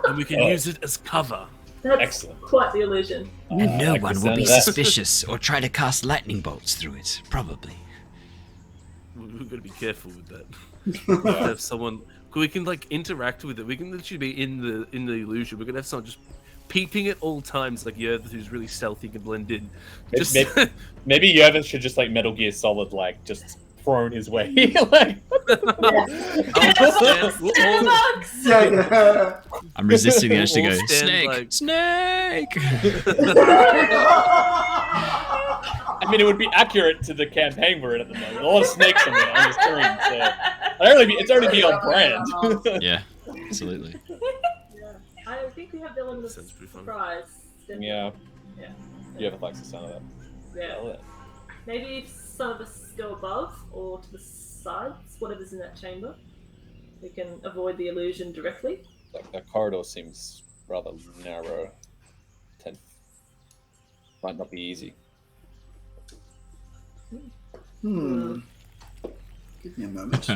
[SPEAKER 5] And we can use it as cover.
[SPEAKER 2] That's
[SPEAKER 3] excellent.
[SPEAKER 2] Quite the illusion.
[SPEAKER 7] And no one will be suspicious or try to cast lightning bolts through it, probably.
[SPEAKER 5] We've got to be careful with that. Have someone, we can interact with it. We can literally be in the illusion. We're gonna have someone just peeping at all times, like Yervith, who's really stealthy, can blend in.
[SPEAKER 3] Maybe Yervith should just Metal Gear Solid, just thrown his way.
[SPEAKER 1] I'm resisting the urge to go, snake!
[SPEAKER 3] I mean, it would be accurate to the campaign we're in at the moment. A lot of snakes on the screen, so it's already be on brand.
[SPEAKER 1] Yeah, absolutely.
[SPEAKER 2] I think we have the element of surprise.
[SPEAKER 3] Yeah. Yervith likes the sound of that.
[SPEAKER 2] Yeah. Maybe if some of us go above or to the sides, whatever's in that chamber, we can avoid the illusion directly.
[SPEAKER 3] That corridor seems rather narrow. Might not be easy.
[SPEAKER 4] Give me a moment.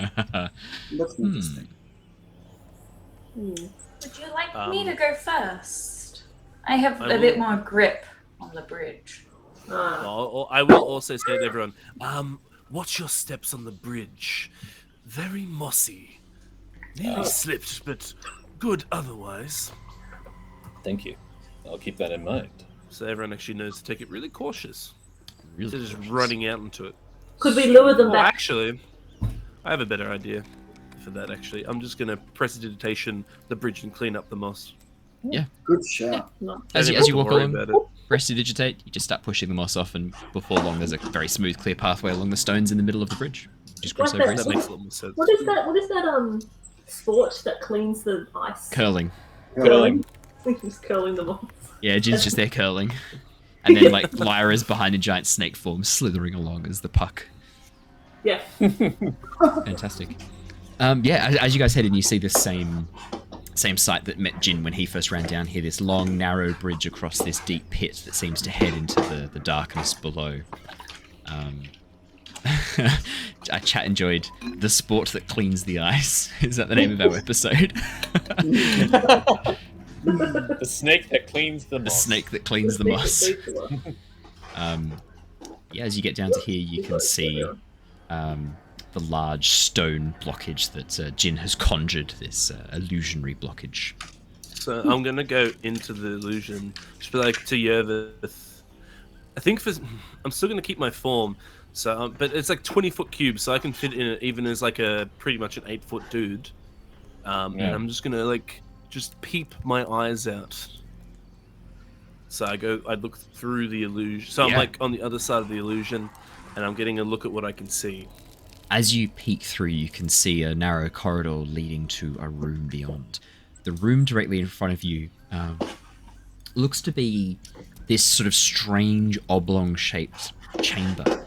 [SPEAKER 4] Let's move this thing.
[SPEAKER 6] Would you like me to go first? I have a bit more grip on the bridge.
[SPEAKER 5] I will also say to everyone, watch your steps on the bridge. Very mossy. Nearly slipped, but good otherwise.
[SPEAKER 3] Thank you. I'll keep that in mind.
[SPEAKER 5] So everyone actually knows to take it really cautious.
[SPEAKER 1] Really
[SPEAKER 5] Instead of just running out into it.
[SPEAKER 2] Could we lure them back?
[SPEAKER 5] Actually, I have a better idea. for that, actually. I'm just going to prestidigitation the bridge and clean up the moss.
[SPEAKER 4] Good shout.
[SPEAKER 1] As
[SPEAKER 5] Don't
[SPEAKER 1] you
[SPEAKER 5] even
[SPEAKER 1] walk
[SPEAKER 5] worry
[SPEAKER 1] along,
[SPEAKER 5] about it.
[SPEAKER 1] prestidigitate, you just start pushing the moss off, and before long, there's a very smooth, clear pathway along the stones in the middle of the bridge. You just cross over
[SPEAKER 5] That
[SPEAKER 1] easily.
[SPEAKER 5] makes a lot more sense.
[SPEAKER 2] What is that sport that cleans the ice?
[SPEAKER 1] Curling.
[SPEAKER 3] Curling.
[SPEAKER 2] I think he's curling them off.
[SPEAKER 1] Yeah, Jin's just there curling. And then, like, Lyra's behind a giant snake form, slithering along as the puck.
[SPEAKER 2] Yeah.
[SPEAKER 1] Fantastic. As you guys head in, you see the same sight that met Jin when he first ran down here, this long, narrow bridge across this deep pit that seems to head into the darkness below. Chat enjoyed the sport that cleans the ice. Is that the name of our episode?
[SPEAKER 3] The snake that cleans the
[SPEAKER 1] The
[SPEAKER 3] moss.
[SPEAKER 1] snake that cleans the moss. As you get down to here, you can see the large stone blockage that Jin has conjured, this illusionary blockage.
[SPEAKER 5] So I'm going to go into the illusion, just be like to Yervith. I think I'm still going to keep my form, so but it's like 20-foot cube, so I can fit in it even as like a pretty much an 8-foot dude. And I'm just going to like just peep my eyes out. So I look through the illusion. So I'm like on the other side of the illusion, and I'm getting a look at what I can see.
[SPEAKER 1] As you peek through, you can see a narrow corridor leading to a room beyond. The room directly in front of you looks to be this sort of strange oblong-shaped chamber.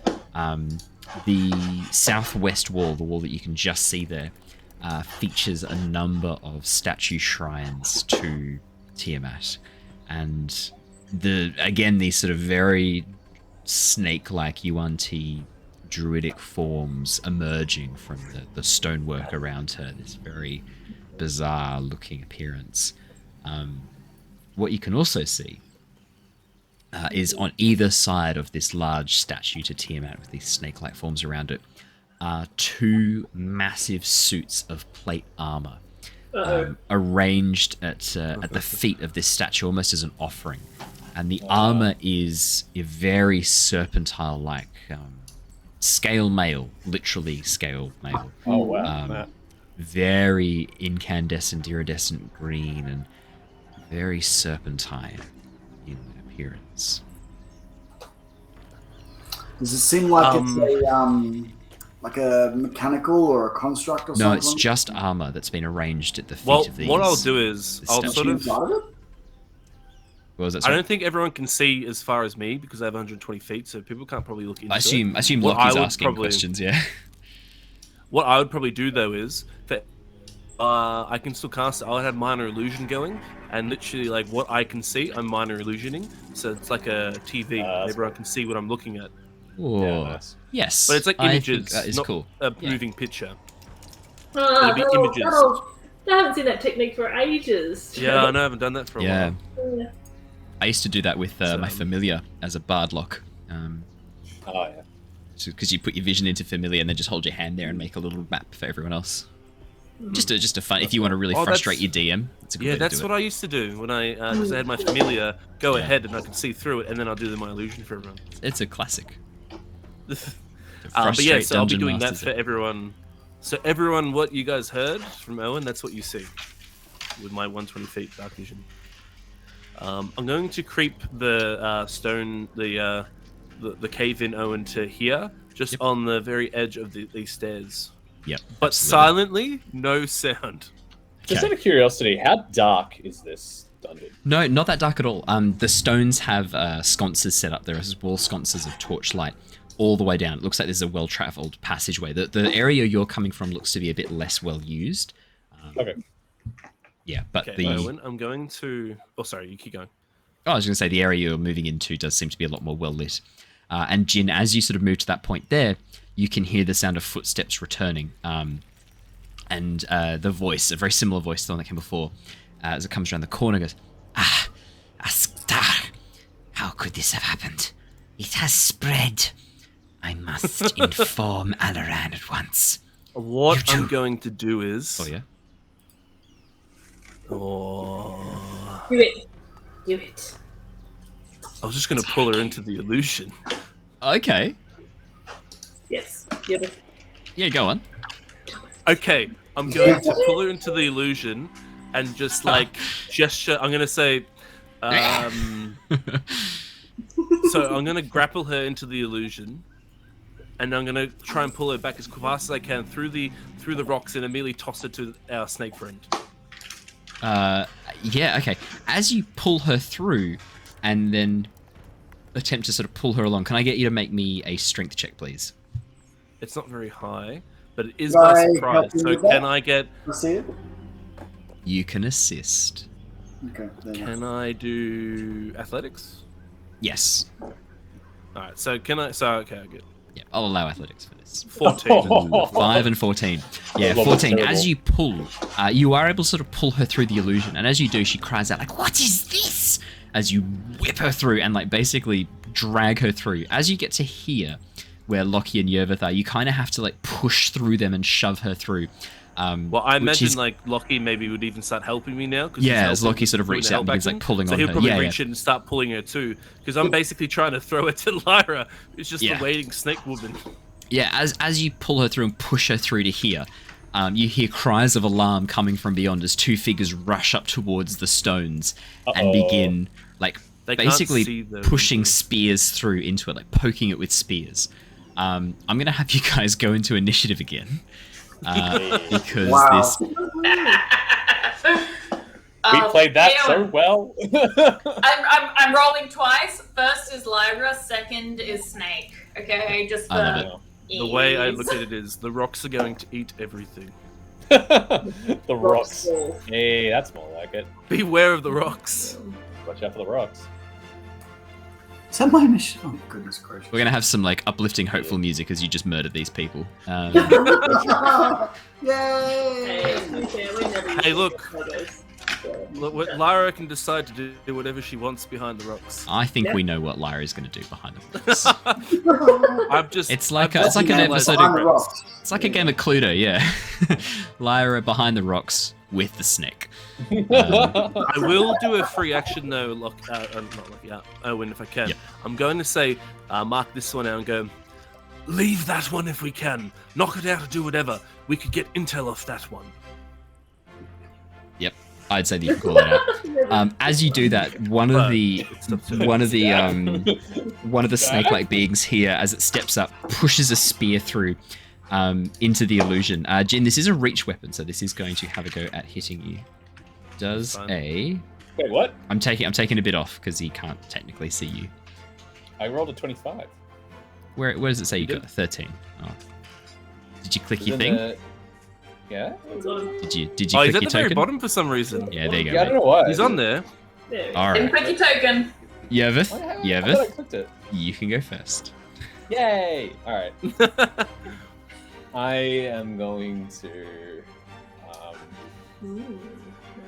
[SPEAKER 1] The southwest wall, the wall that you can just see there, features a number of statue shrines to Tiamat. And these sort of very snake-like Yuan-Ti druidic forms emerging from the stonework around her, this very bizarre looking appearance. What you can also see is on either side of this large statue to Tiamat with these snake-like forms around it are two massive suits of plate armor arranged at the feet of this statue almost as an offering. And the armor is a very serpentile-like scale mail, literally scale mail.
[SPEAKER 3] Oh, wow.
[SPEAKER 1] Very incandescent, iridescent green, and very serpentine in appearance.
[SPEAKER 4] Does it seem like it's like a mechanical or a construct or something?
[SPEAKER 1] No, it's just armor that's been arranged at the feet
[SPEAKER 5] Well,
[SPEAKER 1] of these.
[SPEAKER 5] what I'll do is I'll sort of.
[SPEAKER 1] What was that,
[SPEAKER 5] I
[SPEAKER 1] sorry?
[SPEAKER 5] don't think everyone can see as far as me because I have 120 feet, so people can't probably look into
[SPEAKER 1] I assume
[SPEAKER 5] it.
[SPEAKER 1] Lockie's asking questions, yeah.
[SPEAKER 5] What I would probably do though is that I can still cast it. I'll have minor illusion going, and literally like what I can see, I'm minor illusioning. So it's like a TV. Everyone can see what I'm looking at.
[SPEAKER 1] Oh,
[SPEAKER 3] nice.
[SPEAKER 1] yes.
[SPEAKER 5] But it's like
[SPEAKER 1] I
[SPEAKER 5] images,
[SPEAKER 1] think that is
[SPEAKER 5] not
[SPEAKER 1] cool.
[SPEAKER 5] a moving picture.
[SPEAKER 2] I
[SPEAKER 5] be images.
[SPEAKER 2] haven't seen that technique for ages.
[SPEAKER 5] Yeah, I know I haven't done that for a while.
[SPEAKER 2] Yeah.
[SPEAKER 1] I used to do that with my familiar as a bard lock.
[SPEAKER 3] Oh, yeah.
[SPEAKER 1] Because you put your vision into familiar and then just hold your hand there and make a little map for everyone else. Just a fun. If you want to really frustrate your DM, it's a good way to
[SPEAKER 5] that's
[SPEAKER 1] do
[SPEAKER 5] what I used to do when because I had my familiar go ahead and I could see through it, and then I'll do my illusion for everyone.
[SPEAKER 1] It's a classic.
[SPEAKER 5] But yeah, so I'll be doing that for everyone. So everyone, what you guys heard from Owen, that's what you see with my 120 feet dark vision. I'm going to creep the stone, the cave in Owen to here, just on the very edge of these stairs.
[SPEAKER 1] Yep.
[SPEAKER 5] But
[SPEAKER 1] absolutely.
[SPEAKER 5] silently, no sound.
[SPEAKER 3] Just out of curiosity, how dark is this dungeon?
[SPEAKER 1] No, not that dark at all. The stones have sconces set up. There are wall sconces of torchlight all the way down. It looks like there's a well-traveled passageway. The area you're coming from looks to be a bit less well used.
[SPEAKER 3] Okay.
[SPEAKER 1] Yeah, but
[SPEAKER 5] Okay, Owen, I'm going to... Oh, sorry, you keep going.
[SPEAKER 1] I was going to say the area you're moving into does seem to be a lot more well lit. And Jin, as you sort of move to that point there, you can hear the sound of footsteps returning. And the voice, a very similar voice to the one that came before, as it comes around the corner, goes,
[SPEAKER 7] Astar, how could this have happened? It has spread. I must inform Alaran at once.
[SPEAKER 5] What I'm going to do is...
[SPEAKER 1] oh yeah?
[SPEAKER 5] Oh...
[SPEAKER 2] Do it. Do it.
[SPEAKER 5] I was just going to pull her into the illusion.
[SPEAKER 1] Okay.
[SPEAKER 2] Yes. Give it.
[SPEAKER 1] Yeah, go on.
[SPEAKER 5] Okay, I'm going to pull her into the illusion and just like gesture. I'm going to say, so I'm going to grapple her into the illusion, and I'm going to try and pull her back as fast as I can through the rocks and immediately toss her to our snake friend.
[SPEAKER 1] Yeah, okay. As you pull her through and then attempt to sort of pull her along, can I get you to make me a strength check, please?
[SPEAKER 5] It's not very high, but it is by surprise. So can I get...
[SPEAKER 4] See it?
[SPEAKER 1] You can assist.
[SPEAKER 4] Okay.
[SPEAKER 5] Can I do athletics?
[SPEAKER 1] Yes.
[SPEAKER 5] Alright, so can I... So, okay, I get...
[SPEAKER 1] Yeah, I'll allow athletics for this.
[SPEAKER 5] 14.
[SPEAKER 1] Ooh, 5 and 14. Yeah, 14. As you pull, you are able to sort of pull her through the illusion, and as you do, she cries out like, "What is this?" As you whip her through and like basically drag her through. As you get to here, where Lockie and Yervith are, you kind of have to like push through them and shove her through.
[SPEAKER 5] Well, I imagine like Lockie maybe would even start helping me now.
[SPEAKER 1] Yeah, as Lockie sort of reached out and begins like pulling on her.
[SPEAKER 5] So he'll probably reach in and start pulling her too, because I'm basically trying to throw her to Lyra. It's just a waiting snake woman.
[SPEAKER 1] Yeah, as you pull her through and push her through to here, you hear cries of alarm coming from beyond as two figures rush up towards the stones and begin like basically pushing spears through into it, like poking it with spears. I'm gonna have you guys go into initiative again. Because this...
[SPEAKER 3] We played that so well.
[SPEAKER 6] I'm rolling twice. First is Lyra, second is Snake. Okay, just for
[SPEAKER 5] the way I look at it is the rocks are going to eat everything.
[SPEAKER 3] The rocks. Hey, that's more like it.
[SPEAKER 5] Beware of the rocks.
[SPEAKER 3] Watch out for the rocks.
[SPEAKER 4] Is that my mission? Oh, goodness gracious.
[SPEAKER 1] We're going to have some like uplifting, hopeful music as you just murdered these people.
[SPEAKER 4] Yay!
[SPEAKER 5] Hey, look, Lyra can decide to do whatever she wants behind the rocks.
[SPEAKER 1] I think we know what Lyra is going to do behind the rocks. It's like an episode of... It's like a game of Cluedo, yeah. Lyra behind the rocks with the snake.
[SPEAKER 5] I will do a free action though, Owen, if I can. Yep. I'm going to say, mark this one out and go, leave that one if we can. Knock it out or do whatever. We could get intel off that one.
[SPEAKER 1] Yep, I'd say that you can call that out. As you do that, one of the snake-like beings here, as it steps up, pushes a spear through into the illusion. Jin, this is a reach weapon, so this is going to have a go at hitting you. Does a...
[SPEAKER 3] Wait, what?
[SPEAKER 1] I'm taking a bit off because he can't technically see you.
[SPEAKER 3] I rolled a 25.
[SPEAKER 1] Where does it say you got a 13? Oh. Did you click your thing?
[SPEAKER 3] Yeah.
[SPEAKER 1] Did you
[SPEAKER 5] Oh,
[SPEAKER 1] click
[SPEAKER 5] he's
[SPEAKER 1] your
[SPEAKER 5] at the
[SPEAKER 1] token?
[SPEAKER 5] very bottom for some reason.
[SPEAKER 1] Yeah, there you go.
[SPEAKER 3] Yeah, I don't know why.
[SPEAKER 5] He's on there.
[SPEAKER 1] All right.
[SPEAKER 6] Click your token.
[SPEAKER 1] Yervith, you can go first.
[SPEAKER 3] Yay! All right. I am going to. What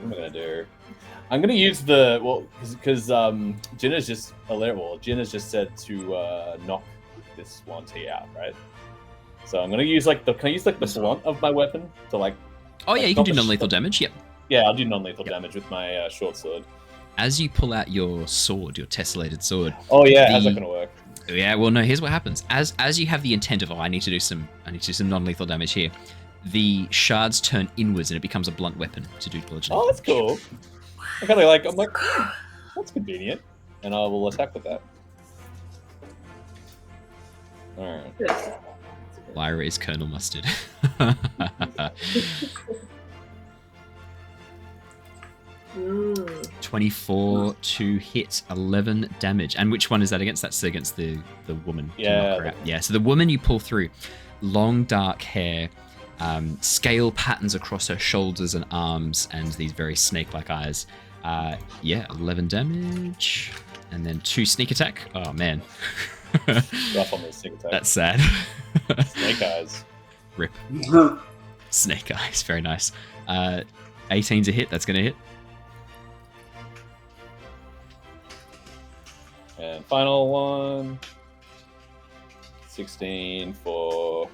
[SPEAKER 3] am I gonna do? I'm gonna use the because Jin has just said to knock this one T out, right? So I'm gonna use can I use the blunt of my weapon to like?
[SPEAKER 1] Oh yeah, you can do non-lethal damage. Yep.
[SPEAKER 3] Yeah, I'll do non-lethal damage with my short sword.
[SPEAKER 1] As you pull out your sword, your tessellated sword.
[SPEAKER 3] Oh yeah, how's that gonna work?
[SPEAKER 1] Yeah, well no, here's what happens. As you have the intent of I need to do some non-lethal damage here, the shards turn inwards and it becomes a blunt weapon to do bludgeoning.
[SPEAKER 3] Oh, that's cool. I'm like, that's convenient, and I will attack with that. All right.
[SPEAKER 1] Lyra is Colonel Mustard. 24 to hit, 11 damage. And which one is that against? That's against the woman.
[SPEAKER 3] Yeah.
[SPEAKER 1] Yeah, so the woman you pull through, long dark hair, scale patterns across her shoulders and arms, and these very snake-like eyes. 11 damage. And then 2 sneak attack. Oh, man.
[SPEAKER 3] Rough on the sneak attack.
[SPEAKER 1] That's sad.
[SPEAKER 3] Snake eyes.
[SPEAKER 1] Rip. Snake eyes, very nice. 18 to hit, that's going to hit.
[SPEAKER 3] And final one. 16 for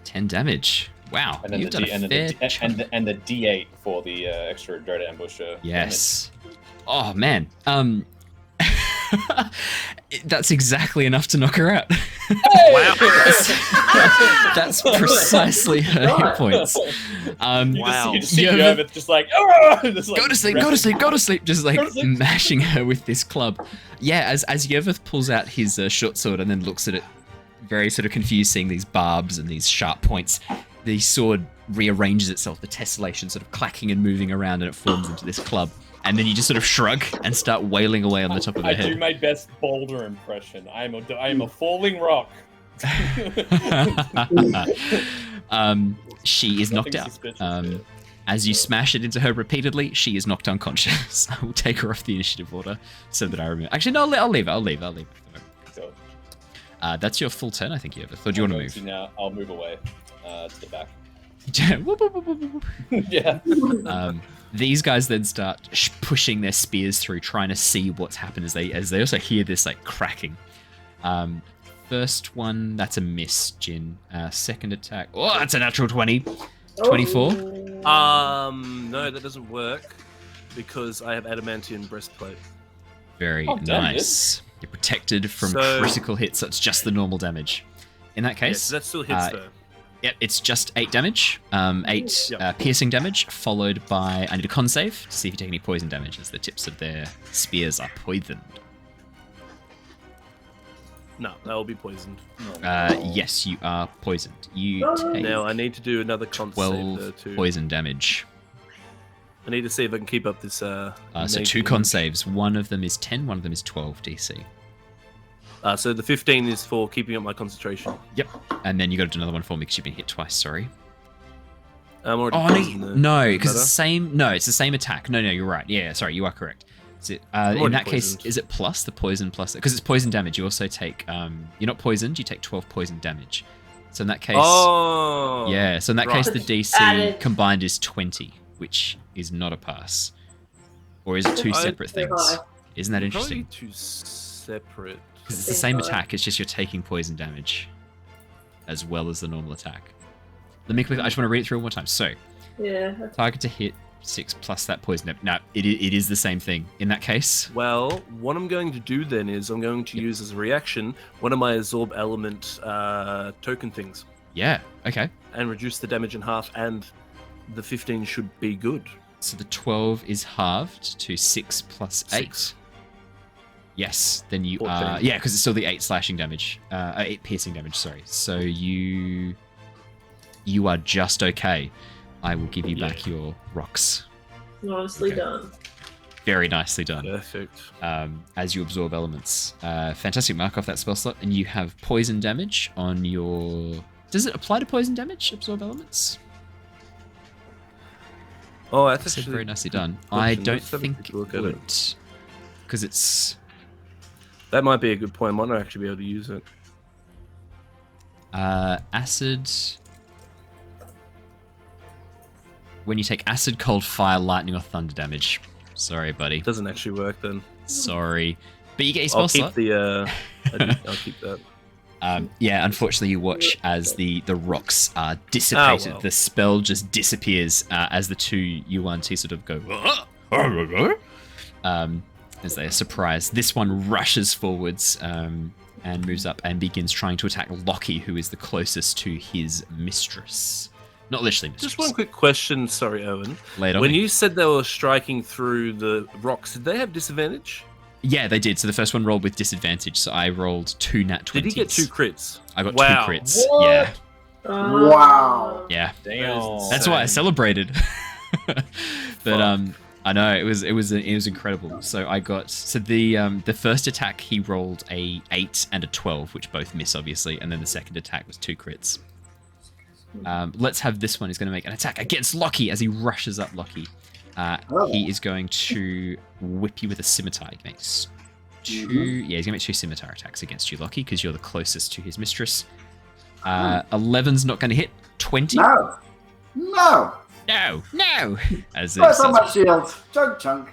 [SPEAKER 1] 10 damage. Wow.
[SPEAKER 3] And then
[SPEAKER 1] You've
[SPEAKER 3] the
[SPEAKER 1] done a fair
[SPEAKER 3] and the D8 for the extra dread ambusher.
[SPEAKER 1] Yes. Oh man. That's exactly enough to knock her out.
[SPEAKER 5] Wow.
[SPEAKER 1] That's precisely her hit points.
[SPEAKER 3] You just see
[SPEAKER 1] Yervith,
[SPEAKER 3] Yervith just like, "Ah!" Just like
[SPEAKER 1] go to sleep, go to sleep, go to sleep. Just like
[SPEAKER 3] Go to sleep.
[SPEAKER 1] mashing her with this club. Yeah, as Yervith pulls out his short sword and then looks at it, very sort of confused, seeing these barbs and these sharp points. The sword rearranges itself, the tessellation sort of clacking and moving around, and it forms into this club. And then you just sort of shrug and start wailing away on the top of her
[SPEAKER 3] I
[SPEAKER 1] head.
[SPEAKER 3] do my best boulder impression. I am a falling rock.
[SPEAKER 1] She is knocked
[SPEAKER 3] Nothing
[SPEAKER 1] out.
[SPEAKER 3] suspicious here.
[SPEAKER 1] As you smash it into her repeatedly, she is knocked unconscious. I will take her off the initiative order so that I remember. Actually, no, I'll leave her.
[SPEAKER 3] So,
[SPEAKER 1] That's your full turn, I think, Yervith. Or do you want to move?
[SPEAKER 3] Now I'll move away to the back.
[SPEAKER 1] Whoop, whoop, whoop, whoop, whoop.
[SPEAKER 3] Yeah.
[SPEAKER 1] These guys then start pushing their spears through, trying to see what's happened as they also hear this like cracking. First one, that's a miss, Jin. Second attack, oh, that's a natural 20. 24.
[SPEAKER 5] No, that doesn't work because I have adamantium breastplate.
[SPEAKER 1] Very
[SPEAKER 3] Oh, damn,
[SPEAKER 1] nice. You're protected from
[SPEAKER 5] So-
[SPEAKER 1] critical hits, so it's just the normal damage. In that
[SPEAKER 5] Yes,
[SPEAKER 1] case,
[SPEAKER 5] that still hits though.
[SPEAKER 1] yep, it's just 8 damage. 8
[SPEAKER 5] Yep.
[SPEAKER 1] piercing damage, followed by, I need a con save to see if you take any poison damage, as the tips of their spears are poisoned.
[SPEAKER 5] No, that will be poisoned.
[SPEAKER 1] Yes, you are poisoned. You take
[SPEAKER 5] Now I need to do another con save
[SPEAKER 1] 12
[SPEAKER 5] too.
[SPEAKER 1] poison damage.
[SPEAKER 5] I need to see if I can keep up this.
[SPEAKER 1] So
[SPEAKER 5] amazing
[SPEAKER 1] 2 con
[SPEAKER 5] damage.
[SPEAKER 1] saves. One of them is 10, one of them is 12 DC.
[SPEAKER 5] So the 15 is for keeping up my concentration.
[SPEAKER 1] Yep. And then you got to do another one for me because you've been hit twice, sorry.
[SPEAKER 5] I'm already.
[SPEAKER 1] Oh,
[SPEAKER 5] poisoned, though.
[SPEAKER 1] no, because
[SPEAKER 5] Better?
[SPEAKER 1] it's the same. No, it's the same attack. No, you're right. Yeah, sorry, you are correct. Is it, in
[SPEAKER 5] already
[SPEAKER 1] that case,
[SPEAKER 5] poisoned.
[SPEAKER 1] is it plus the poison plus? Because it's poison damage. You also take. You're not poisoned. You take 12 poison damage. So in that case,
[SPEAKER 5] Oh.
[SPEAKER 1] yeah. So in that
[SPEAKER 5] right.
[SPEAKER 1] case, the DC
[SPEAKER 2] Added.
[SPEAKER 1] combined is 20, which is not a pass. Or is it two
[SPEAKER 5] I-
[SPEAKER 1] separate things? Isn't that
[SPEAKER 5] Probably
[SPEAKER 1] interesting?
[SPEAKER 5] two separate.
[SPEAKER 1] Because it's the same attack. It's just you're taking poison damage, as well as the normal attack. Let me quickly. I just want to read it through one more time. So.
[SPEAKER 2] Yeah. That's...
[SPEAKER 1] Target to hit 6 plus that poison. No, it is the same thing. In that case,
[SPEAKER 5] Well, what I'm going to do then is I'm going to use as a reaction one of my absorb element token things
[SPEAKER 1] yeah, okay.
[SPEAKER 5] and reduce the damage in half, and the 15 should be good.
[SPEAKER 1] So the 12 is halved to 6 plus 8.
[SPEAKER 5] 6.
[SPEAKER 1] Yes, then you
[SPEAKER 5] 14.
[SPEAKER 1] are. Yeah, because it's still the 8 slashing damage. 8 piercing damage, sorry. So you are just okay. I will give you back your rocks.
[SPEAKER 2] Nicely
[SPEAKER 1] Okay.
[SPEAKER 2] done.
[SPEAKER 1] Very nicely done.
[SPEAKER 5] Perfect.
[SPEAKER 1] As you absorb elements. Fantastic, mark off that spell slot. And you have poison damage on your... Does it apply to poison damage, absorb elements?
[SPEAKER 5] Oh, that's
[SPEAKER 1] That's
[SPEAKER 5] actually
[SPEAKER 1] very nicely done.
[SPEAKER 5] good
[SPEAKER 1] I
[SPEAKER 5] to
[SPEAKER 1] don't
[SPEAKER 5] let's have a
[SPEAKER 1] think
[SPEAKER 5] quick
[SPEAKER 1] it
[SPEAKER 5] look at
[SPEAKER 1] would. Because it's...
[SPEAKER 5] That might be a good point. I might not actually be able to use it.
[SPEAKER 1] Acid... When you take acid, cold, fire, lightning, or thunder damage. Sorry, buddy.
[SPEAKER 5] Doesn't actually work then.
[SPEAKER 1] Sorry. But you get your spell
[SPEAKER 5] I'll keep
[SPEAKER 1] slot.
[SPEAKER 5] the. I'll keep that.
[SPEAKER 1] Yeah, unfortunately, you watch as the rocks are dissipated.
[SPEAKER 5] well.
[SPEAKER 1] The spell just disappears as the two Yuan-Ti sort of go... as they are surprised. This one rushes forwards and moves up and begins trying to attack Lockie, who is the closest to his mistress. Not literally mistress.
[SPEAKER 5] Just one quick question, sorry, Owen.
[SPEAKER 1] Later.
[SPEAKER 5] When you said they were striking through the rocks, did they have disadvantage?
[SPEAKER 1] Yeah, they did. So the first one rolled with disadvantage. So I rolled 2 nat 20s.
[SPEAKER 5] Did he get 2 crits?
[SPEAKER 1] I got
[SPEAKER 5] Wow.
[SPEAKER 1] 2 crits.
[SPEAKER 2] What?
[SPEAKER 4] Wow.
[SPEAKER 1] Yeah.
[SPEAKER 3] Damn.
[SPEAKER 1] That's why I celebrated. But I know it was incredible. So I got the first attack he rolled a 8 and a 12, which both miss obviously, and then the second attack was 2 crits. Let's have this one. He's going to make an attack against Lockie as he rushes up Lockie. He is going to whip you with a scimitar. He makes 2. Yeah, he's going to make 2 scimitar attacks against you, Lockie, because you're the closest to his mistress. 11's not going to hit. 20.
[SPEAKER 4] No. No.
[SPEAKER 1] No. As
[SPEAKER 4] Press on
[SPEAKER 1] it,
[SPEAKER 4] my shield. Chunk chunk.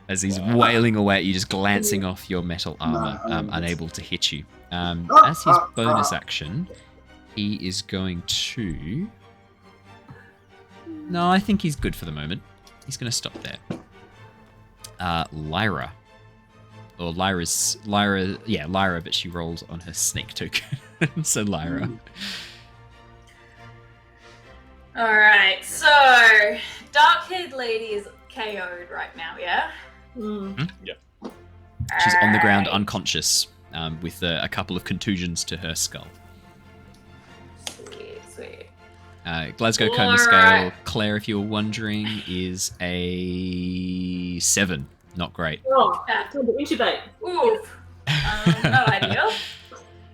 [SPEAKER 1] as he's wailing away at you, just glancing off your metal armor,
[SPEAKER 4] No.
[SPEAKER 1] unable to hit you. As his bonus action, he is going to... No, I think he's good for the moment. He's going to stop there. Lyra. Or Lyra, but she rolled on her snake token. So Lyra.
[SPEAKER 6] Alright, so dark-haired lady is KO'd right now, yeah?
[SPEAKER 1] She's on the ground
[SPEAKER 6] Alright.
[SPEAKER 1] unconscious, with a couple of contusions to her skull.
[SPEAKER 6] Sweet.
[SPEAKER 1] Glasgow Coma
[SPEAKER 6] Alright.
[SPEAKER 1] scale, Claire, if you were wondering, is a 7. Not great.
[SPEAKER 2] Oh, time to intubate.
[SPEAKER 6] Oof. No idea.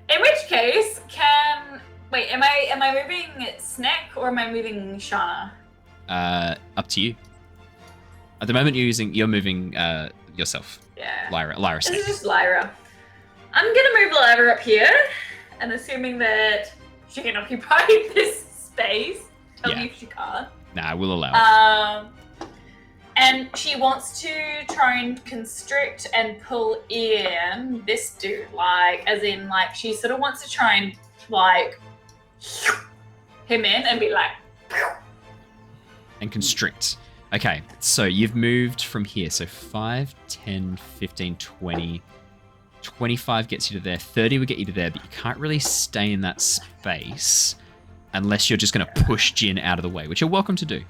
[SPEAKER 6] In which case, am I moving Snack or am I moving Shauna?
[SPEAKER 1] Up to you. At the moment, you're moving yourself.
[SPEAKER 6] Yeah.
[SPEAKER 1] Lyra
[SPEAKER 6] This
[SPEAKER 1] Snack.
[SPEAKER 6] is just Lyra. I'm gonna move Lyra up here, and assuming that she can occupy this space. Tell me if she can't.
[SPEAKER 1] Nah, we'll allow it.
[SPEAKER 6] And she wants to try and constrict and pull in this dude, as in, she sort of wants to try and, him in and be like,
[SPEAKER 1] And constrict. Okay, so you've moved from here. So 5, 10, 15, 20. 25 gets you to there. 30 would get you to there, but you can't really stay in that space unless you're just going to push Jin out of the way, which you're welcome to do.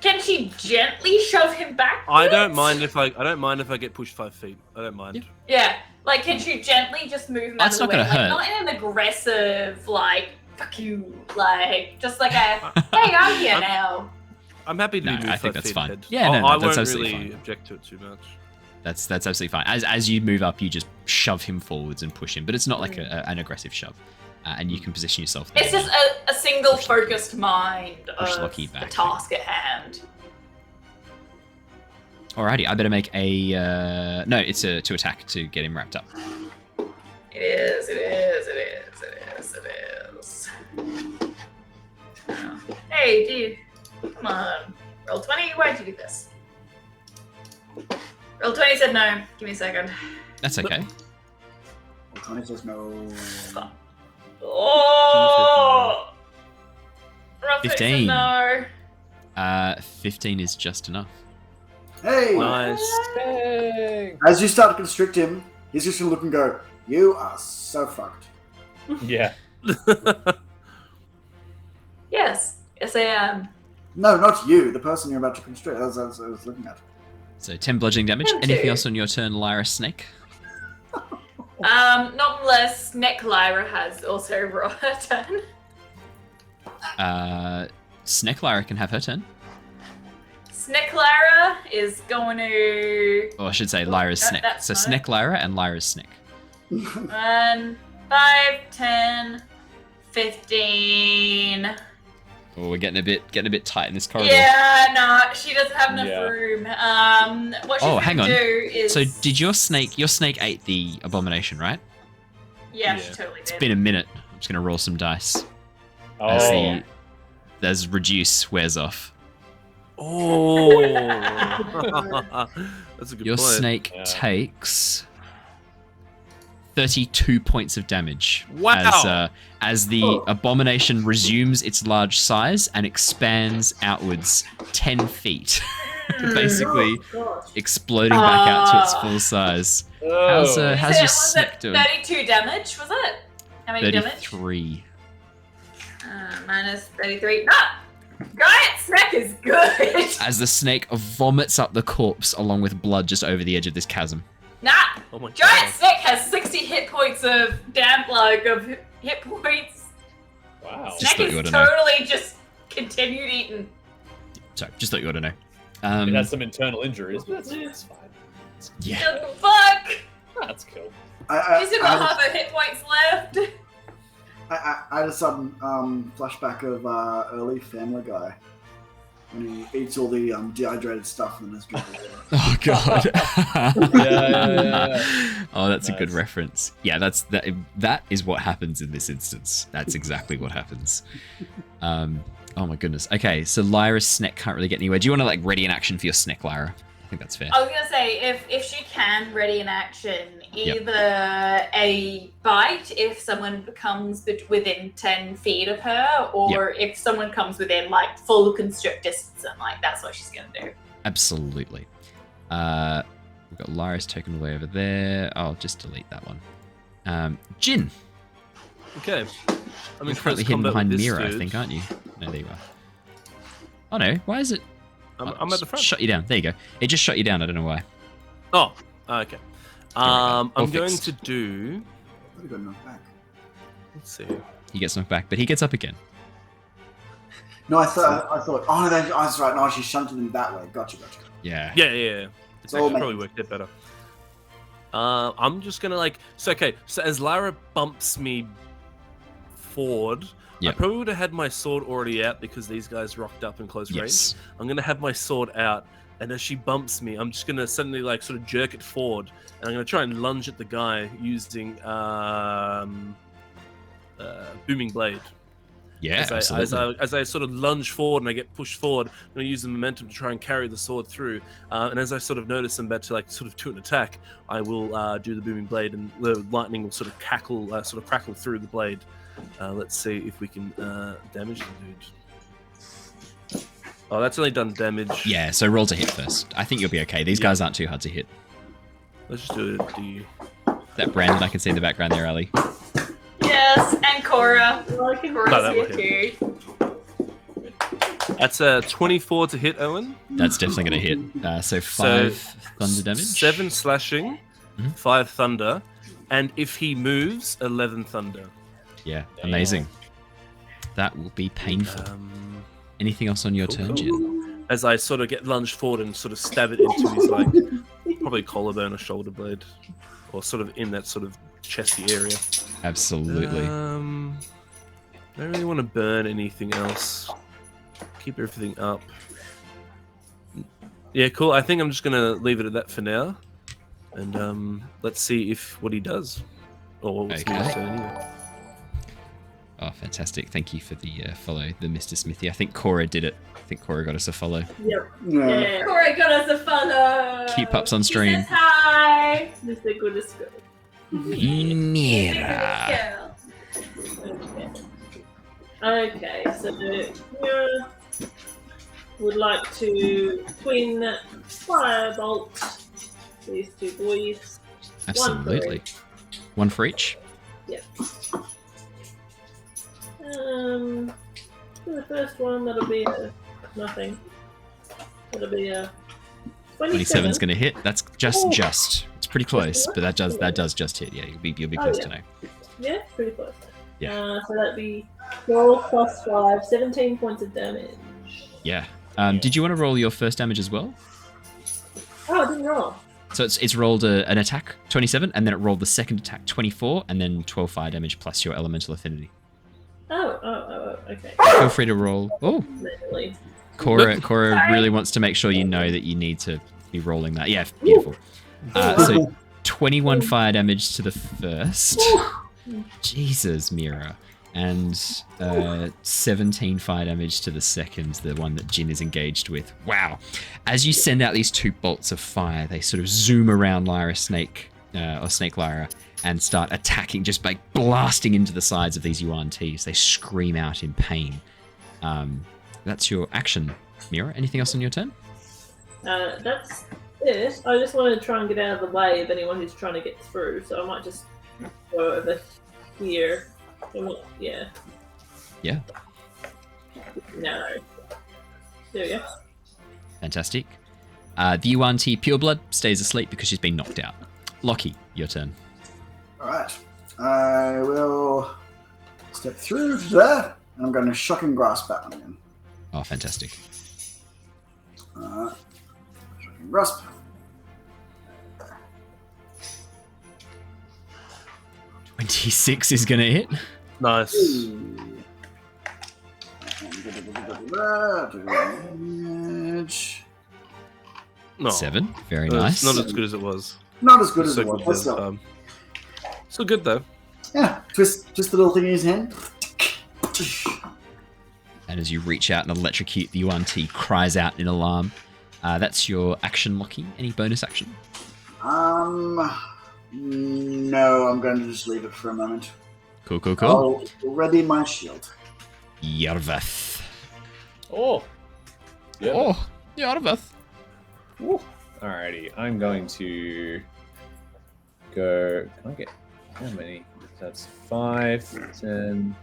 [SPEAKER 6] can she gently shove him back?
[SPEAKER 5] I don't mind if I get pushed 5 feet. I don't mind.
[SPEAKER 6] Yeah, can she gently just move him
[SPEAKER 1] That's
[SPEAKER 6] out of the
[SPEAKER 1] not
[SPEAKER 6] way?
[SPEAKER 1] gonna hurt.
[SPEAKER 6] Not in an aggressive, fuck you, just a, hey, I'm here now.
[SPEAKER 5] I'm happy to
[SPEAKER 1] No,
[SPEAKER 5] be moved
[SPEAKER 1] I think
[SPEAKER 5] 5
[SPEAKER 1] that's
[SPEAKER 5] feet
[SPEAKER 1] fine.
[SPEAKER 5] ahead.
[SPEAKER 1] Yeah, no,
[SPEAKER 5] I
[SPEAKER 1] that's
[SPEAKER 5] won't
[SPEAKER 1] absolutely
[SPEAKER 5] really
[SPEAKER 1] fine.
[SPEAKER 5] object to it too much.
[SPEAKER 1] That's absolutely fine. As you move up, you just shove him forwards and push him, but it's not like an aggressive shove. And you can position yourself there.
[SPEAKER 6] It's just a single focused mind
[SPEAKER 1] Push
[SPEAKER 6] of
[SPEAKER 1] Lockie
[SPEAKER 6] the
[SPEAKER 1] back.
[SPEAKER 6] task at hand.
[SPEAKER 1] Alrighty, I better make a... no, it's to attack to get him wrapped up.
[SPEAKER 6] It is. Oh. Hey, dude. Come on. Roll 20. Why'd you do this? Roll 20 said no. Give me a second.
[SPEAKER 1] That's okay.
[SPEAKER 4] Connie says no.
[SPEAKER 6] Oh! Roll 20 said
[SPEAKER 1] 15.
[SPEAKER 6] no.
[SPEAKER 1] 15 is just enough.
[SPEAKER 4] Hey!
[SPEAKER 5] Nice.
[SPEAKER 3] Dang.
[SPEAKER 4] As you start to constrict him, he's just going to look and go, "You are so fucked."
[SPEAKER 3] Yeah.
[SPEAKER 6] Yes. Yes, I am.
[SPEAKER 4] No, not you. The person you're about to constrict. As I was looking at.
[SPEAKER 1] So 10 bludgeoning damage.
[SPEAKER 6] Thank
[SPEAKER 1] Anything
[SPEAKER 6] you.
[SPEAKER 1] else on your turn, Lyra Snake?
[SPEAKER 6] Not unless Lyra has also rolled her turn.
[SPEAKER 1] Snake Lyra can have her turn.
[SPEAKER 6] Lyra is going to...
[SPEAKER 1] Or I should say Lyra's
[SPEAKER 6] that-
[SPEAKER 1] Snake.
[SPEAKER 6] that's
[SPEAKER 1] So
[SPEAKER 6] not it.
[SPEAKER 1] Snake Lyra and Lyra's Snake.
[SPEAKER 6] 1, 5, 10, 15.
[SPEAKER 1] Oh, we're getting a bit tight in this corridor.
[SPEAKER 6] Yeah, no, she doesn't have enough
[SPEAKER 3] Yeah.
[SPEAKER 6] room. What she's
[SPEAKER 1] Oh,
[SPEAKER 6] going
[SPEAKER 1] hang
[SPEAKER 6] to
[SPEAKER 1] on.
[SPEAKER 6] do is...
[SPEAKER 1] So did your snake ate the abomination, right?
[SPEAKER 6] Yeah,
[SPEAKER 5] Yeah.
[SPEAKER 6] she totally did.
[SPEAKER 1] It's been a minute. I'm just gonna roll some dice.
[SPEAKER 3] Oh.
[SPEAKER 1] As reduce wears off.
[SPEAKER 5] Oh, that's a good
[SPEAKER 1] Your
[SPEAKER 5] point.
[SPEAKER 1] snake
[SPEAKER 3] Yeah.
[SPEAKER 1] takes 32 points of damage.
[SPEAKER 5] Wow.
[SPEAKER 1] As the
[SPEAKER 4] Oh.
[SPEAKER 1] abomination resumes its large size and expands outwards 10 feet. Basically
[SPEAKER 2] Oh, gosh.
[SPEAKER 1] exploding back out to its full size. How's
[SPEAKER 3] Oh.
[SPEAKER 1] how's your
[SPEAKER 6] was
[SPEAKER 1] snake
[SPEAKER 6] it
[SPEAKER 1] doing?
[SPEAKER 6] 32 damage, was it? How many damage?
[SPEAKER 1] 33.
[SPEAKER 6] Minus 33. Ah! Giant snack is good!
[SPEAKER 1] As the snake vomits up the corpse along with blood just over the edge of this chasm.
[SPEAKER 6] Nah!
[SPEAKER 5] Oh my
[SPEAKER 6] Giant
[SPEAKER 5] god.
[SPEAKER 6] Snake has 60 hit points of hit points.
[SPEAKER 3] Wow.
[SPEAKER 1] Just
[SPEAKER 6] Snake
[SPEAKER 1] thought you
[SPEAKER 6] is
[SPEAKER 1] oughta know.
[SPEAKER 6] totally just continued eating.
[SPEAKER 1] Sorry, just thought you ought to know.
[SPEAKER 3] It has some internal injuries, but it's fine.
[SPEAKER 1] Yeah.
[SPEAKER 6] What the fuck?
[SPEAKER 3] That's cool.
[SPEAKER 6] She's still got half her hit points left.
[SPEAKER 4] I had a sudden flashback of early Family Guy when he eats all the dehydrated stuff and then there's people.
[SPEAKER 1] Oh god.
[SPEAKER 3] Yeah.
[SPEAKER 1] Oh, that's a good
[SPEAKER 3] Nice.
[SPEAKER 1] reference. Yeah, that is what happens in this instance. That's exactly what happens. Oh my goodness. Okay, so Lyra's Sneck can't really get anywhere. Do you want to ready an action for your Sneck, Lyra? I think that's fair.
[SPEAKER 6] I was gonna say, if she can ready an action, either a bite if someone becomes within 10 feet of her, or if someone comes within full constrict distance, and that's what she's gonna do.
[SPEAKER 1] Absolutely. We've got Lyra's token away over there. I'll just delete that one. Jin.
[SPEAKER 5] Okay. I'm
[SPEAKER 1] You're
[SPEAKER 5] in
[SPEAKER 1] currently
[SPEAKER 5] close
[SPEAKER 1] hidden
[SPEAKER 5] combat
[SPEAKER 1] behind
[SPEAKER 5] with this
[SPEAKER 1] Mira, I
[SPEAKER 5] dude.
[SPEAKER 1] think, aren't you? No, there you are. Oh no, why is it?
[SPEAKER 5] I'm at the front.
[SPEAKER 1] Shut you down. There you go. It just shut you down. I don't know why.
[SPEAKER 5] Oh, okay.
[SPEAKER 1] All
[SPEAKER 5] I'm going
[SPEAKER 1] fixed.
[SPEAKER 5] to do.
[SPEAKER 4] I got knocked back.
[SPEAKER 5] Let's see.
[SPEAKER 1] He gets knocked back, but he gets up again.
[SPEAKER 4] No, I thought. Oh, that's right. No, she shunted him that way. Gotcha.
[SPEAKER 1] Yeah.
[SPEAKER 5] Yeah. It's
[SPEAKER 4] all
[SPEAKER 5] actually probably
[SPEAKER 4] makes-
[SPEAKER 5] worked out better. I'm just gonna like. So as Lyra bumps me forward,
[SPEAKER 1] Yep.
[SPEAKER 5] I probably would have had my sword already out because these guys rocked up in close range.
[SPEAKER 1] Yes.
[SPEAKER 5] I'm gonna have my sword out, and as she bumps me, I'm just gonna suddenly like sort of jerk it forward, and I'm gonna try and lunge at the guy using booming blade.
[SPEAKER 1] Yeah.
[SPEAKER 5] As
[SPEAKER 1] Absolutely.
[SPEAKER 5] I sort of lunge forward and I get pushed forward, I'm going to use the momentum to try and carry the sword through. And as I sort of notice I'm about to like sort of do an attack, I will do the booming blade, and the lightning will sort of crackle through the blade. Let's see if we can damage the dude. Oh, that's only done damage.
[SPEAKER 1] Yeah. So roll to hit first. I think you'll be okay. These guys aren't too hard to hit.
[SPEAKER 5] Let's just do it.
[SPEAKER 1] That Brandon I can see in the background there, Ali.
[SPEAKER 6] Yes, and Cora.
[SPEAKER 2] I can
[SPEAKER 5] No, that
[SPEAKER 2] see
[SPEAKER 5] will
[SPEAKER 2] it too.
[SPEAKER 5] That's a 24 to hit, Owen.
[SPEAKER 1] That's definitely going to hit. So 5 thunder damage.
[SPEAKER 5] 7 slashing,
[SPEAKER 1] Mhm.
[SPEAKER 5] 5 thunder, and if he moves, 11 thunder.
[SPEAKER 1] Yeah. Amazing. That will be painful. Anything else on your turn, Jin?
[SPEAKER 5] As I sort of get lunged forward and sort of stab it into his like probably collarbone or shoulder blade, or sort of in that sort of chesty area.
[SPEAKER 1] Absolutely.
[SPEAKER 5] I don't really want to burn anything else. Keep everything up. Yeah, cool. I think I'm just gonna leave it at that for now, and let's see if what he does, or what's
[SPEAKER 1] Okay.
[SPEAKER 5] Mira's turn anyway.
[SPEAKER 1] Oh, fantastic. Thank you for the follow, the Mr. Smithy. I think Cora did it. I think Cora got us a follow.
[SPEAKER 2] Yep.
[SPEAKER 4] Yeah.
[SPEAKER 2] Yeah.
[SPEAKER 6] Cora got us a follow.
[SPEAKER 1] Keep ups on
[SPEAKER 6] She
[SPEAKER 1] stream.
[SPEAKER 6] says hi.
[SPEAKER 2] Mr. Goodness Good.
[SPEAKER 7] Mira.
[SPEAKER 2] Okay, so Mira would like to twin firebolt these two boys.
[SPEAKER 1] Absolutely. One for each.
[SPEAKER 2] For the first one, that'll be a nothing. That'll be a 27.
[SPEAKER 1] 27's going to hit. That's just. It's pretty close, but that does just hit. Yeah, you'll be close to know.
[SPEAKER 2] Yeah, pretty close.
[SPEAKER 1] Yeah.
[SPEAKER 2] So that'd be 12 plus 5, 17 points of damage.
[SPEAKER 1] Yeah. Did you want to roll your first damage as well?
[SPEAKER 2] Oh, I didn't roll.
[SPEAKER 1] So it's rolled an attack 27, and then it rolled the second attack 24, and then 12 fire damage plus your elemental affinity.
[SPEAKER 2] Oh, okay.
[SPEAKER 1] Feel free to roll. Oh,
[SPEAKER 2] Manually.
[SPEAKER 1] Cora really wants to make sure you know that you need to be rolling that. Yeah, beautiful. So 21 fire damage to the first. Jesus, Mira. And 17 fire damage to the second, the one that Jin is engaged with. Wow. As you send out these two bolts of fire, they sort of zoom around Lyra Snake, or Snake Lyra, and start attacking, just by blasting into the sides of these UNTs. They scream out in pain. That's your action, Mira. Anything else on your turn?
[SPEAKER 2] That's it. I just wanted to try and get out of the way of anyone who's trying to get through, so I might just go over here. Yeah.
[SPEAKER 1] Yeah.
[SPEAKER 2] No. There we go.
[SPEAKER 1] Fantastic. The UNT Pureblood stays asleep because she's been knocked out. Lockie, your turn.
[SPEAKER 4] Alright. I will step through to there, and I'm going to shocking grasp that one again.
[SPEAKER 1] Oh, fantastic.
[SPEAKER 4] Shocking grasp.
[SPEAKER 1] 26 is going to hit.
[SPEAKER 5] Nice.
[SPEAKER 4] Damage.
[SPEAKER 5] No.
[SPEAKER 1] 7. Very
[SPEAKER 5] It's
[SPEAKER 1] nice.
[SPEAKER 5] not as good as it was.
[SPEAKER 4] Not as good as
[SPEAKER 5] So
[SPEAKER 4] it was.
[SPEAKER 5] good
[SPEAKER 4] but
[SPEAKER 5] as,
[SPEAKER 4] still.
[SPEAKER 5] still good though.
[SPEAKER 4] Yeah, twist the little thing in his hand.
[SPEAKER 1] And as you reach out and electrocute, the UNT cries out in alarm. That's your action, Lockie. Any bonus action?
[SPEAKER 4] No, I'm going to just leave it for a moment.
[SPEAKER 1] Cool.
[SPEAKER 4] I'll ready my shield.
[SPEAKER 1] Yervith.
[SPEAKER 3] Oh. Yeah.
[SPEAKER 1] Oh, Yervith.
[SPEAKER 3] Woo. Alrighty, I'm going to go. Can I get How many? That's 5, 10,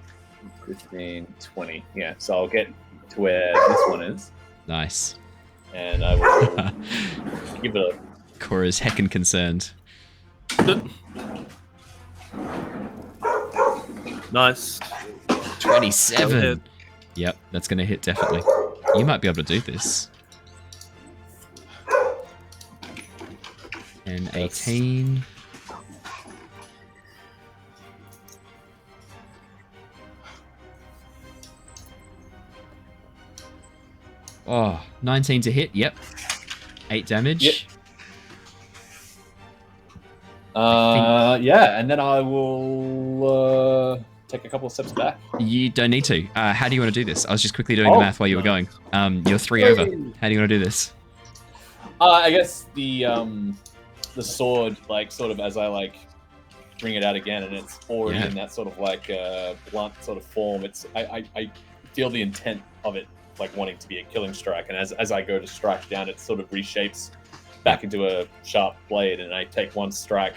[SPEAKER 3] 15, 20. Yeah, so I'll get to where this one is,
[SPEAKER 1] Nice.
[SPEAKER 3] and I will give it a...
[SPEAKER 1] Cora's heckin' concerned.
[SPEAKER 5] Nice.
[SPEAKER 1] 27. Yep, that's going to hit definitely. You might be able to do this. And 18. Oh, 19 to hit. Yep. 8 damage.
[SPEAKER 3] Yep. Yeah, and then I will take a couple of steps back.
[SPEAKER 1] You don't need to. How do you want to do this? I was just quickly doing the math while you were going. You're 3 over. How do you want to do this?
[SPEAKER 3] I guess the sword, like, sort of as I like bring it out again, and it's already in that sort of like blunt sort of form. It's I feel the intent of it, like wanting to be a killing strike, and as I go to strike down, it sort of reshapes back into a sharp blade, and I take one strike,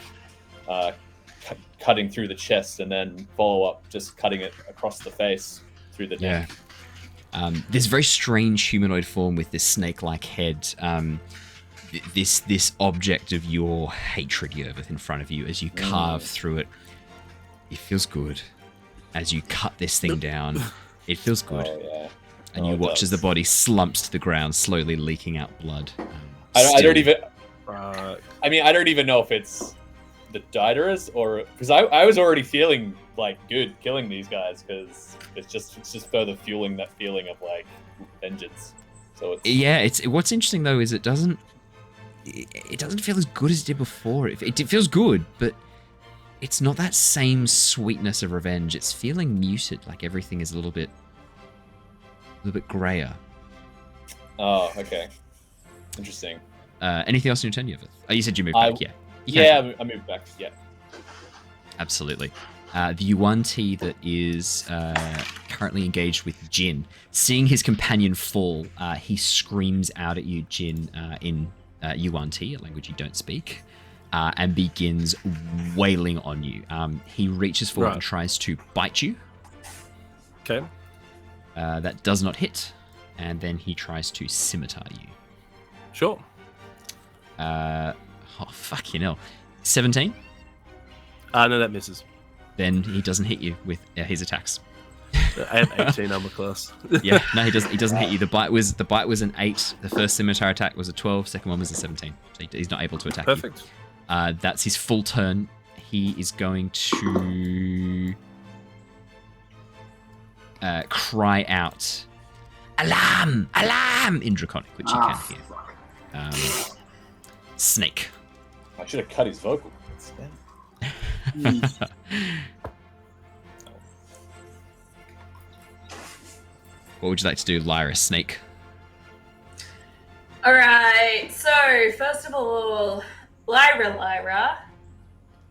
[SPEAKER 3] cutting through the chest, and then follow up just cutting it across the face through the neck.
[SPEAKER 1] This very strange humanoid form with this snake-like head. This object of your hatred, Yervith, in front of you as you carve through it. It feels good. As you cut this thing down, it feels good.
[SPEAKER 3] Oh, yeah.
[SPEAKER 1] And you watch as the body slumps to the ground, slowly leaking out blood.
[SPEAKER 3] I don't even. I mean, I don't even know if it's the Diderus or because I was already feeling like good killing these guys because it's just further fueling that feeling of like vengeance. So it's
[SPEAKER 1] what's interesting though is it doesn't feel as good as it did before. It feels good, but it's not that same sweetness of revenge. It's feeling muted, like everything is a little bit grayer.
[SPEAKER 3] Oh, okay. Interesting.
[SPEAKER 1] Anything else in your turn, Yervith? Oh, you said you moved back,
[SPEAKER 3] I moved back, yeah.
[SPEAKER 1] Absolutely. The Yuan-Ti that is currently engaged with Jin, seeing his companion fall, he screams out at you, Jin, in Yuan-Ti, a language you don't speak, and begins wailing on you. He reaches forward and tries to bite you.
[SPEAKER 5] Okay.
[SPEAKER 1] That does not hit, and then he tries to scimitar you.
[SPEAKER 5] Sure.
[SPEAKER 1] Fucking hell. 17?
[SPEAKER 5] No, that misses.
[SPEAKER 1] Then he doesn't hit you with his attacks.
[SPEAKER 5] I have 18 armor class.
[SPEAKER 1] Yeah, no, he doesn't hit you. The bite was an 8. The first scimitar attack was a 12. Second one was a 17. So he's not able to attack you.
[SPEAKER 5] Perfect.
[SPEAKER 1] That's his full turn. He is going to cry out, "Alarm! Alarm!" in Draconic, which you can hear. Snake.
[SPEAKER 3] I should have cut his vocal.
[SPEAKER 1] What would you like to do, Lyra? Snake.
[SPEAKER 6] Alright, so first of all, Lyra,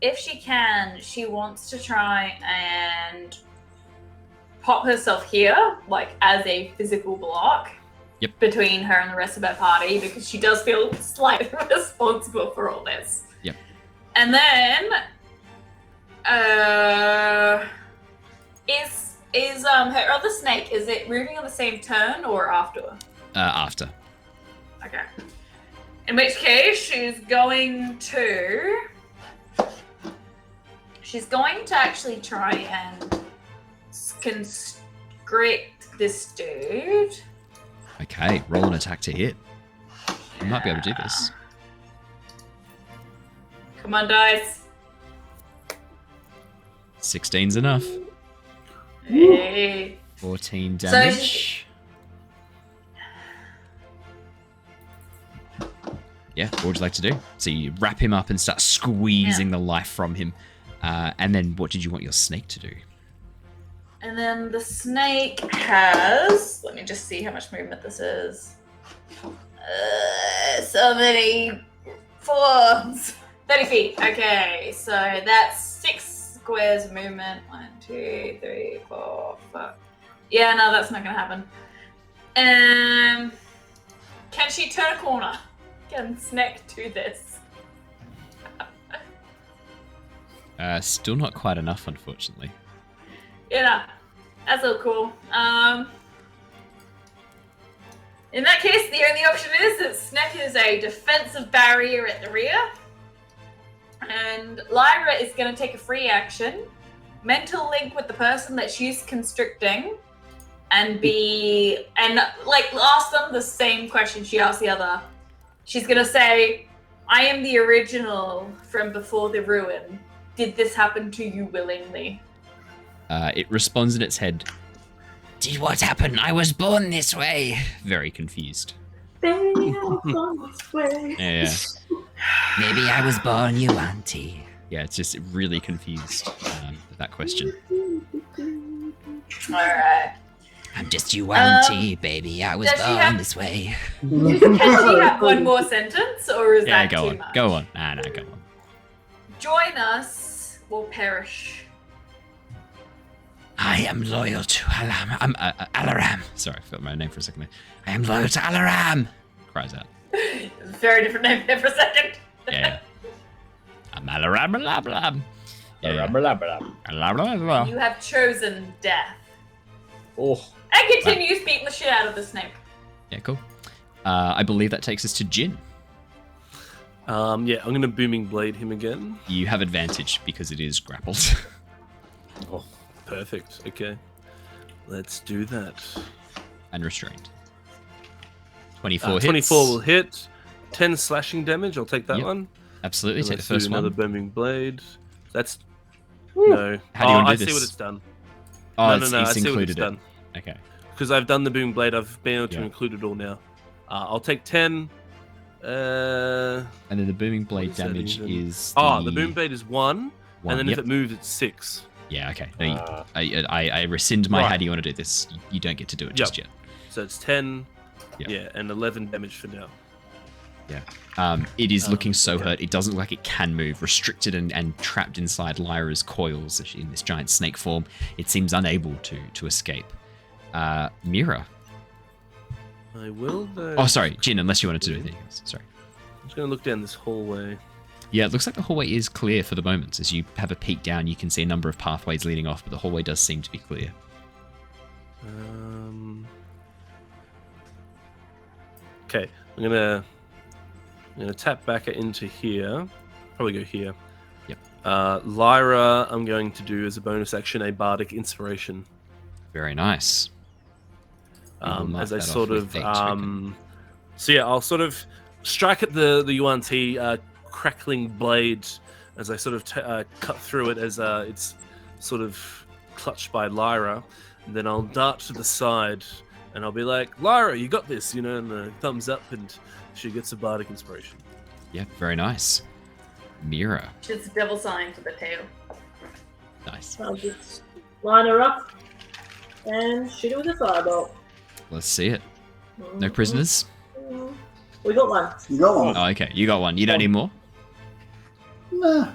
[SPEAKER 6] if she can, she wants to try and pop herself here, like as a physical block between her and the rest of her party, because she does feel slightly responsible for all this.
[SPEAKER 1] Yep.
[SPEAKER 6] And then, is her other snake, is it moving on the same turn or after?
[SPEAKER 1] After.
[SPEAKER 6] Okay. In which case, she's going to actually try and constrict this dude.
[SPEAKER 1] Okay, roll an attack to hit. You might be able to do this.
[SPEAKER 6] Come on, dice.
[SPEAKER 1] 16's enough.
[SPEAKER 6] Hey.
[SPEAKER 1] 14 damage. Yeah, what would you like to do? So you wrap him up and start squeezing the life from him. And then what did you want your snake to do?
[SPEAKER 6] And then the snake has... Let me just see how much movement this is. So many forms. 30 feet. Okay, so that's 6 squares of movement. 1, 2, 3, 4, 5. Yeah, no, that's not going to happen. Can she turn a corner? Can Snake do this?
[SPEAKER 1] Still not quite enough, unfortunately.
[SPEAKER 6] Yeah, that's all cool. In that case, the only option is that Sneck is a defensive barrier at the rear. And Lyra is going to take a free action, mental link with the person that she's constricting, and ask them the same question she asked the other. She's going to say, I am the original from before the ruin. Did this happen to you willingly?
[SPEAKER 1] It responds in its head.
[SPEAKER 7] Did what happen? I was born this way.
[SPEAKER 1] Very confused.
[SPEAKER 2] Yeah.
[SPEAKER 1] Yeah.
[SPEAKER 7] Maybe I was born you, auntie.
[SPEAKER 1] Yeah, it's just really confused with that question.
[SPEAKER 6] Alright.
[SPEAKER 7] I'm just you, auntie, baby. I was born this way.
[SPEAKER 6] Can she have one more sentence, or is
[SPEAKER 1] Yeah,
[SPEAKER 6] that
[SPEAKER 1] go
[SPEAKER 6] too
[SPEAKER 1] on.
[SPEAKER 6] much?
[SPEAKER 1] Go on. Nah, go on.
[SPEAKER 6] Join us or perish.
[SPEAKER 7] I am loyal to Alaram.
[SPEAKER 1] Sorry, I forgot my name for a second there.
[SPEAKER 7] I am loyal to Alaram.
[SPEAKER 1] Cries out.
[SPEAKER 6] Very different name there for a second.
[SPEAKER 1] Yeah. Amalaram. Yeah.
[SPEAKER 6] You have chosen death.
[SPEAKER 3] Oh,
[SPEAKER 6] And continues beating the shit out of the snake.
[SPEAKER 1] Yeah, cool. I believe that takes us to Jin.
[SPEAKER 5] Yeah, I'm gonna booming blade him again.
[SPEAKER 1] You have advantage because it is grappled.
[SPEAKER 5] Oh, perfect. Okay, let's do that.
[SPEAKER 1] And restrained. 24 hits.
[SPEAKER 5] 24 will hit. 10 slashing damage. I'll take that
[SPEAKER 1] Yep.
[SPEAKER 5] one.
[SPEAKER 1] Absolutely,
[SPEAKER 5] And
[SPEAKER 1] take the
[SPEAKER 5] let's do
[SPEAKER 1] first
[SPEAKER 5] another
[SPEAKER 1] one.
[SPEAKER 5] booming blade. That's no.
[SPEAKER 1] How do you want to
[SPEAKER 5] I
[SPEAKER 1] do
[SPEAKER 5] see
[SPEAKER 1] this?
[SPEAKER 5] what it's done.
[SPEAKER 1] Oh,
[SPEAKER 5] no,
[SPEAKER 1] it's
[SPEAKER 5] I see what
[SPEAKER 1] included
[SPEAKER 5] it's
[SPEAKER 1] it.
[SPEAKER 5] done.
[SPEAKER 1] Okay.
[SPEAKER 5] Because I've done the boom blade, I've been able to
[SPEAKER 1] Yeah.
[SPEAKER 5] include it all now. I'll take 10.
[SPEAKER 1] And then the booming blade
[SPEAKER 5] What is that
[SPEAKER 1] damage
[SPEAKER 5] even?
[SPEAKER 1] is
[SPEAKER 5] The boom blade is 1,
[SPEAKER 1] one.
[SPEAKER 5] and then
[SPEAKER 1] Yep.
[SPEAKER 5] if it moves, it's 6.
[SPEAKER 1] Yeah, okay. No, I rescind my
[SPEAKER 5] Right.
[SPEAKER 1] how do you want to do this. You don't get to do it just yet.
[SPEAKER 5] So it's 10,
[SPEAKER 1] Yep.
[SPEAKER 5] yeah, and 11 damage for now.
[SPEAKER 1] It is looking so
[SPEAKER 5] okay.
[SPEAKER 1] hurt. It doesn't look like it can move. Restricted and trapped inside Lyra's coils in this giant snake form. It seems unable to escape. Mira.
[SPEAKER 5] I will, though.
[SPEAKER 1] Oh, sorry. Jin, unless you wanted to do anything else. Sorry.
[SPEAKER 5] I'm just going to look down this hallway.
[SPEAKER 1] Yeah, it looks like the hallway is clear for the moment. As you have a peek down, you can see a number of pathways leading off, but the hallway does seem to be clear.
[SPEAKER 5] Okay, I'm gonna tap back into here. Probably go here.
[SPEAKER 1] Yep.
[SPEAKER 5] Lyra, I'm going to do as a bonus action a bardic inspiration.
[SPEAKER 1] Very nice. We will mark
[SPEAKER 5] As I
[SPEAKER 1] that off
[SPEAKER 5] sort
[SPEAKER 1] with
[SPEAKER 5] of
[SPEAKER 1] 8 token.
[SPEAKER 5] so yeah, I'll sort of strike at the UNT crackling blade as I sort of cut through it as it's sort of clutched by Lyra. And then I'll dart to the side and I'll be like, Lyra, you got this, and a thumbs up, and she gets a bardic inspiration.
[SPEAKER 1] Yeah, very nice. Mira.
[SPEAKER 6] Just a devil sign to the tail.
[SPEAKER 1] Nice.
[SPEAKER 2] I'll just line her up and shoot her with a firebolt.
[SPEAKER 1] Let's see it. No prisoners?
[SPEAKER 2] We got one.
[SPEAKER 4] You got one.
[SPEAKER 1] Oh, okay. You got one. You don't need more?
[SPEAKER 4] Nah.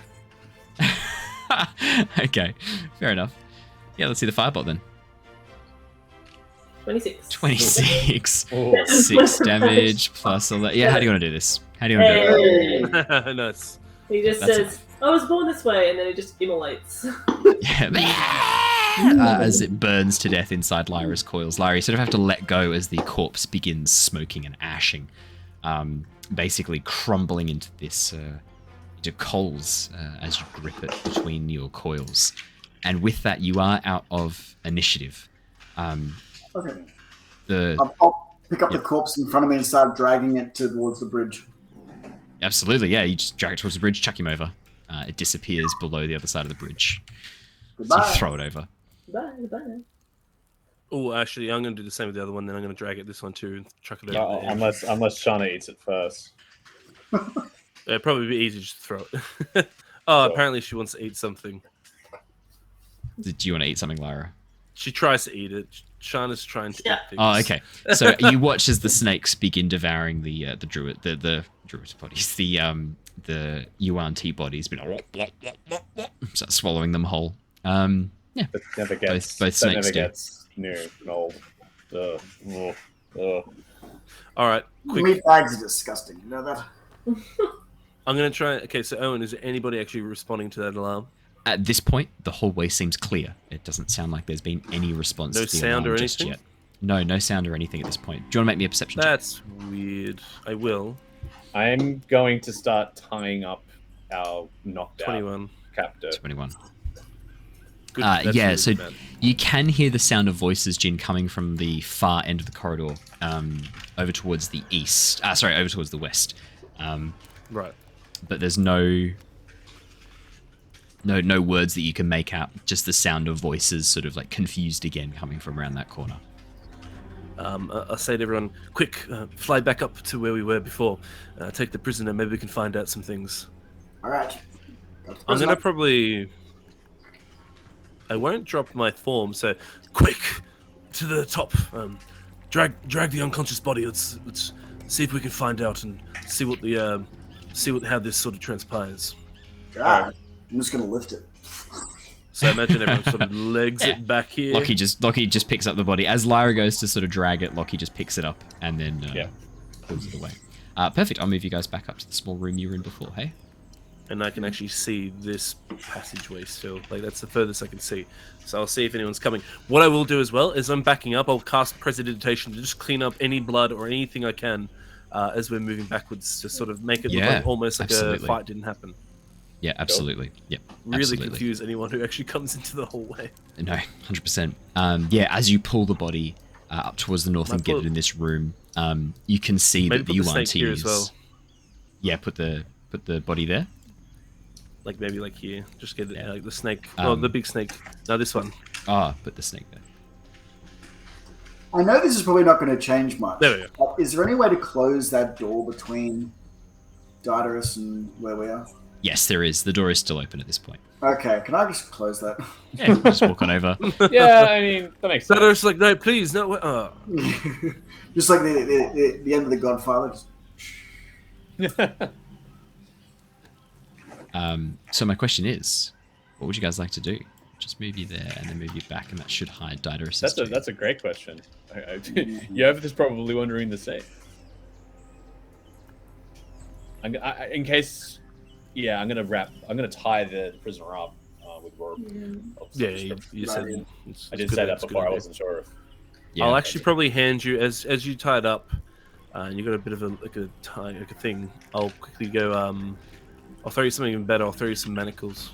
[SPEAKER 1] Okay. Fair enough. Yeah, let's see the firebolt then.
[SPEAKER 2] 26.
[SPEAKER 1] 26.
[SPEAKER 3] oh.
[SPEAKER 1] 6 damage plus 11. Yeah, how do you want to do this? How do you want to do it?
[SPEAKER 2] Hey.
[SPEAKER 5] Nice.
[SPEAKER 2] He just
[SPEAKER 1] That's
[SPEAKER 2] says, I was born this way, and then he just immolates.
[SPEAKER 1] Yeah. As it burns to death inside Lyra's coils. Lyra, you sort of have to let go as the corpse begins smoking and ashing, basically crumbling into this into coals as you grip it between your coils. And with that, you are out of initiative.
[SPEAKER 4] Okay.
[SPEAKER 1] The
[SPEAKER 4] I'll pick up the corpse in front of me and start dragging it towards the bridge.
[SPEAKER 1] absolutely, yeah. You just drag it towards the bridge, chuck him over. It disappears below the other side of the bridge. So
[SPEAKER 4] Goodbye.
[SPEAKER 1] you throw it over.
[SPEAKER 2] Bye, bye.
[SPEAKER 5] Oh, actually, I'm going to do the same with the other one. Then I'm going to drag it this one too and chuck it over.
[SPEAKER 3] No,
[SPEAKER 5] the edge.
[SPEAKER 3] unless Shana eats it first.
[SPEAKER 5] It'd probably be easy just to throw it. Oh,
[SPEAKER 3] Sure.
[SPEAKER 5] apparently she wants to eat something.
[SPEAKER 1] Do you want to eat something, Lyra?
[SPEAKER 5] She tries to eat it. Shana's trying to
[SPEAKER 6] Yeah.
[SPEAKER 5] eat things.
[SPEAKER 1] Oh, okay. So you watch as the snakes begin devouring the druid, the druid bodies, the UNT bodies, start swallowing them whole. Yeah.
[SPEAKER 3] It never gets.
[SPEAKER 1] Both
[SPEAKER 3] that
[SPEAKER 1] snakes
[SPEAKER 3] never
[SPEAKER 1] do.
[SPEAKER 3] gets new and old.
[SPEAKER 5] All right, quick.
[SPEAKER 4] Meat bags are disgusting. You know that?
[SPEAKER 5] I'm going to try. Okay, so Owen, is anybody actually responding to that alarm?
[SPEAKER 1] At this point, the hallway seems clear. It doesn't sound like there's been any response
[SPEAKER 5] No
[SPEAKER 1] to the
[SPEAKER 5] sound
[SPEAKER 1] alarm
[SPEAKER 5] or
[SPEAKER 1] just
[SPEAKER 5] anything?
[SPEAKER 1] yet. No sound or anything at this point. Do you want to make me a perception check?
[SPEAKER 5] That's weird. I will.
[SPEAKER 3] I'm going to start tying up our knocked out
[SPEAKER 5] 21.
[SPEAKER 3] captor.
[SPEAKER 1] 21.
[SPEAKER 5] Good. That's
[SPEAKER 1] Yeah,
[SPEAKER 5] really
[SPEAKER 1] so
[SPEAKER 5] bad.
[SPEAKER 1] you can hear the sound of voices, Jin, coming from the far end of the corridor, over towards the east. Over towards the west.
[SPEAKER 5] Right.
[SPEAKER 1] But there's no words that you can make out. Just the sound of voices, sort of like confused again, coming from around that corner.
[SPEAKER 5] I'll say to everyone, quick, fly back up to where we were before. Take the prisoner. Maybe we can find out some things.
[SPEAKER 4] All right.
[SPEAKER 5] I'm gonna probably. I won't drop my form. So, quick, to the top. Drag the unconscious body. Let's see if we can find out and see how this sort of transpires.
[SPEAKER 4] God, I'm just gonna lift it.
[SPEAKER 5] So imagine everyone sort of legs it back here.
[SPEAKER 1] Lockie just picks up the body. As Lyra goes to sort of drag it, Lockie just picks it up and then pulls it away. Perfect. I'll move you guys back up to the small room you were in before, hey?
[SPEAKER 5] And I can actually see this passageway still. Like, that's the furthest I can see. So I'll see if anyone's coming. What I will do as well is I'm backing up. I'll cast Prestidigitation to just clean up any blood or anything I can as we're moving backwards to sort of make it look like almost like a fight didn't happen.
[SPEAKER 1] Yeah, absolutely. Yep.
[SPEAKER 5] Really
[SPEAKER 1] absolutely.
[SPEAKER 5] confuse anyone who actually comes into the hallway.
[SPEAKER 1] No, 100%. As you pull the body up towards the north and get it in this room, you can see
[SPEAKER 5] Maybe
[SPEAKER 1] that the
[SPEAKER 5] put the snake here
[SPEAKER 1] Yuan-Tis...
[SPEAKER 5] as well.
[SPEAKER 1] Yeah, put the body there.
[SPEAKER 5] Like maybe like here. Just get it, like the snake. The big snake. No, this one.
[SPEAKER 1] Put the snake there.
[SPEAKER 4] I know this is probably not going to change much.
[SPEAKER 5] There we go.
[SPEAKER 4] But is there any way to close that door between Diderus and where we are?
[SPEAKER 1] Yes, there is. The door is still open at this point.
[SPEAKER 4] Okay, can I just close that?
[SPEAKER 1] Yeah, just walk on over.
[SPEAKER 3] Yeah, I mean, that makes sense.
[SPEAKER 5] Diderus like, no, please, no.
[SPEAKER 4] Just like the end of the Godfather. Just...
[SPEAKER 1] So my question is, what would you guys like to do? Just move you there and then move you back, and that should hide Diderus.
[SPEAKER 3] That's a great question. Yervith is probably wondering the same. In case, I'm gonna tie the prisoner up with rope.
[SPEAKER 5] Yeah, you said.
[SPEAKER 3] I did say that before. I wasn't sure if.
[SPEAKER 1] Yeah.
[SPEAKER 5] I'll actually probably hand you as you tie it up. You got a bit of a thing. I'll quickly go. I'll throw you something even better. I'll throw you some manacles.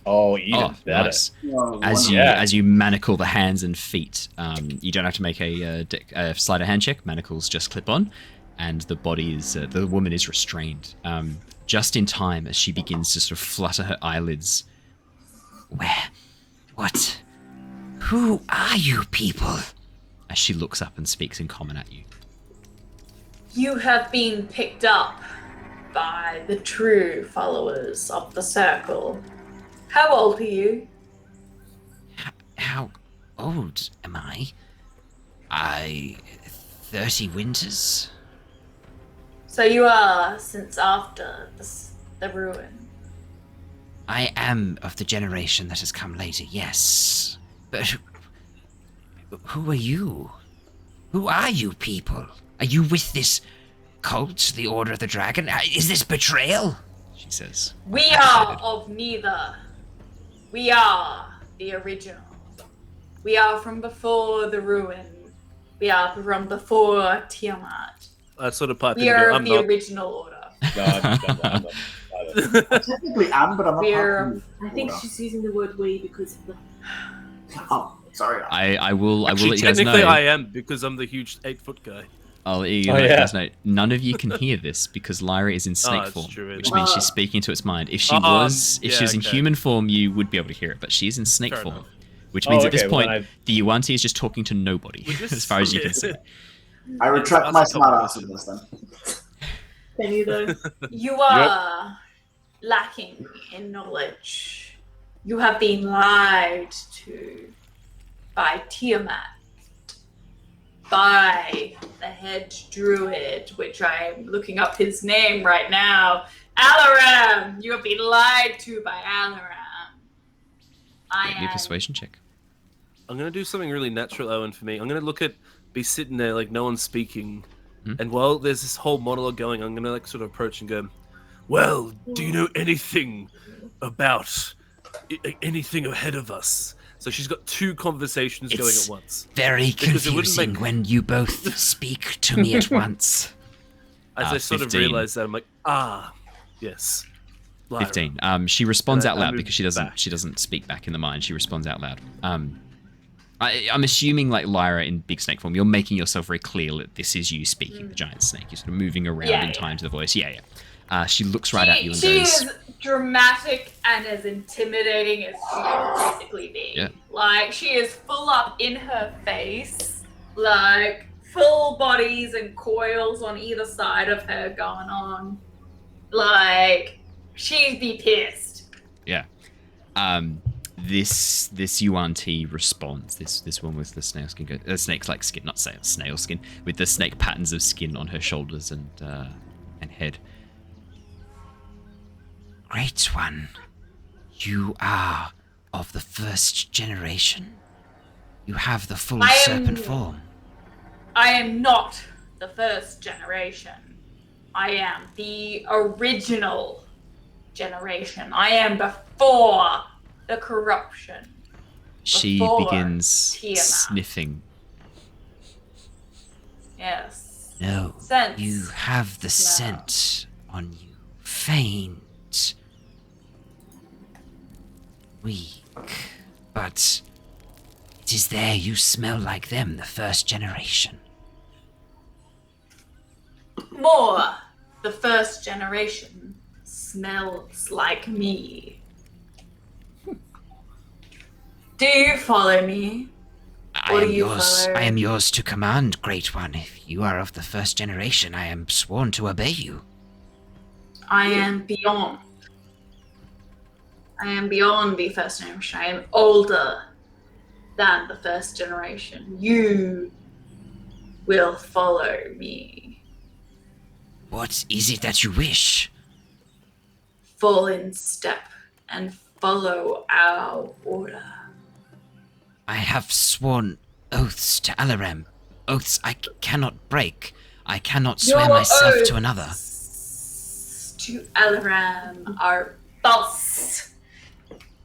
[SPEAKER 3] Oh, even better.
[SPEAKER 1] Nice. As you manacle the hands and feet, you don't have to make a sleight of hand check. Manacles just clip on, and the woman is restrained. Just in time as she begins to sort of flutter her eyelids.
[SPEAKER 7] What? Who are you people?
[SPEAKER 1] As she looks up and speaks in common at you.
[SPEAKER 6] You have been picked up by the true followers of the circle. How old are you?
[SPEAKER 7] How old am I? 30 winters?
[SPEAKER 6] So you are since after the ruin.
[SPEAKER 7] I am of the generation that has come later, yes. But who are you? Who are you people? Are you with this cult, the Order of the Dragon? Is this betrayal?
[SPEAKER 1] She says.
[SPEAKER 6] We are of neither. We are the original. We are from before the ruin. We are from before Tiamat.
[SPEAKER 5] I sort of piped in
[SPEAKER 6] We are
[SPEAKER 5] here.
[SPEAKER 6] of
[SPEAKER 5] I'm
[SPEAKER 6] the
[SPEAKER 5] not.
[SPEAKER 6] original order.
[SPEAKER 3] No, I'm not either.
[SPEAKER 4] I technically am, but I'm not.
[SPEAKER 6] We're-
[SPEAKER 2] I think she's using the word we because of the.
[SPEAKER 4] Oh, sorry.
[SPEAKER 1] I will let
[SPEAKER 5] Actually,
[SPEAKER 1] you guys
[SPEAKER 5] technically,
[SPEAKER 1] know.
[SPEAKER 5] I am because I'm the huge 8-foot guy.
[SPEAKER 1] I'll let you
[SPEAKER 3] yeah.
[SPEAKER 1] guys know. None of you can hear this because Lyra is in snake
[SPEAKER 5] it's
[SPEAKER 1] form,
[SPEAKER 5] true,
[SPEAKER 1] which
[SPEAKER 5] isn't
[SPEAKER 1] means
[SPEAKER 4] it?
[SPEAKER 1] she's speaking to its mind. If she
[SPEAKER 5] yeah,
[SPEAKER 1] was in
[SPEAKER 5] okay.
[SPEAKER 1] human form, you would be able to hear it, but she's in snake
[SPEAKER 5] Fair
[SPEAKER 1] form,
[SPEAKER 5] enough.
[SPEAKER 1] which means at this
[SPEAKER 3] okay, well,
[SPEAKER 1] point
[SPEAKER 3] then
[SPEAKER 1] the Yuan-Ti is just talking to nobody, as far as you can see.
[SPEAKER 4] I retract my smart ass of this then.
[SPEAKER 2] Can you though?
[SPEAKER 6] You are lacking in knowledge. You have been lied to by Tiamat, by the head druid, which I'm looking up his name right now. Alaram! You have been lied to by Alaram.
[SPEAKER 1] Make me a persuasion check.
[SPEAKER 5] I'm gonna do something really natural, Owen, for me. I'm gonna be sitting there like no one's speaking, and while there's this whole monologue going, I'm gonna sort of approach and go, "Well, do you know anything about anything ahead of us? So she's got two conversations going at once.
[SPEAKER 7] Very
[SPEAKER 5] Because it wouldn't
[SPEAKER 7] confusing
[SPEAKER 5] make-
[SPEAKER 7] when you both speak to me at once.
[SPEAKER 5] As I sort of
[SPEAKER 1] 15.
[SPEAKER 5] realize that, I'm like, yes. Lyra.
[SPEAKER 1] 15. She responds
[SPEAKER 5] And
[SPEAKER 1] out
[SPEAKER 5] I
[SPEAKER 1] loud
[SPEAKER 5] move
[SPEAKER 1] because
[SPEAKER 5] back.
[SPEAKER 1] she doesn't speak back in the mind. She responds out loud. I'm assuming like Lyra in big snake form, you're making yourself very clear that this is you speaking, the giant snake. You're sort of moving around in time to the voice. Yeah. She looks right at you and
[SPEAKER 6] She
[SPEAKER 1] goes,
[SPEAKER 6] is dramatic and as intimidating as she can physically be.
[SPEAKER 1] Yeah.
[SPEAKER 6] Like, she is full up in her face, like, full bodies and coils on either side of her going on. Like, she'd be pissed.
[SPEAKER 1] yeah. This Yuan-Ti responds. This one with the snail skin, snake-like skin, not snail skin, with the snake patterns of skin on her shoulders and head.
[SPEAKER 7] Great one, you are of the first generation. You have the full serpent form.
[SPEAKER 6] I am not the first generation. I am the original generation. I am before the corruption.
[SPEAKER 1] She
[SPEAKER 6] Before
[SPEAKER 1] begins
[SPEAKER 6] Tiamat.
[SPEAKER 1] sniffing.
[SPEAKER 6] Yes.
[SPEAKER 7] No,
[SPEAKER 6] Sense.
[SPEAKER 7] you have the
[SPEAKER 6] Smell.
[SPEAKER 7] scent on you. Faint. Weak. But it is there you smell like them, the first generation.
[SPEAKER 6] More. The first generation smells like me. Do you follow me?
[SPEAKER 7] I
[SPEAKER 6] Or
[SPEAKER 7] am
[SPEAKER 6] do you
[SPEAKER 7] yours.
[SPEAKER 6] follow-
[SPEAKER 7] I am yours to command, Great One. If you are of the first generation, I am sworn to obey you.
[SPEAKER 6] I am beyond. I am beyond the first generation. I am older than the first generation. You will follow me.
[SPEAKER 7] What is it that you wish?
[SPEAKER 6] Fall in step and follow our order.
[SPEAKER 7] I have sworn oaths to Alarem. Oaths I cannot break. I cannot swear
[SPEAKER 6] Your
[SPEAKER 7] myself to
[SPEAKER 6] oaths
[SPEAKER 7] another.
[SPEAKER 6] To Alaram are false.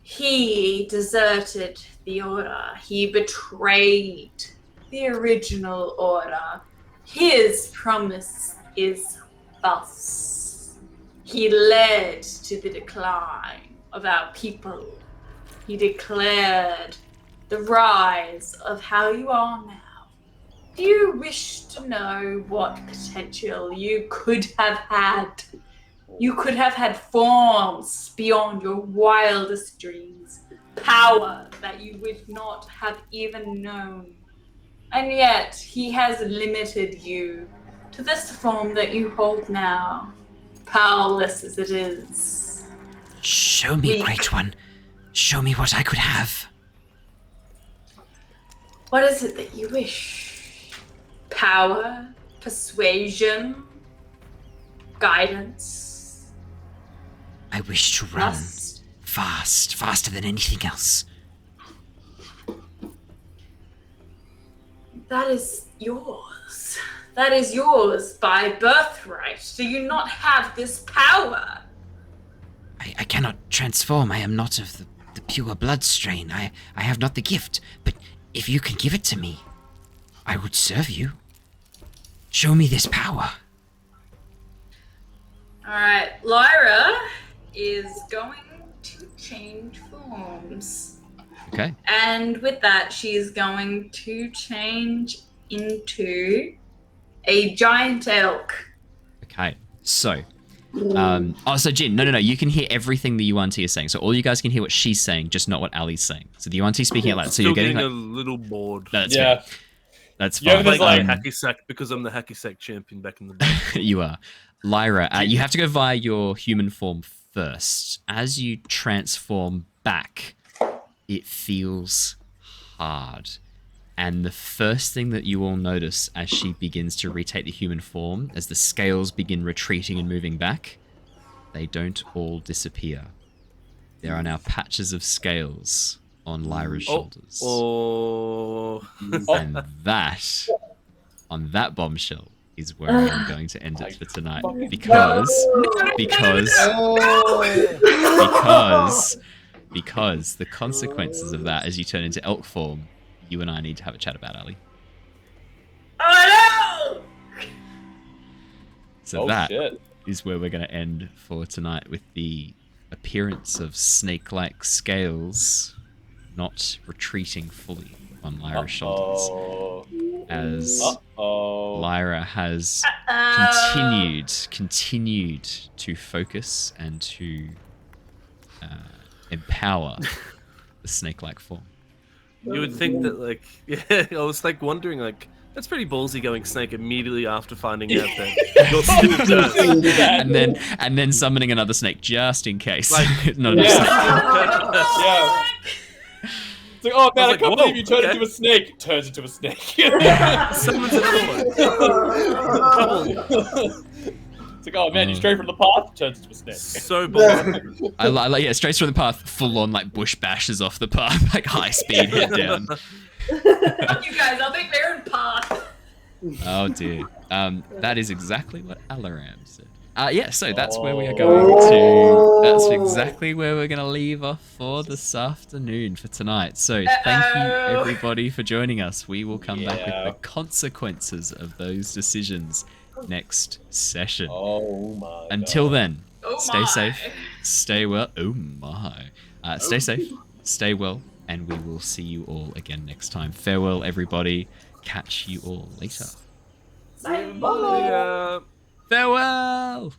[SPEAKER 6] He deserted the order. He betrayed the original order. His promise is false. He led to the decline of our people. He declared the rise of how you are now. Do you wish to know what potential you could have had? You could have had forms beyond your wildest dreams, power that you would not have even known. And yet, he has limited you to this form that you hold now, powerless as it is.
[SPEAKER 7] Show me,
[SPEAKER 6] Weak.
[SPEAKER 7] Great One. Show me what I could have.
[SPEAKER 6] What is it that you wish? Power, persuasion, guidance.
[SPEAKER 7] I wish to run
[SPEAKER 6] Lust.
[SPEAKER 7] fast, faster than anything else.
[SPEAKER 6] That is yours. That is yours by birthright. Do you not have this power?
[SPEAKER 7] I cannot transform. I am not of the pure blood strain. I have not the gift. But if you can give it to me, I would serve you. Show me this power.
[SPEAKER 6] Alright, Lyra is going to change forms.
[SPEAKER 1] Okay.
[SPEAKER 6] And with that, she's going to change into a giant elk.
[SPEAKER 1] Okay. So, so Jin, no, you can hear everything the Yuan-Ti is saying. So all you guys can hear what she's saying, just not what Ali's saying. So the Yuan-Ti speaking out loud. So
[SPEAKER 5] Still
[SPEAKER 1] you're getting
[SPEAKER 5] a
[SPEAKER 1] like,
[SPEAKER 5] little bored.
[SPEAKER 1] that's
[SPEAKER 3] Yeah.
[SPEAKER 1] fair. That's
[SPEAKER 3] Yeah,
[SPEAKER 1] fine.
[SPEAKER 3] but there's
[SPEAKER 5] Like
[SPEAKER 3] like-
[SPEAKER 5] hacky sack because I'm the hacky sack champion back in the day.
[SPEAKER 1] You are. Lyra, you have to go via your human form first. As you transform back, it feels hard. And the first thing that you all notice as she begins to retake the human form, as the scales begin retreating and moving back, they don't all disappear. There are now patches of scales on Lyra's shoulders.
[SPEAKER 5] Oh.
[SPEAKER 1] And that, on that bombshell, is where I'm going to end it for tonight. Because because the consequences of that as you turn into elk form, you and I need to have a chat about, Ali.
[SPEAKER 6] Oh no!
[SPEAKER 1] So that is where we're going to end for tonight, with the appearance of snake-like scales not retreating fully on Lyra's shoulders, as Lyra has continued to focus and to empower the snake-like form.
[SPEAKER 5] You would think that, like, yeah, I was like wondering, like, that's pretty ballsy going snake immediately after finding out that you're still dirt.
[SPEAKER 1] and then summoning another snake just in case.
[SPEAKER 5] Like,
[SPEAKER 1] not enough snake.
[SPEAKER 3] Yeah. It's like, oh man, I can't believe you turned into a snake. Turns into a snake.
[SPEAKER 5] Summons another one.
[SPEAKER 3] It's like, oh man, you strayed from the path. Turns into a snake.
[SPEAKER 5] So ballsy.
[SPEAKER 1] I like straight from the path, full on like bush bashes off the path, like high speed head down.
[SPEAKER 6] Fuck you guys, I'll make my own path.
[SPEAKER 1] Oh dear. That is exactly what Alaram said. Yeah, so that's where we are going to. That's exactly where we're going to leave off for this afternoon for tonight. So thank you everybody for joining us. We will come back with the consequences of those decisions next session.
[SPEAKER 3] Oh my.
[SPEAKER 1] Until then,
[SPEAKER 6] Oh
[SPEAKER 1] stay
[SPEAKER 6] my.
[SPEAKER 1] safe, stay well. Oh my. Stay safe, stay well, and we will see you all again next time. Farewell, everybody. Catch you all later.
[SPEAKER 2] Bye.
[SPEAKER 5] Bye.
[SPEAKER 1] Farewell!